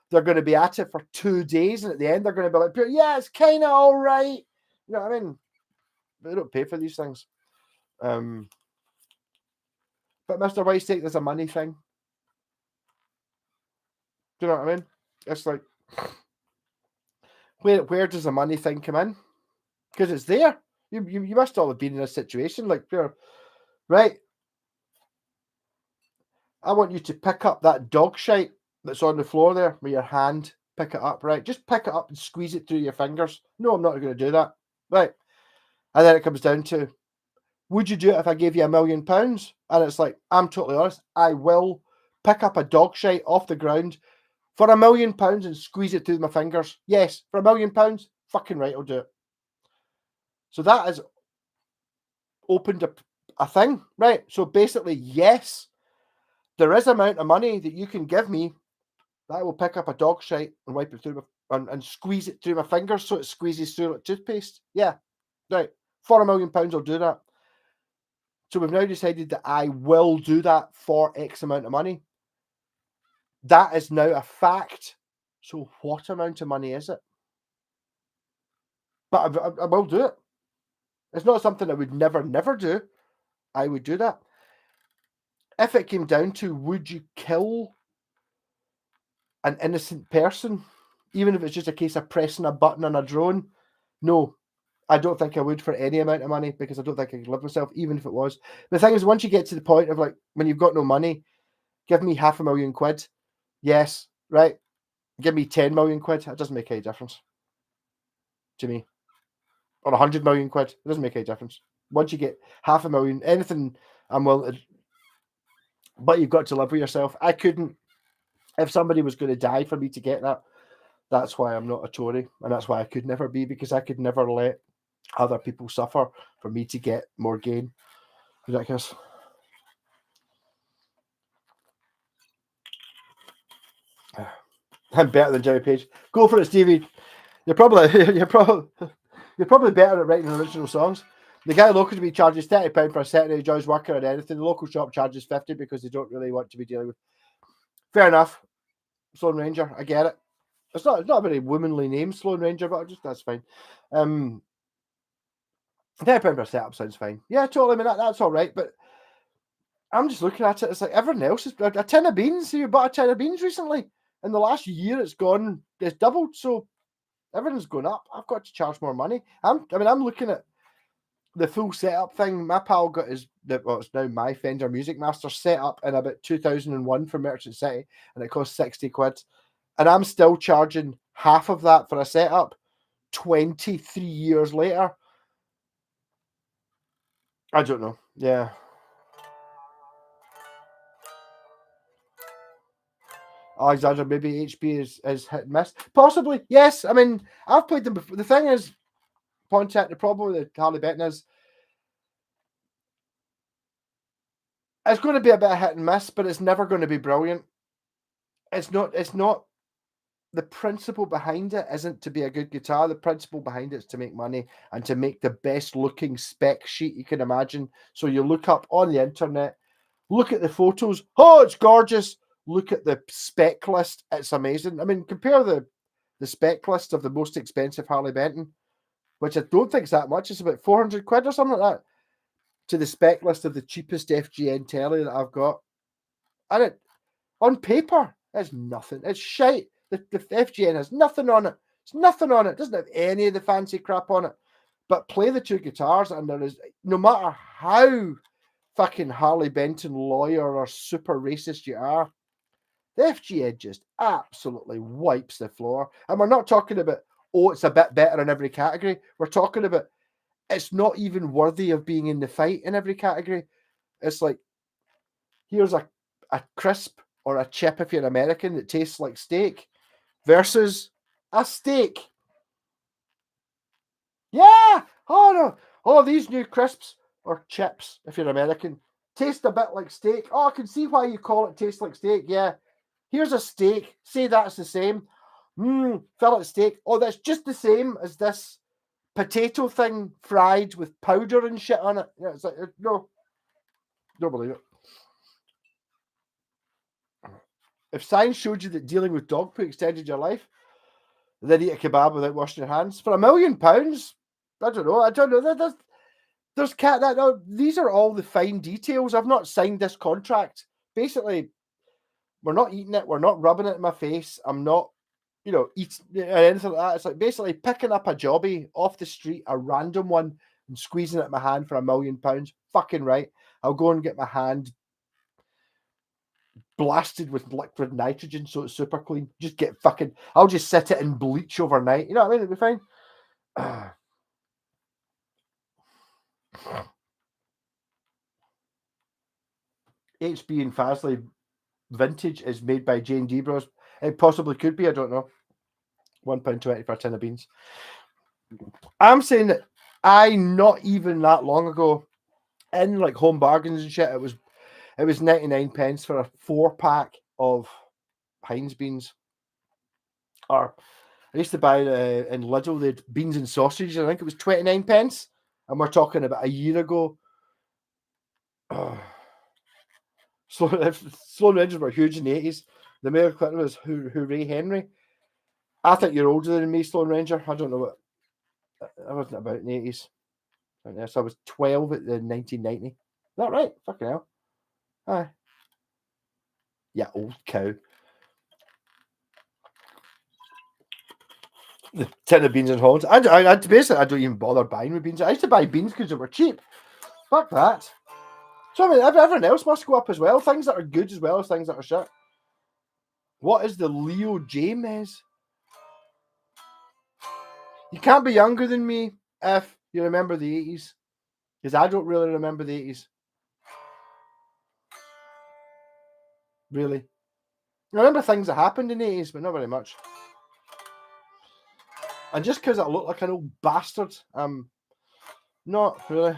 they're going to be at it for 2 days, and at the end they're going to be like, pure, yeah, it's kind of all right. You know what I mean? They don't pay for these things. But Mr. Whitestake, there's a money thing. Do you know what I mean? It's like, where does the money thing come in? Because it's there. You must all have been in a situation like, right, I want you to pick up that dog shite that's on the floor there with your hand. Pick it up, right? Just pick it up and squeeze it through your fingers. No, I'm not going to do that. Right. And then it comes down to, would you do it if I gave you £1 million? And it's like, I'm totally honest, I will pick up a dog shite off the ground for £1 million and squeeze it through my fingers. Yes, for £1 million, fucking right, I'll do it. So that has opened up a thing, right? So basically, yes, there is an amount of money that you can give me that I will pick up a dog shite and wipe it through and squeeze it through my fingers so it squeezes through like toothpaste. Yeah, right. For £1 million, I'll do that. So we've now decided that I will do that for X amount of money. That is now a fact. So what amount of money is it? But I will do it. It's not something I would never do. I would do that. If it came down to, would you kill an innocent person, even if it's just a case of pressing a button on a drone? No. I don't think I would for any amount of money, because I don't think I could live myself, even if it was. The thing is, once you get to the point of like, when you've got no money, give me £500,000. Yes, right. Give me 10 million quid. It doesn't make any difference to me. Or 100 million quid. It doesn't make any difference. Once you get £500,000, anything, I'm willing to. But you've got to live with yourself. I couldn't. If somebody was going to die for me to get that, that's why I'm not a Tory, and that's why I could never be, because I could never let other people suffer for me to get more gain. Ridiculous. I'm better than Jimmy Page. Go for it, Stevie. You're probably better at writing original songs. The guy local to me charges £30 for a set and he enjoys working on anything. The local shop charges 50 because they don't really want to be dealing with. Fair enough. Sloan Ranger, I get it. It's not a very womanly name, Sloan Ranger, but that's fine. £30 per setup sounds fine. Yeah, totally. I mean, that's all right. But I'm just looking at it. It's like everyone else is a tin of beans. You bought a tin of beans recently. In the last year, it's doubled. So everything's going up. I've got to charge more money. I'm looking at the full setup thing. My pal got it's now my Fender Music Master set up in about 2001 for Merchant City, and it cost 60 quid. And I'm still charging half of that for a setup 23 years later. I don't know. Yeah. Alexander, maybe HP is hit and miss. Possibly, yes. I mean, I've played them before. The thing is, Pontiac, the problem with the Harley Benton is it's going to be a bit of hit and miss, but it's never going to be brilliant. It's not. The principle behind it isn't to be a good guitar. The principle behind it is to make money and to make the best looking spec sheet you can imagine. So you look up on the internet, look at the photos. Oh, it's gorgeous. Look at the spec list. It's amazing. I mean, compare the spec list of the most expensive Harley Benton, which I don't think is that much. It's about 400 quid or something like that, to the spec list of the cheapest FGN telly that I've got. And it, on paper, it's nothing. It's shite. The FGN has nothing on it. It's nothing on it. It doesn't have any of the fancy crap on it. But play the two guitars, and there is, no matter how fucking Harley Benton lawyer or super racist you are, the FGN just absolutely wipes the floor. And we're not talking about, oh, it's a bit better in every category. We're talking about it's not even worthy of being in the fight in every category. It's like, here's a crisp or a chip if you're American that tastes like steak versus a steak. Yeah. Oh no. Oh, these new crisps or chips, if you're American, taste a bit like steak. Oh, I can see why you call it taste like steak. Yeah. Here's a steak. Say that's the same. Fillet steak. Oh, that's just the same as this potato thing fried with powder and shit on it. Yeah, it's like, no. Don't believe it. If science showed you that dealing with dog poo extended your life, then eat a kebab without washing your hands for £1 million. I don't know. There's cat that. No, these are all the fine details. I've not signed this contract. Basically, we're not eating it. We're not rubbing it in my face. I'm not, eating anything like that. It's like basically picking up a jobby off the street, a random one, and squeezing it in my hand for £1 million. Fucking right. I'll go and get my hand blasted with liquid nitrogen so it's super clean. Just get fucking. I'll just sit it in bleach overnight. You know what I mean? It'll be fine. HB and Fasley vintage is made by Jane Debros. It possibly could be. I don't know. £1.20 for a tin of beans. I'm saying that not even that long ago, in like Home Bargains and shit, it was 99 pence for a 4-pack of Heinz beans. Or I used to buy in Lidl, they had beans and sausage. I think it was 29 pence. And we're talking about a year ago. Sloan Rangers were huge in the 80s. The mayor Clinton was Hooray Henry. I think you're older than me, Sloan Ranger. I don't know what. I wasn't about in the 80s. So I was 12 at the 1990. Is that right? Fucking hell. Aye. Yeah, old cow. The tin of beans in Holland. I basically I don't even bother buying with beans. I used to buy beans because they were cheap. Fuck that. So I mean, everything else must go up as well. Things that are good as well as things that are shit. What is the Leo James? You can't be younger than me if you remember the 80s. Because I don't really remember the 80s. Really. I remember things that happened in the 80s, but not very much. And just because I look like an old bastard, not really.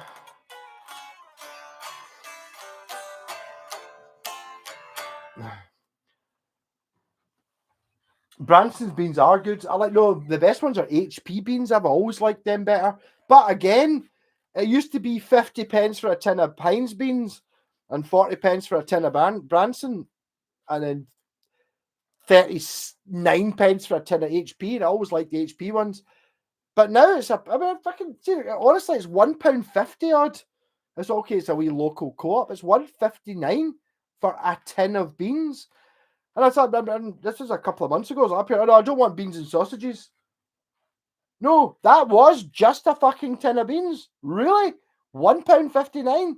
Branson's beans are good. I like the best ones are HP beans. I've always liked them better. But again, it used to be 50 pence for a tin of Pines beans and 40 pence for a tin of Branson, and then 39 pence for a tin of HP. And I always liked the HP ones. But now it's honestly, it's £1.50 odd. It's okay, it's a wee local co-op. It's £1.59 for a tin of beans. And I thought, this was a couple of months ago. I was up here, I don't want beans and sausages. No, that was just a fucking tin of beans. Really? £1.59?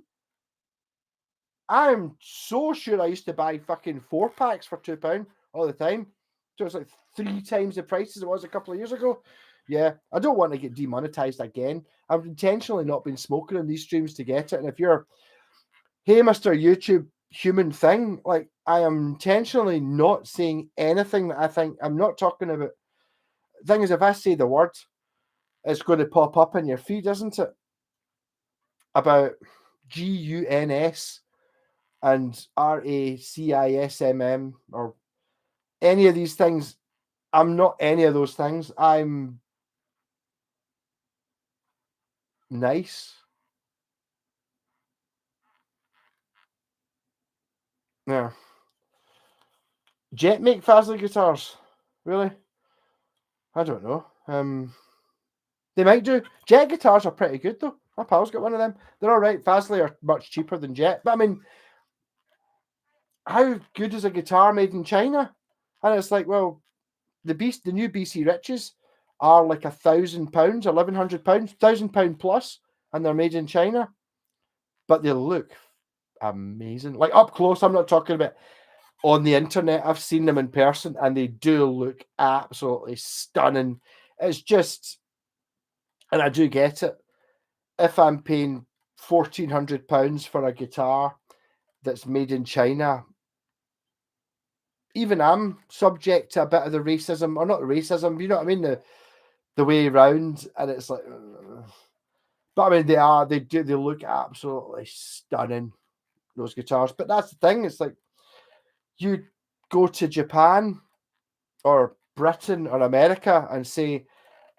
I'm so sure I used to buy fucking 4-packs for £2 all the time. So it's like 3 times the price as it was a couple of years ago. Yeah, I don't want to get demonetized again. I've intentionally not been smoking in these streams to get it. And if you're, hey, Mr. YouTube human thing, like, I am intentionally not saying anything that I think, I'm not talking about. The thing is, if I say the word, it's going to pop up in your feed, isn't it? About GUNS and RACISMM or any of these things. I'm not any of those things. I'm nice. Yeah. Jet make Fazley guitars? Really? I don't know. They might do. Jet guitars are pretty good though. My pal's got one of them. They're all right. Fazley are much cheaper than Jet, but I mean, how good is a guitar made in China? And it's like, well, the new BC Riches are like £1,000, £1,100, £1,000 plus, and they're made in China, but they look amazing. Like up close, I'm not talking about on the internet. I've seen them in person, and they do look absolutely stunning. It's just, and I do get it. If I'm paying £1,400 for a guitar that's made in China, even I'm subject to a bit of the racism, or not racism, you know what I mean, the way around, and it's like, but I mean, they look absolutely stunning, those guitars. But that's the thing, it's like, you go to Japan or Britain or America and say,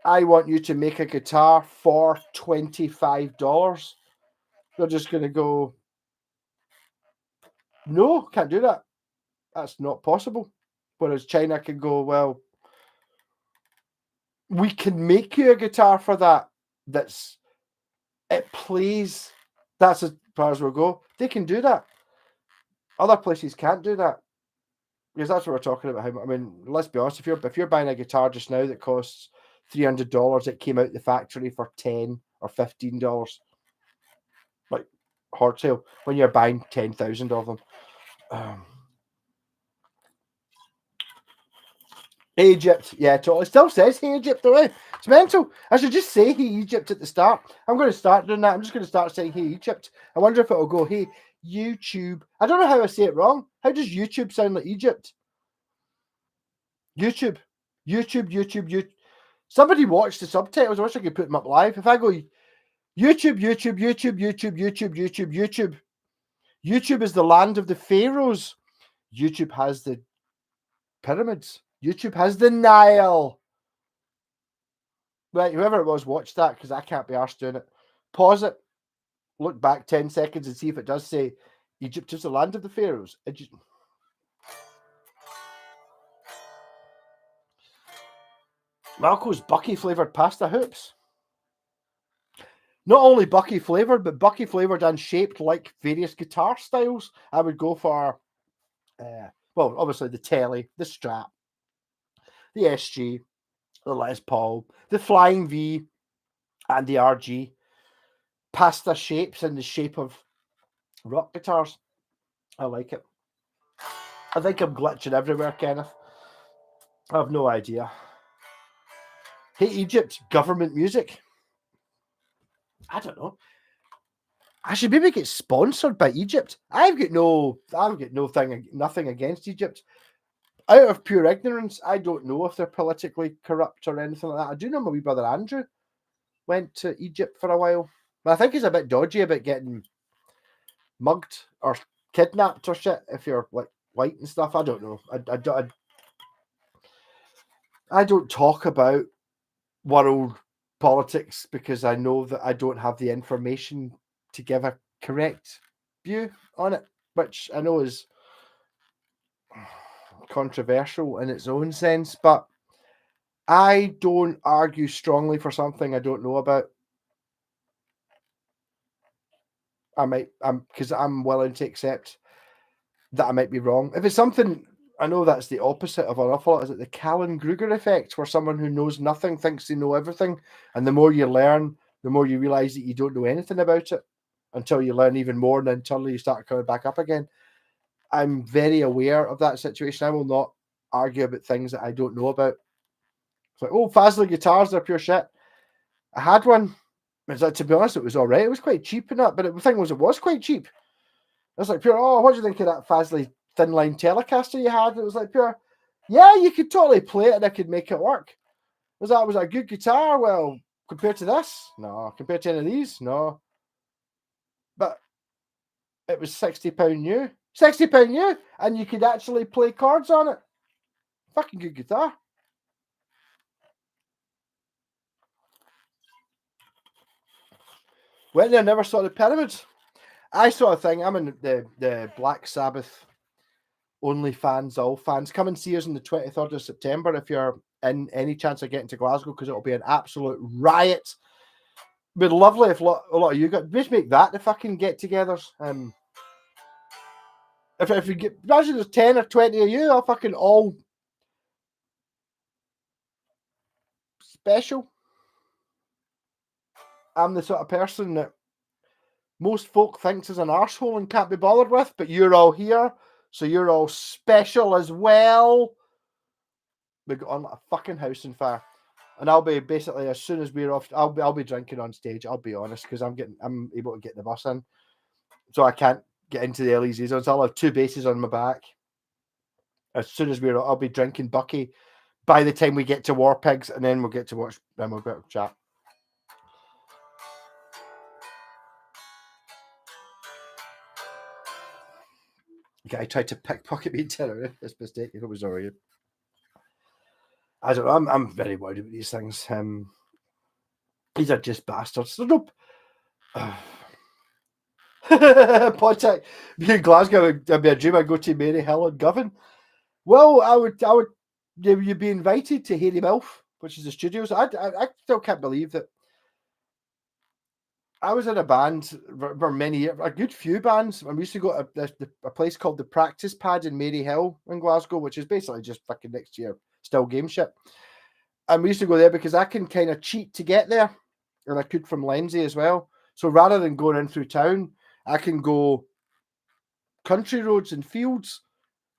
I want you to make a guitar for $25. They're just going to go, no, can't do that. That's not possible. Whereas China can go, well, we can make you a guitar for that. It plays. That's as far as we'll go. They can do that. Other places can't do that. Because that's what we're talking about. I mean, let's be honest. If you're buying a guitar just now that costs $300, it came out the factory for $10 or $15. Like hard sale when you're buying 10,000 of them. Egypt, yeah, totally. It still says Hey Egypt though. It's mental. I should just say Hey Egypt at the start. I'm going to start doing that. I'm just going to start saying Hey Egypt. I wonder if it'll go Hey YouTube. I don't know how I say it wrong. How does YouTube sound like Egypt? YouTube. Somebody watched the subtitles. I wish I could put them up live. If I go YouTube. YouTube is the land of the pharaohs. YouTube has the pyramids. YouTube has the Nile. Right, whoever it was, watch that, because I can't be arsed doing it. Pause it, look back 10 seconds and see if it does say Egypt is the land of the pharaohs. Malco's Bucky flavoured pasta hoops. Not only Bucky flavoured, but Bucky flavoured and shaped like various guitar styles. I would go for, well, obviously the Telly, the Strat, the SG, the Les Paul, the Flying V, and the RG. Pasta shapes in the shape of rock guitars. I like it. I think I'm glitching everywhere, Kenneth. I have no idea. Hey, Egypt, government music. I don't know. I should maybe get sponsored by Egypt. I've got nothing against Egypt. Out of pure ignorance, I don't know if they're politically corrupt or anything like that. I do know my wee brother Andrew went to Egypt for a while. But I think he's a bit dodgy about getting mugged or kidnapped or shit if you're like white and stuff. I don't know. I don't talk about world politics because I know that I don't have the information to give a correct view on it, which I know is controversial in its own sense, but I don't argue strongly for something I don't know about. Because I'm willing to accept that I might be wrong. If it's something, I know that's the opposite of an awful lot. Is it the Callan-Kruger effect, where someone who knows nothing thinks they know everything, and the more you learn, the more you realise that you don't know anything about it until you learn even more, and then suddenly you start coming back up again. I'm very aware of that situation. I will not argue about things that I don't know about. It's like, oh, Fazley guitars, they're pure shit. I had one. It's like, to be honest, it was all right. It was quite cheap and that, but the thing was, it was quite cheap. I was like, pure, oh, what do you think of that Fazley thin line Telecaster you had? It was like, pure, yeah, you could totally play it and I could make it work. Was that a good guitar? Well, compared to this, no. Compared to any of these, no. But it was £60 new. £60 new, and you could actually play chords on it. Fucking good guitar. Went there, never saw the pyramids. I saw a thing. I'm in the Black Sabbath OnlyFans, all fans. Come and see us on the 23rd of September if you're in any chance of getting to Glasgow, because it'll be an absolute riot. It'd be lovely if a lot of you got. Just make that the fucking get-togethers. If you get, imagine there's 10 or 20 of you, all special. I'm the sort of person that most folk thinks is an arsehole and can't be bothered with, but you're all here, so you're all special as well. We got on like a fucking house on fire. And I'll be basically, as soon as we're off, I'll be drinking on stage, I'll be honest, because I'm able to get the bus in. So I can't get into the LEZs. So I'll have 2 bases on my back. As soon as I'll be drinking Bucky by the time we get to War Pigs, and then we'll get to watch, then we'll get to chat. Okay, I tried to pickpocket me dinner. This mistake, it was already. I don't know. I'm very worried about these things. These are just bastards. There's no. Pontiac, be in Glasgow, it'd be a dream. I'd go to Mary Hill and Govan. Well, I would. You'd be invited to Hairy Milf, which is the studios. I still can't believe that. I was in a band for many years, a good few bands. And we used to go to a place called the Practice Pad in Mary Hill in Glasgow, which is basically just fucking next to your Still Game shit. And we used to go there because I can kind of cheat to get there, and I could from Lenzie as well. So rather than going in through town, I can go country roads and fields,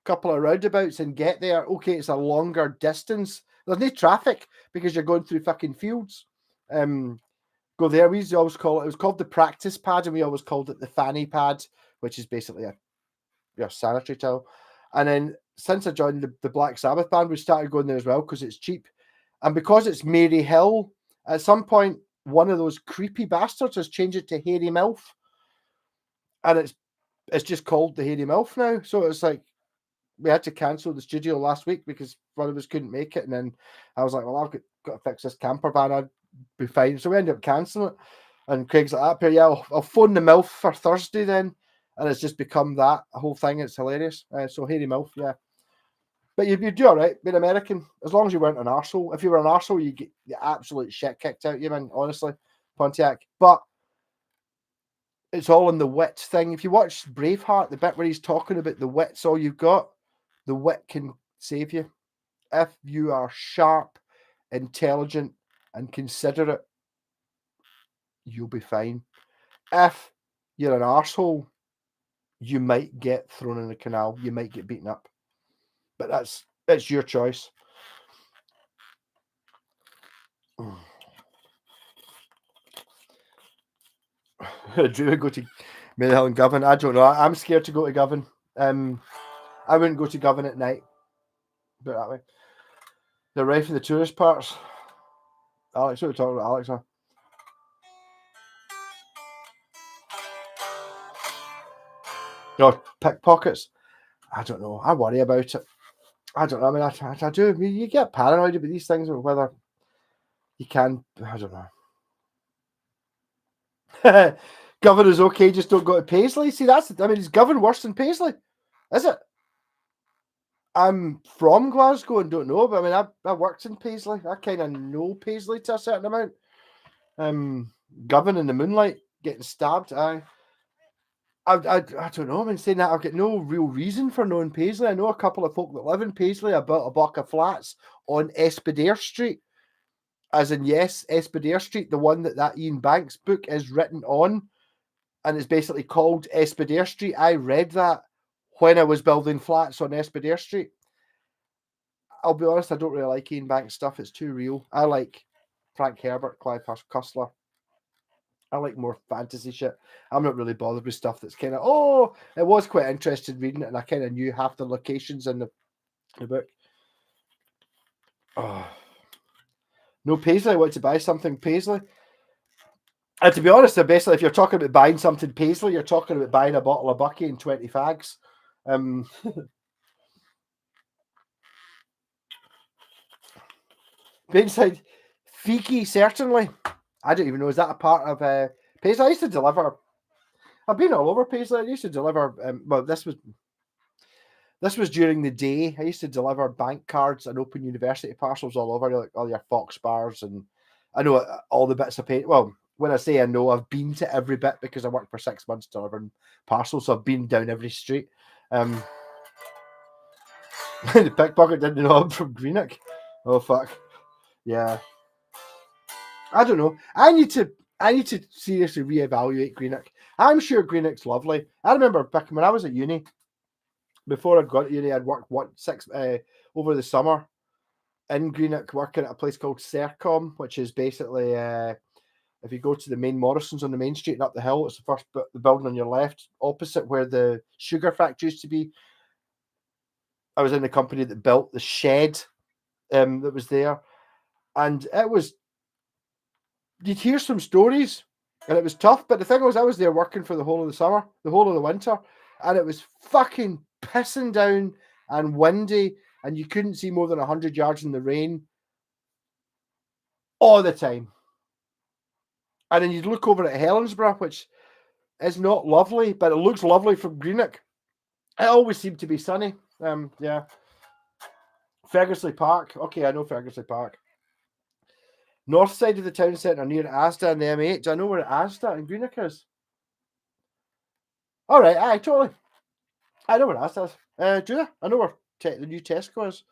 couple of roundabouts, and get there. Okay, it's a longer distance. There's no traffic because you're going through fucking fields. Go there. We used to always call it. It was called the Practice Pad, and we always called it the Fanny Pad, which is basically a sanitary towel. And then since I joined the Black Sabbath band, we started going there as well because it's cheap, and because it's Mary Hill. At some point, one of those creepy bastards has changed it to Hairy Milf, and it's just called the Hairy Milf now. So it's like we had to cancel the studio last week because one of us couldn't make it, and then I was like, well, I've got to fix this camper van. I'd be fine. So we ended up cancelling it. And Craig's like, yeah, I'll phone the MILF for Thursday then. And it's just become that a whole thing. It's hilarious. So Hairy Milf, yeah. But you'd do all right being American, as long as you weren't an arsehole. If you were an arsehole, you get the absolute shit kicked out of you, man, honestly, Pontiac. But it's all in the wit thing. If you watch Braveheart, the bit where he's talking about the wit's all you've got, the wit can save you. If you are sharp, intelligent, and considerate, you'll be fine. If you're an arsehole, you might get thrown in the canal. You might get beaten up. But it's your choice. Drew would go to Maryhill and Govan. I don't know. I'm scared to go to Govan. I wouldn't go to Govan at night. Put it that way. They're right for the tourist parts. Alex, what are we talking about, Alex? No, pickpockets. I don't know. I worry about it. I don't know. I mean, I do. I mean, you get paranoid about these things, or whether you can. I don't know. Govan is okay, just don't go to Paisley. See, is Govan worse than Paisley? Is it? I'm from Glasgow and don't know, but I mean, I worked in Paisley. I kind of know Paisley to a certain amount. Govan in the moonlight, getting stabbed. I don't know. I mean, saying that, I've got no real reason for knowing Paisley. I know a couple of folk that live in Paisley. I built a block of flats on Espadare Street. As in, yes, Espadare Street, the one that Ian Banks book is written on, and it's basically called Espadare Street. I read that when I was building flats on Espadare Street. I'll be honest, I don't really like Ian Banks stuff. It's too real. I like Frank Herbert, Clive Cussler. I like more fantasy shit. I'm not really bothered with stuff that's kind of, it was quite interesting reading it, and I kind of knew half the locations in the book. Oh. No, Paisley, I want to buy something Paisley. And to be honest, basically, if you're talking about buying something Paisley, you're talking about buying a bottle of Bucky and 20 fags. Inside Fiki, certainly. I don't even know, is that a part of Paisley? I used to deliver. I've been all over Paisley. I used to deliver. This was during the day. I used to deliver bank cards and open university parcels all over, like all your Fox bars, and I know all the bits of pay. Well, when I say I know, I've been to every bit because I worked for 6 months delivering parcels, so I've been down every street. The pickpocket didn't know I'm from Greenock. Oh fuck, yeah. I don't know. I need to seriously reevaluate Greenock. I'm sure Greenock's lovely. I remember back when I was at uni. Before I'd got to uni, I'd worked over the summer in Greenock, working at a place called Sercom, which is basically if you go to the main Morrison's on the main street and up the hill, it's the building on your left, opposite where the sugar factory used to be. I was in the company that built the shed that was there, and you'd hear some stories, and it was tough. But the thing was, I was there working for the whole of the summer, the whole of the winter, and it was fucking pissing down and windy, and you couldn't see more than 100 yards in the rain all the time. And then you'd look over at Helensburgh, which is not lovely, but it looks lovely from Greenock. It always seemed to be sunny. Yeah. Fergusley Park. Okay, I know Fergusley Park. North side of the town centre near Asda and the M8. I know where Asda and Greenock is. All right, aye, totally. I know where Asda is. Do you? I know where the new Tesco is.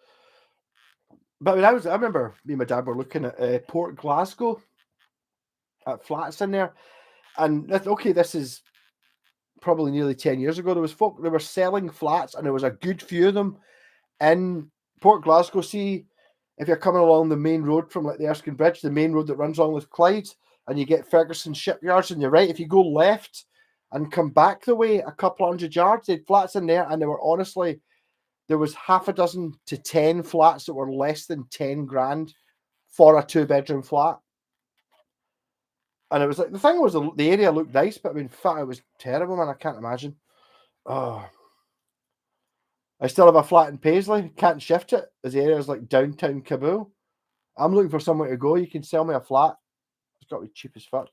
But I remember me and my dad were looking at Port Glasgow at flats in there, and this is probably nearly 10 years ago. There was folk, they were selling flats, and there was a good few of them in Port Glasgow. See, if you're coming along the main road from like the Erskine Bridge, the main road that runs along with Clyde, and you get Ferguson Shipyards on your right, if you go left and come back the way a couple 100 yards, they had flats in there, and they were honestly, there was half a dozen to 10 flats that were less than 10 grand for a 2-bedroom flat. And it was like, the thing was, the area looked nice, but I mean, it was terrible, man. I can't imagine. Oh, I still have a flat in Paisley. Can't shift it, as the area is like downtown Kabul. I'm looking for somewhere to go. You can sell me a flat. It's got to be cheap as fuck.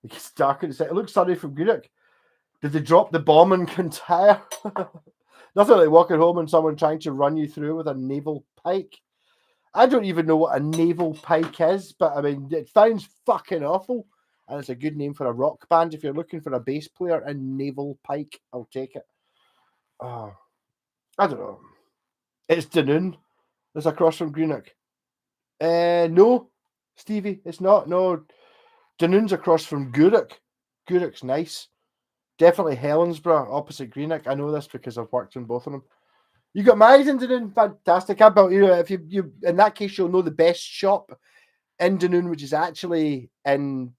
It's dark inside. It looks sunny from Greenock. Did they drop the bomb in Kintyre? Nothing like walking home and someone trying to run you through with a naval pike. I don't even know what a naval pike is, but I mean, it sounds fucking awful. And it's a good name for a rock band. If you're looking for a bass player in Naval Pike, I'll take it. I don't know. It's Dunoon. It's across from Greenock. No, Stevie, it's not. No, Dunoon's across from Gourock. Gourock's nice. Definitely Helensburgh, opposite Greenock. I know this because I've worked in both of them. You got married in Dunoon, fantastic. How about you? If you in that case, you'll know the best shop in Dunoon, which is actually in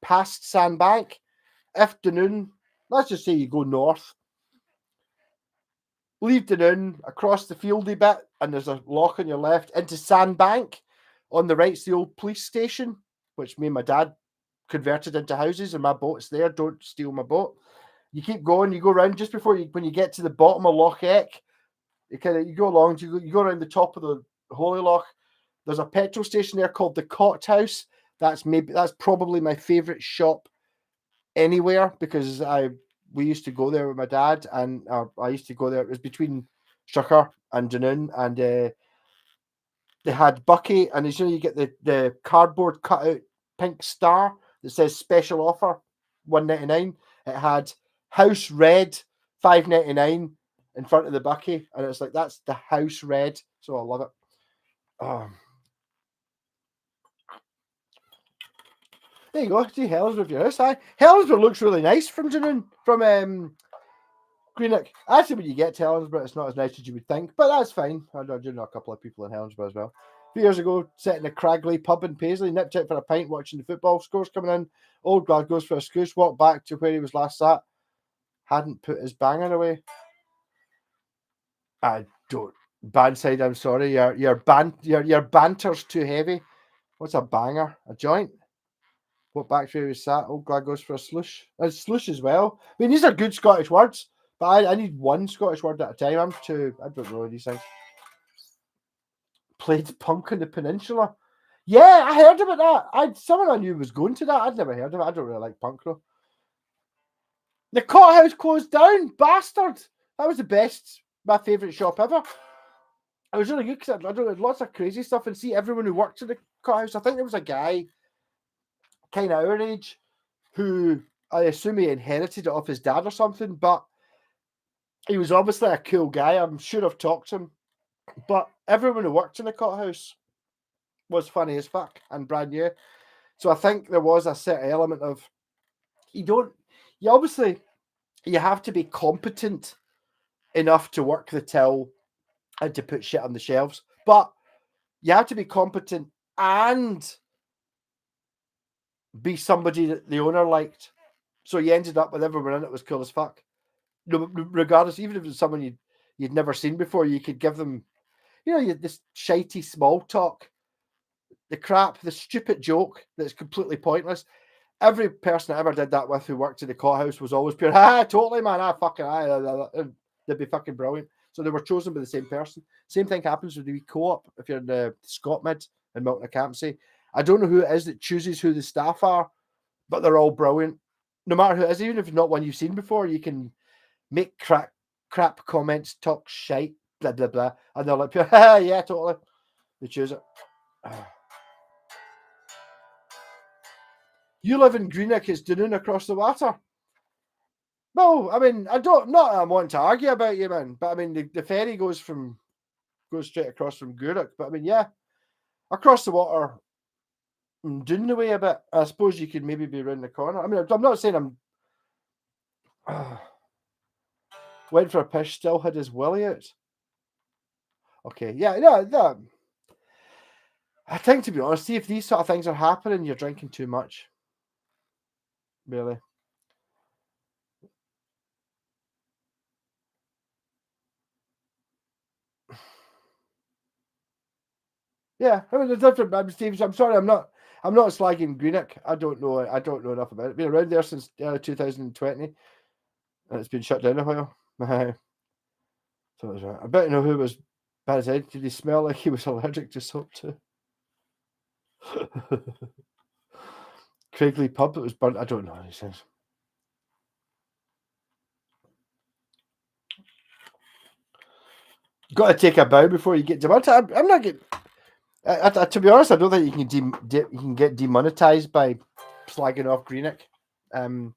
past Sandbank. If Dunoon, let's just say you go north, leave Dunoon across the fieldy bit, and there's a lock on your left into Sandbank. On the right's the old police station, which me and my dad converted into houses, and my boat's there. Don't steal my boat. You keep going, you go around just before when you get to the bottom of Loch Eck, you go along, you go around the top of the Holy Loch. There's a petrol station there called the Cot House. That's probably my favourite shop anywhere because we used to go there with my dad, and I used to go there. It was between Strucker and Dunoon, and they had Bucky, and as you know, you get the cardboard cutout pink star that says special offer $1.99. It had house red $5.99 in front of the Bucky, and it's like that's the house red, so I love it. There you go. See Helensburgh your house. Helensburgh looks really nice from Dunoon, from Greenock. Actually, when you get to Helensburgh, it's not as nice as you would think, but that's fine. I do know a couple of people in Helensburgh as well. A few years ago, sitting in a Cragley pub in Paisley, nipped out for a pint watching the football scores coming in. Old Glad goes for a scoosh, walked back to where he was last sat. Hadn't put his banger away. I don't. Bandside, I'm sorry. Your banter's too heavy. What's a banger? A joint? What back to where he was sat? Old Glad goes for a slush. A slush as well. I mean, these are good Scottish words, but I need one Scottish word at a time. I don't know these things. Played punk on the peninsula. Yeah, I heard about that. Someone I knew was going to that. I'd never heard of it. I don't really like punk though. The Cot House closed down, bastard. That was the best, my favourite shop ever. It was really good because I don't know, lots of crazy stuff, and see everyone who worked in the Cot House. I think there was a guy, kind of our age, who I assume he inherited it off his dad or something, but he was obviously a cool guy. I'm sure I've talked to him, but everyone who worked in the Cot House was funny as fuck and brand new. So I think there was a certain element of you have to be competent enough to work the till and to put shit on the shelves, but you have to be competent and be somebody that the owner liked. So you ended up with everyone in it was cool as fuck. No, regardless, even if it was someone you'd never seen before, you could give them, this shitey small talk, the stupid joke that's completely pointless. Every person I ever did that with who worked in the Cot House was always pure, totally, man, they'd be fucking brilliant. So they were chosen by the same person. Same thing happens with the co-op if you're in the Scotmid in Milton Campsie. I don't know who it is that chooses who the staff are, but they're all brilliant. No matter who it is, even if it's not one you've seen before, you can make crap comments, talk shite, blah, blah, blah. And they're like, yeah, totally. They choose it. You live in Greenock, it's Dunoon across the water. Well, I mean, I'm wanting to argue about you, man, but I mean, the ferry goes straight across from Gourock. But I mean, yeah, across the water, Doon the way a bit. I suppose you could maybe be around the corner. I mean, I'm not saying I'm. Went for a piss, still had his willy out. Okay, yeah, no. I think, to be honest, see if these sort of things are happening, you're drinking too much. Really. Yeah, I mean, there's different. I'm sorry, I'm not slagging Greenock. I don't know enough about it. Been around there since 2020, and it's been shut down a while. So I bet you know who was bad as head. Did he smell like he was allergic to soap too? Craigley pub that was burnt. I don't know these things. Got to take a bow before you get demonetized. I'm not getting. To be honest, I don't think you can get demonetized by slagging off Greenock. I don't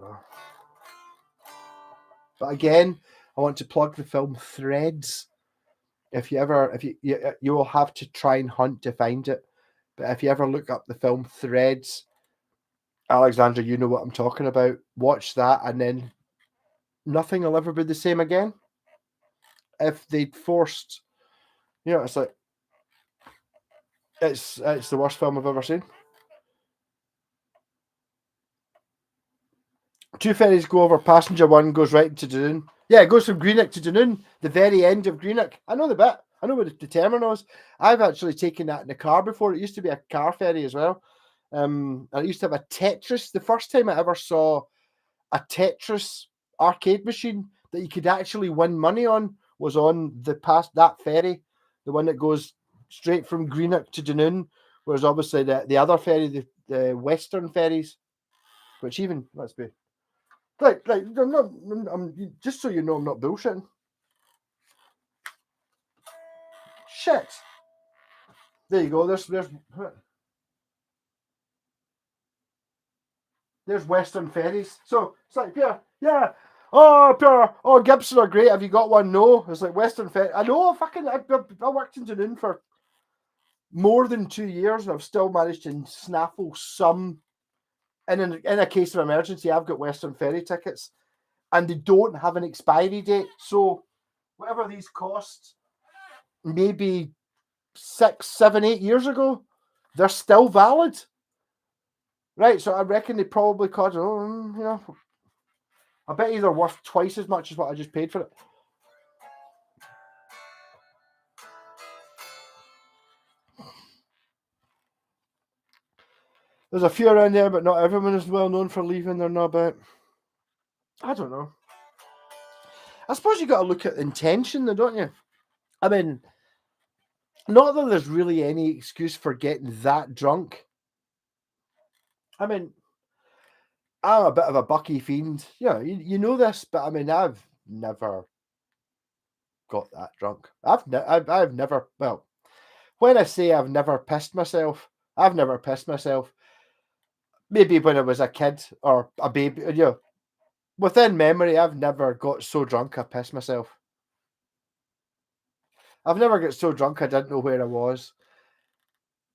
know. But again, I want to plug the film Threads. if you will have to try and hunt to find it. But if you ever look up the film Threads, Alexandra, you know what I'm talking about. Watch that, and then nothing will ever be the same again. If they'd forced, it's like it's the worst film I've ever seen. Two ferries go over. Passenger one goes right to Dunoon. Yeah, it goes from Greenock to Dunoon, the very end of Greenock. I know the bit. I know where the terminal is. I've actually taken that in the car before. It used to be a car ferry as well. And it used to have a Tetris. The first time I ever saw a Tetris arcade machine that you could actually win money on was on that ferry, the one that goes straight from Greenock to Dunoon. Whereas obviously the other ferry, the Western ferries, which even let's be right. I'm just so you know, I'm not bullshitting. Shit. There you go. There's Western ferries. So it's like, yeah. Oh, Gibson are great. Have you got one? No. It's like Western ferry. I know. I worked in Dunoon for more than 2 years, and I've still managed to snaffle some. And in a case of emergency, I've got Western ferry tickets, and they don't have an expiry date. So whatever these cost, maybe 6, 7, 8 years ago, they're still valid. Right, so I reckon they probably cost, I bet they're worth twice as much as what I just paid for it. There's a few around there, but not everyone is well known for leaving their knob out. I don't know. I suppose you got to look at intention, though, don't you? I mean, not that there's really any excuse for getting that drunk. I mean, I'm a bit of a Bucky fiend. Yeah, you know this, but I mean, I've never got that drunk. I've never. Well, when I say I've never pissed myself, I've never pissed myself. Maybe when I was a kid or a baby, within memory, I've never got so drunk I pissed myself. I've never got so drunk I didn't know where I was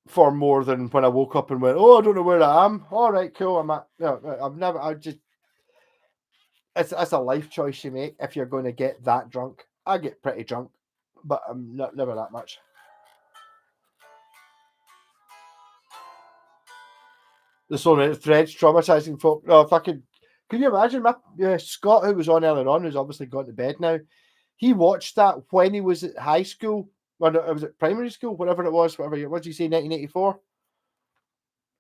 for more than when I woke up and went, oh, I don't know where I am. All right, cool. I'm at. It's a life choice you make if you're going to get that drunk. I get pretty drunk, but I'm never that much. There's so many Threads traumatizing folk. Oh, fucking! Can you imagine? Scott, who was on earlier on, who's obviously gone to bed now. He watched that when he was at high school. Well, no, it was at primary school, whatever it was. Whatever year. What did you say? 1984.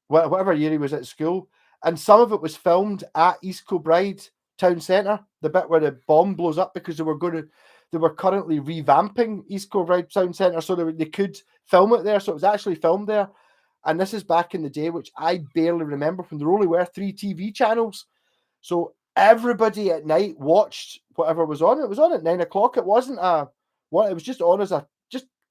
Whatever year he was at school, and some of it was filmed at East Kilbride Town Centre. The bit where the bomb blows up because they were currently revamping East Kilbride Town Centre, so they could film it there. So it was actually filmed there. And this is back in the day, which I barely remember, when there only were 3 TV channels. So everybody at night watched whatever was on. It was on at 9 o'clock. It wasn't it was just on as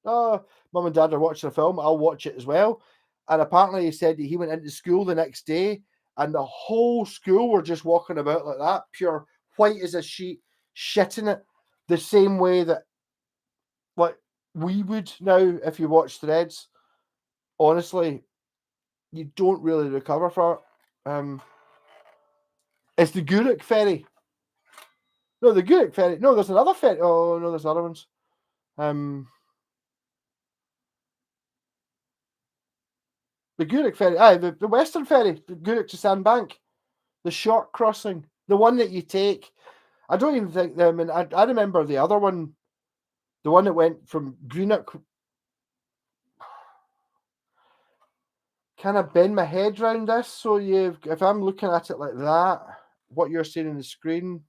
mum and dad are watching a film, I'll watch it as well. And apparently he said that he went into school the next day and the whole school were just walking about like that, pure white as a sheet, shitting it the same way that like we would now if you watch Threads. Honestly, you don't really recover for it. It's the Gourock ferry. No, the Gourock ferry. No, there's another ferry. Oh no, there's other ones. The Gourock ferry. The Western ferry, the Gourock to Sandbank, the short crossing, the one that you take. I don't even think. I mean, I remember the other one, the one that went from Greenock. Can I bend my head around this? So if I'm looking at it like that, what you're seeing on the screen,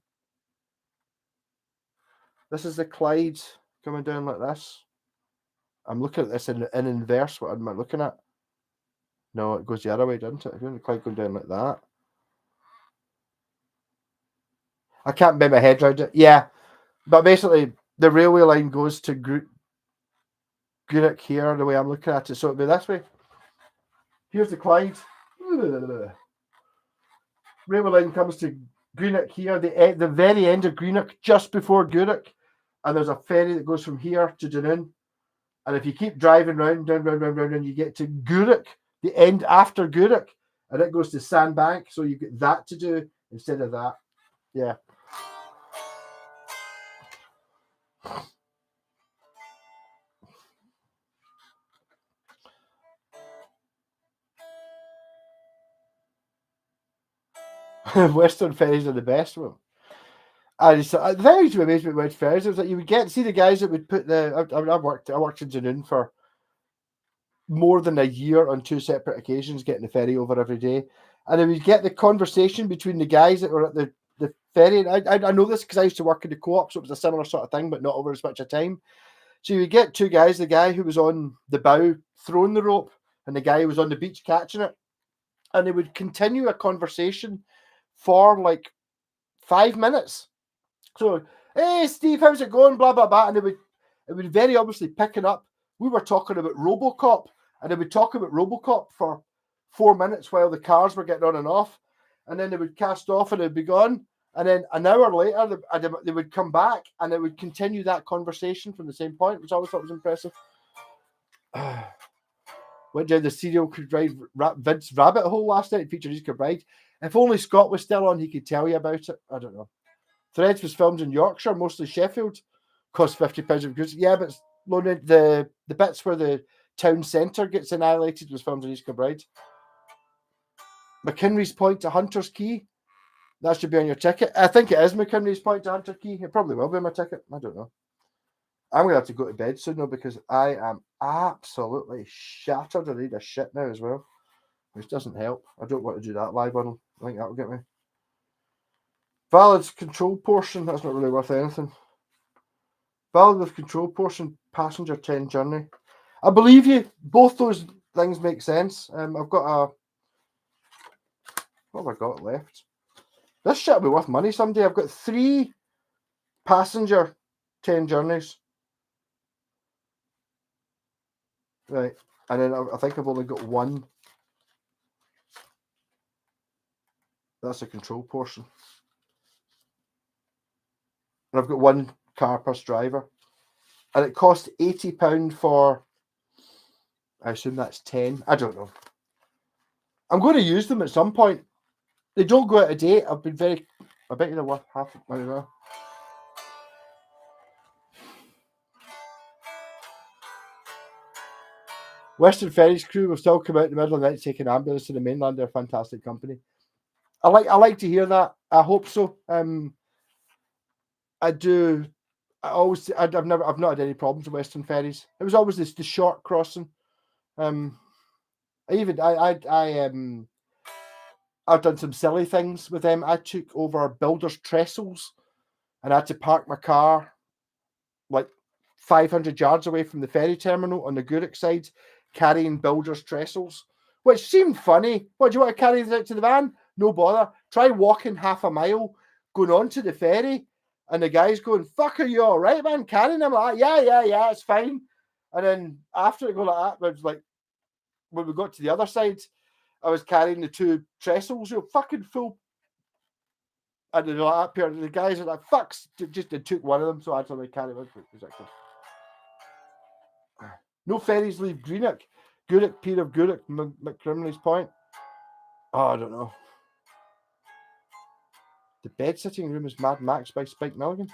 this is the Clyde coming down like this. I'm looking at this in inverse. What am I looking at? No, it goes the other way, doesn't it? If you're quite going down like that. I can't bend my head around it. Yeah, but basically the railway line goes to Greenock here, the way I'm looking at it. So it'll be this way. Here's the Clyde. Railway line comes to Greenock here, the very end of Greenock, just before Gourock. and there's a ferry that goes from here to Dunoon. And if you keep driving round, and you get to Gourock, the end after Gourock, and it goes to Sandbank, so you get that to do instead of that. Yeah. Western ferries are the best one. And the thing that used to amaze me with ferries was that you would get to see the guys that would put the. I worked in Dunoon for more than a year on 2 separate occasions, getting the ferry over every day, and then we'd get the conversation between the guys that were at the ferry. And I know this because I used to work in the co-op, so it was a similar sort of thing, but not over as much of time. So you would get two guys, the guy who was on the bow throwing the rope, and the guy who was on the beach catching it, and they would continue a conversation for like 5 minutes. So, hey Steve, how's it going? Blah blah blah, and it would very obviously picking up. We were talking about RoboCop, and they would talk about RoboCop for 4 minutes while the cars were getting on and off, and then they would cast off and it'd be gone. And then an hour later, they would come back and they would continue that conversation from the same point, which I always thought was impressive. Went down the serial ride Vince rabbit hole last night, featured East Kilbride. If only Scott was still on, he could tell you about it. I don't know. Threads was filmed in Yorkshire, mostly Sheffield. Cost £50 of goods. Yeah, but the bits where the town centre gets annihilated was filmed in East Kilbride. McKinley's Point to Hunter's Quay. That should be on your ticket. I think it is McKinley's Point to Hunter's Quay. It probably will be on my ticket. I don't know. I'm going to have to go to bed soon, though, because I am absolutely shattered. I need a shit now as well, which doesn't help. I don't want to do that live on. I think that'll get me. Valid control portion. That's not really worth anything. Valid with control portion. Passenger 10 journey. I believe you. Both those things make sense. I've got a. What have I got left? This shit will be worth money someday. I've got 3 passenger 10 journeys. Right. And then I think I've only got 1. That's a control portion. And I've got 1 car per driver. And it costs £80 for, I assume that's 10. I don't know. I'm going to use them at some point. They don't go out of date. I bet you they're worth half the money now. Western Ferries crew will still come out in the middle of the night to take an ambulance to the mainland. They're a fantastic company. I like to hear that. I hope so. I do. I've not had any problems with Western Ferries. It was always the short crossing. I've done some silly things with them. I took over builders' trestles, and I had to park my car like 500 yards away from the ferry terminal on the Gourock side, carrying builders' trestles, which seemed funny. What, do you want to carry this out to the van? No bother. Try walking half a mile, going on to the ferry, and the guy's going, "Fuck, are you all right, man? Carrying them?" Like, yeah, it's fine. And then after it go like that, it was like when we got to the other side, I was carrying the 2 trestles, fucking full. And then like that, the guys are like, "Fucks!" Just took one of them, so I had to like carry one. No ferries leave Greenock. Gourock, Pier of Gourock, McCrimley's Point. Oh, I don't know. The bed sitting room is Mad Max by Spike Milligan.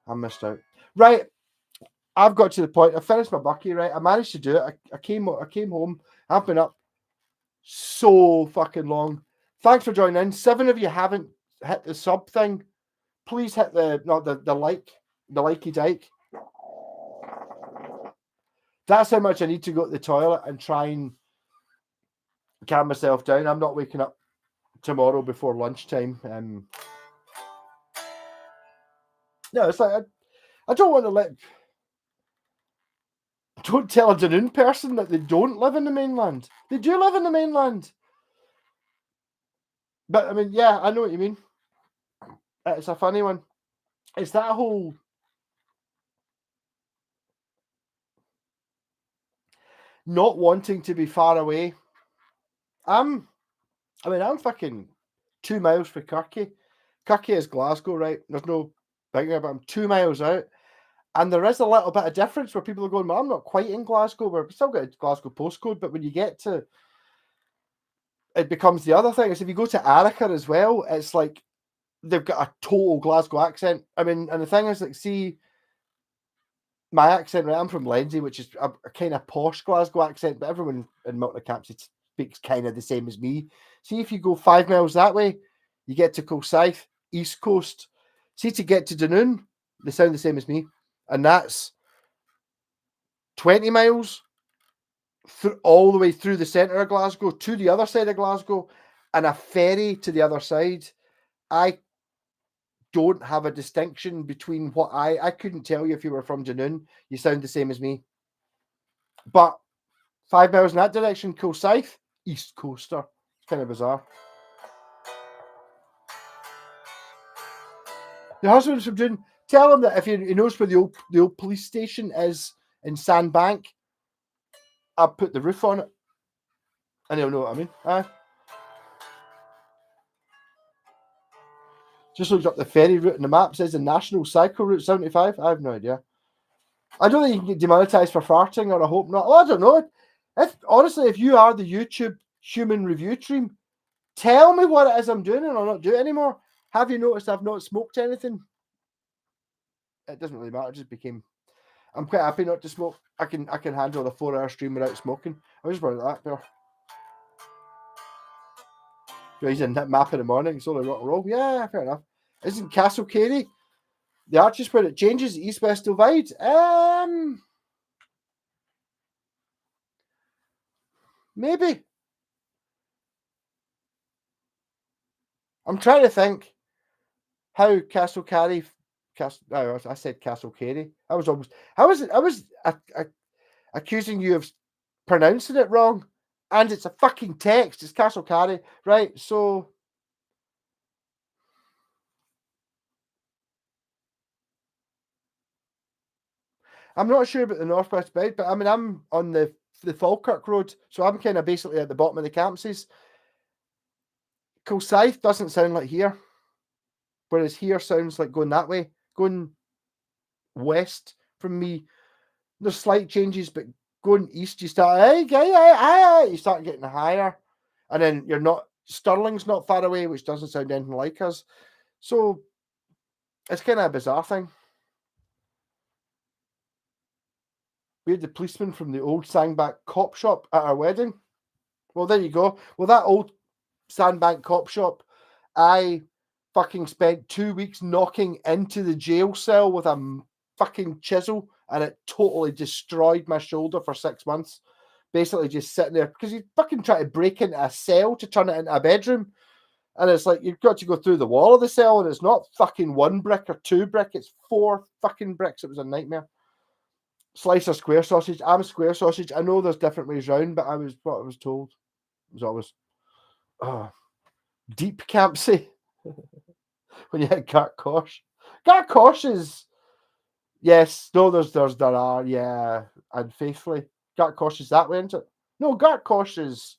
I missed out. Right. I've got to the point. I finished my bucky, right? I managed to do it. I came home. I've been up so fucking long. Thanks for joining in. 7 of you haven't hit the sub thing. Please hit the likey dike. That's how much I need to go to the toilet and try and calm myself down. I'm not waking up tomorrow before lunchtime. No, it's like I don't want to let. Don't tell a Dunoon person that they don't live in the mainland. They do live in the mainland. But I mean, yeah, I know what you mean. It's a funny one. It's that whole not wanting to be far away. I'm fucking 2 miles from Kirky. Kirky is Glasgow, right? There's no Thinking about, I'm 2 miles out, and there is a little bit of difference where people are going, well, I'm not quite in Glasgow. We're still got a Glasgow postcode, but when you get to, it becomes the other thing. Is if you go to Arica as well, it's like they've got a total Glasgow accent. I mean, and the thing is, like, see, my accent, right? I'm from Lenzie, which is a kind of posh Glasgow accent, but everyone in Multicamps speaks kind of the same as me. See, if you go 5 miles that way, you get to Kilsyth, East Coast. See, to get to Dunoon, they sound the same as me, and that's 20 miles through, all the way through the centre of Glasgow to the other side of Glasgow, and a ferry to the other side. I don't have a distinction between what I couldn't tell you if you were from Dunoon. You sound the same as me. But 5 miles in that direction, Kilsyth, East Coaster. It's kind of bizarre. Your husband's from Dunoon. Tell him that if he knows where the old police station is in Sandbank, I'll put the roof on it. And he'll know what I mean. Just looked up the ferry route in the map. It says the National Cycle Route 75. I have no idea. I don't think you can get demonetized for farting, or I hope not. Oh, I don't know. Honestly, if you are the YouTube human review team, tell me what it is I'm doing and I'll not do it anymore. Have you noticed I've not smoked anything? It doesn't really matter. It just became. I'm quite happy not to smoke. I can handle a 4-hour stream without smoking. I just wanted that there. He's in that map in the morning. It's only rock and roll. Yeah, fair enough. Isn't Castle Cary the arches where it changes east-west divide? Maybe. I'm trying to think how Castle Cary. I said Castle Cary. I was accusing you of pronouncing it wrong, and it's a fucking text. It's Castle Cary, right? So I'm not sure about the northwest bed, but I mean I'm on the Falkirk Road, so I'm kind of basically at the bottom of the campuses. Kilsyth doesn't sound like here, whereas here sounds like going that way, going west from me. There's slight changes, but going east, you start you start getting higher, and then you're not. Stirling's not far away, which doesn't sound anything like us. So it's kind of a bizarre thing. We had the policeman from the old Sandbank cop shop at our wedding. Well, there you go. Well, that old Sandbank cop shop, I fucking spent 2 weeks knocking into the jail cell with a fucking chisel, and it totally destroyed my shoulder for 6 months. Basically just sitting there because you fucking try to break into a cell to turn it into a bedroom. And it's like you've got to go through the wall of the cell, and it's not fucking 1 brick or 2 brick, it's 4 fucking bricks. It was a nightmare. Slice of square sausage. I'm square sausage. I know there's different ways round, but what I was told. It was always deep Campsie. When you hit Gartcosh. Gartcosh is yes, no, there are, yeah, and faithfully. Gartcosh is that way, isn't it? No, Gartcosh is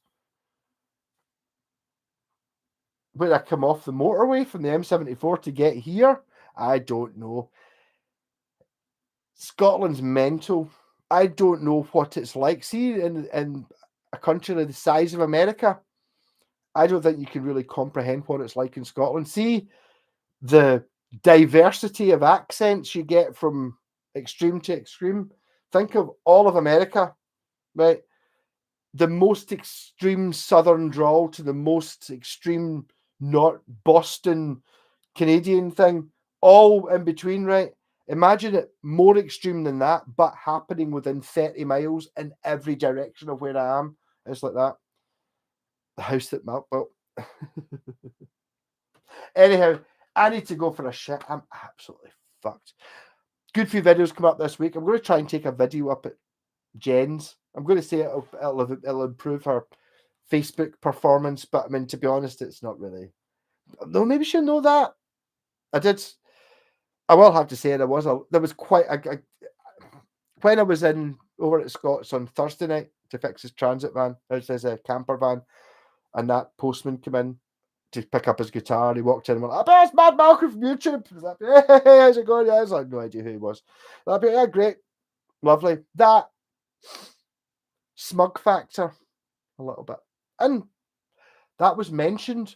when I come off the motorway from the M74 to get here. I don't know. Scotland's mental. I don't know what it's like. See, in a country like the size of America, I don't think you can really comprehend what it's like in Scotland. See the diversity of accents you get from extreme to extreme. Think of all of America, right? The most extreme southern drawl to the most extreme North Boston Canadian thing, all in between, right? Imagine it more extreme than that, but happening within 30 miles in every direction of where I am. It's like that. The house that Mark built. Anyhow, I need to go for a shit. I'm absolutely fucked. Good few videos come up this week. I'm going to try and take a video up at Jen's. I'm going to say it'll improve her Facebook performance, but I mean, to be honest, it's not really. No, maybe she'll know that. I will have to say there was quite a when I was in over at Scott's on Thursday night to fix his transit van, his camper van, and that postman came in. to pick up his guitar. He walked in and went, "I bet it's Mad Malcolm from YouTube." I was like, "Hey, how's it going?" Yeah, I was like, no idea who he was. Like, yeah, great, lovely. That smug factor a little bit, and that was mentioned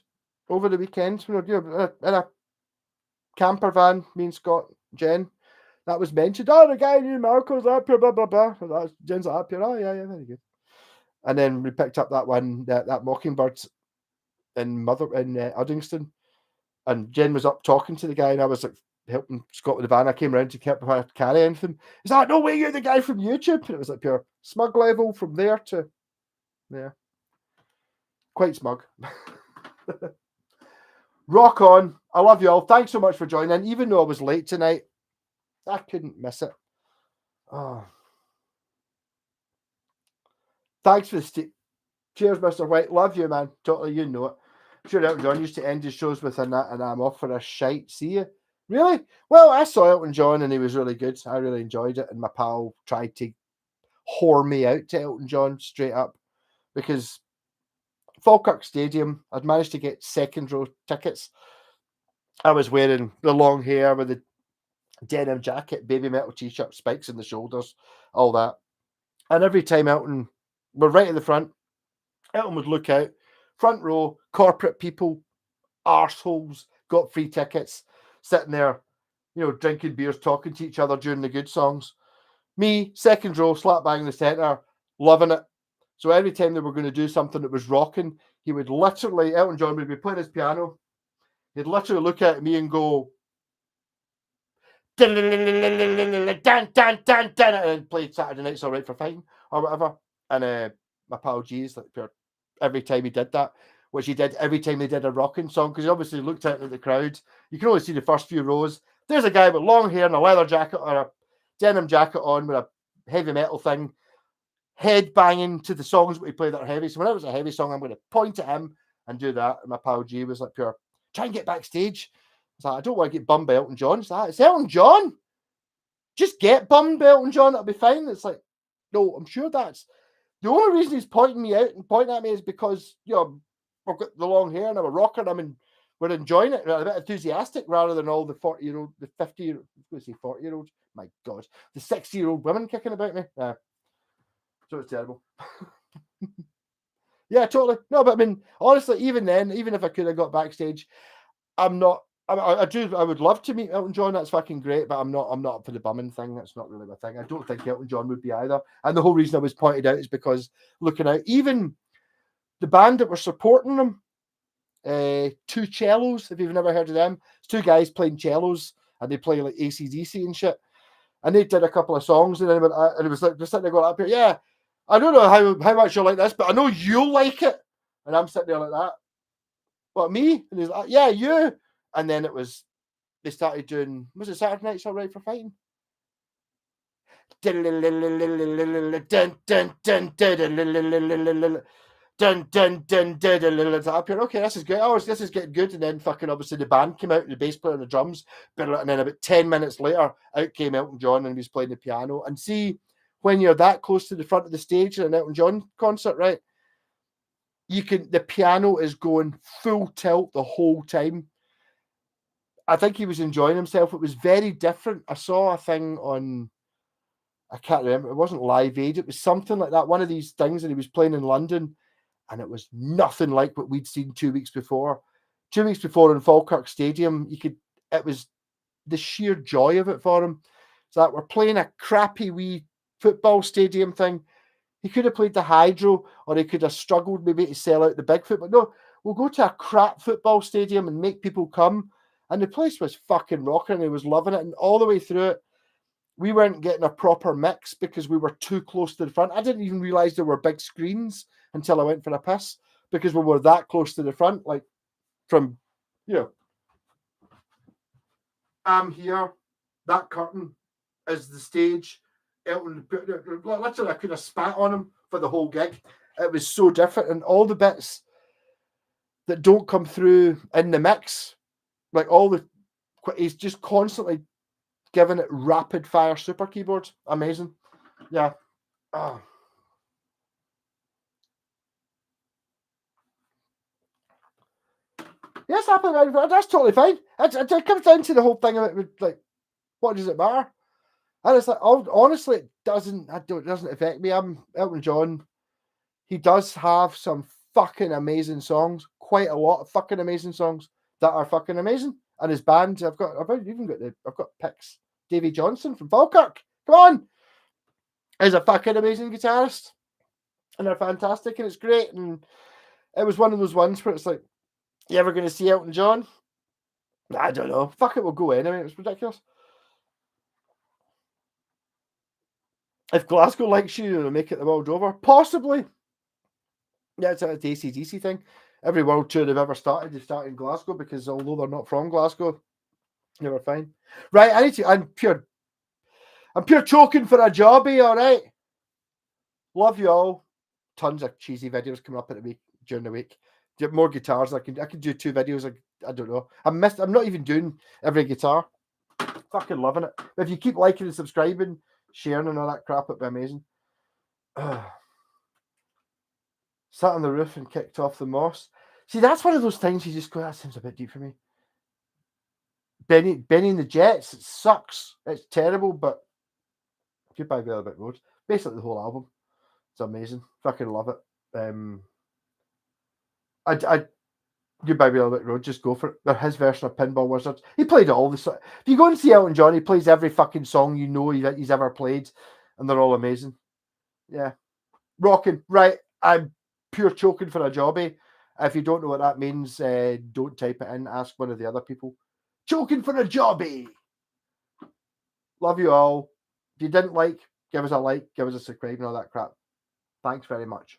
over the weekend. You know, in a camper van, me and Scott, Jen. That was mentioned. Oh, the guy knew Malcolm's up here, blah blah blah. That's Jen's up here. Oh yeah, very good. And then we picked up that one, that Mockingbirds in Uddingston, and Jen was up talking to the guy, and I was like helping Scott with the van. I came around to carry anything. He's like, "No way, you're the guy from YouTube." And it was like pure smug level from there to, yeah, quite smug. Rock on. I love you all. Thanks so much for joining. Even though I was late tonight, I couldn't miss it. Oh. Thanks for the cheers, Mr. White. Love you, man. Totally, you know it. Sure, Elton John used to end his shows with that, and I'm off for a shite. See you. Really? Well, I saw Elton John, and he was really good. I really enjoyed it, and my pal tried to whore me out to Elton John straight up because Falkirk Stadium, I'd managed to get second row tickets. I was wearing the long hair with the denim jacket, baby metal t-shirt, spikes in the shoulders, all that. And every time Elton, we're right at the front, Elton would look out, front row, corporate people, arseholes, got free tickets, sitting there, you know, drinking beers, talking to each other during the good songs. Me, second row, slap bang in the centre, loving it. So every time they were going to do something that was rocking, he would literally, Elton John would be playing his piano. He'd literally look at me and go, dun, dun, dun, dun, dun, and play Saturday Night's All Right for Fighting or whatever. And my pal G's, like, every time he did that, which he did every time they did a rocking song, because he obviously looked out at the crowd. You can only see the first few rows. There's a guy with long hair and a leather jacket or a denim jacket on with a heavy metal thing, head banging to the songs that he played that are heavy. So when it was a heavy song, I'm going to point at him and do that. And my pal G was like, pure, try and get backstage. It's like, I don't want to get bummed by Elton John. It's like, it's Elton John. Just get bummed by Elton John. It'll be fine. It's like, no, I'm sure that's the only reason he's pointing me out and pointing at me is because, you know, I've got the long hair and I'm a rocker. We're enjoying it. We're a bit enthusiastic rather than all the 40-year-old, the 50-year-old, I was going to say 40-year-old. My God, the 60-year-old women kicking about me. So it's terrible. Yeah, totally. No, but I mean, honestly, even then, even if I could have got backstage, I'm not. I would love to meet Elton John. That's fucking great, but I'm not up for the bumming thing. That's not really my thing. I don't think Elton John would be either. And the whole reason I was pointed out is because looking out, even the band that were supporting them, Two Cellos. If you've never heard of them, it's two guys playing cellos, and they play like AC/DC and shit. And they did a couple of songs, and then it was like just sitting there going up here. Yeah, I don't know how much you like this, but I know you'll like it. And I'm sitting there like that. What, me? And he's like, yeah, you. And then they started doing, was it Saturday Night's All Right for Fighting? Dun, dun, dun, dun, up here. Okay, this is good. Oh, this is getting good. And then fucking obviously the band came out and the bass player and the drums. And then about 10 minutes later, out came Elton John and he was playing the piano. And see, when you're that close to the front of the stage in an Elton John concert, right? The piano is going full tilt the whole time. I think he was enjoying himself. It was very different. I saw a thing on, I can't remember, it wasn't Live Aid, it was something like that, one of these things, and he was playing in London, and it was nothing like what we'd seen 2 weeks before. 2 weeks before in Falkirk Stadium, it was the sheer joy of it for him. So that we're playing a crappy wee football stadium thing. He could have played the Hydro, or he could have struggled maybe to sell out the Bigfoot, but no, we'll go to a crap football stadium and make people come. And the place was fucking rocking. He was loving it. And all the way through it, we weren't getting a proper mix because we were too close to the front. I didn't even realize there were big screens until I went for a piss because we were that close to the front. Like from, you know, I'm here, that curtain is the stage. Elton, literally, I could have spat on him for the whole gig. It was so different. And all the bits that don't come through in the mix, like he's just constantly giving it rapid fire super keyboards. Amazing. Yeah. Oh. Yes, happening. That's totally fine. It comes down to the whole thing of it. Like, what does it matter? And it's like, honestly, it doesn't affect me. I'm Elton John. He does have some fucking amazing songs. Quite a lot of fucking amazing songs that are fucking amazing. And his band, I've got picks. Davy Johnson from Falkirk. Come on, is a fucking amazing guitarist, and they're fantastic, and it's great. And it was one of those ones where it's like, you ever going to see Elton John? I don't know. Fuck it, we'll go anyway. It was ridiculous. If Glasgow likes you, they'll make it the world over. Possibly. Yeah, it's a DC thing. Every world tour they've ever started, they start in Glasgow because although they're not from Glasgow, they were fine. Right, I'm pure choking for a jobby, all right. Love you all. Tons of cheesy videos coming up during the week. More guitars. I can do 2 videos. I don't know. I'm not even doing every guitar. Fucking loving it. But if you keep liking and subscribing, sharing and all that crap, it'd be amazing. Sat on the roof and kicked off the moss. See, that's one of those things you just go, that seems a bit deep for me. Benny and the Jets, it sucks. It's terrible, but Goodbye Velvet Road. Basically the whole album. It's amazing. Fucking love it. Goodbye Velvet Road, just go for it. They're his version of Pinball Wizards. He played all the. If you go and see Elton John, he plays every fucking song you know that he's ever played, and they're all amazing. Yeah, rocking. Right, I'm pure choking for a jobby. If you don't know what that means, don't type it in. Ask one of the other people. Choking for a jobby. Love you all. If you didn't like, give us a like, give us a subscribe, and all that crap. Thanks very much.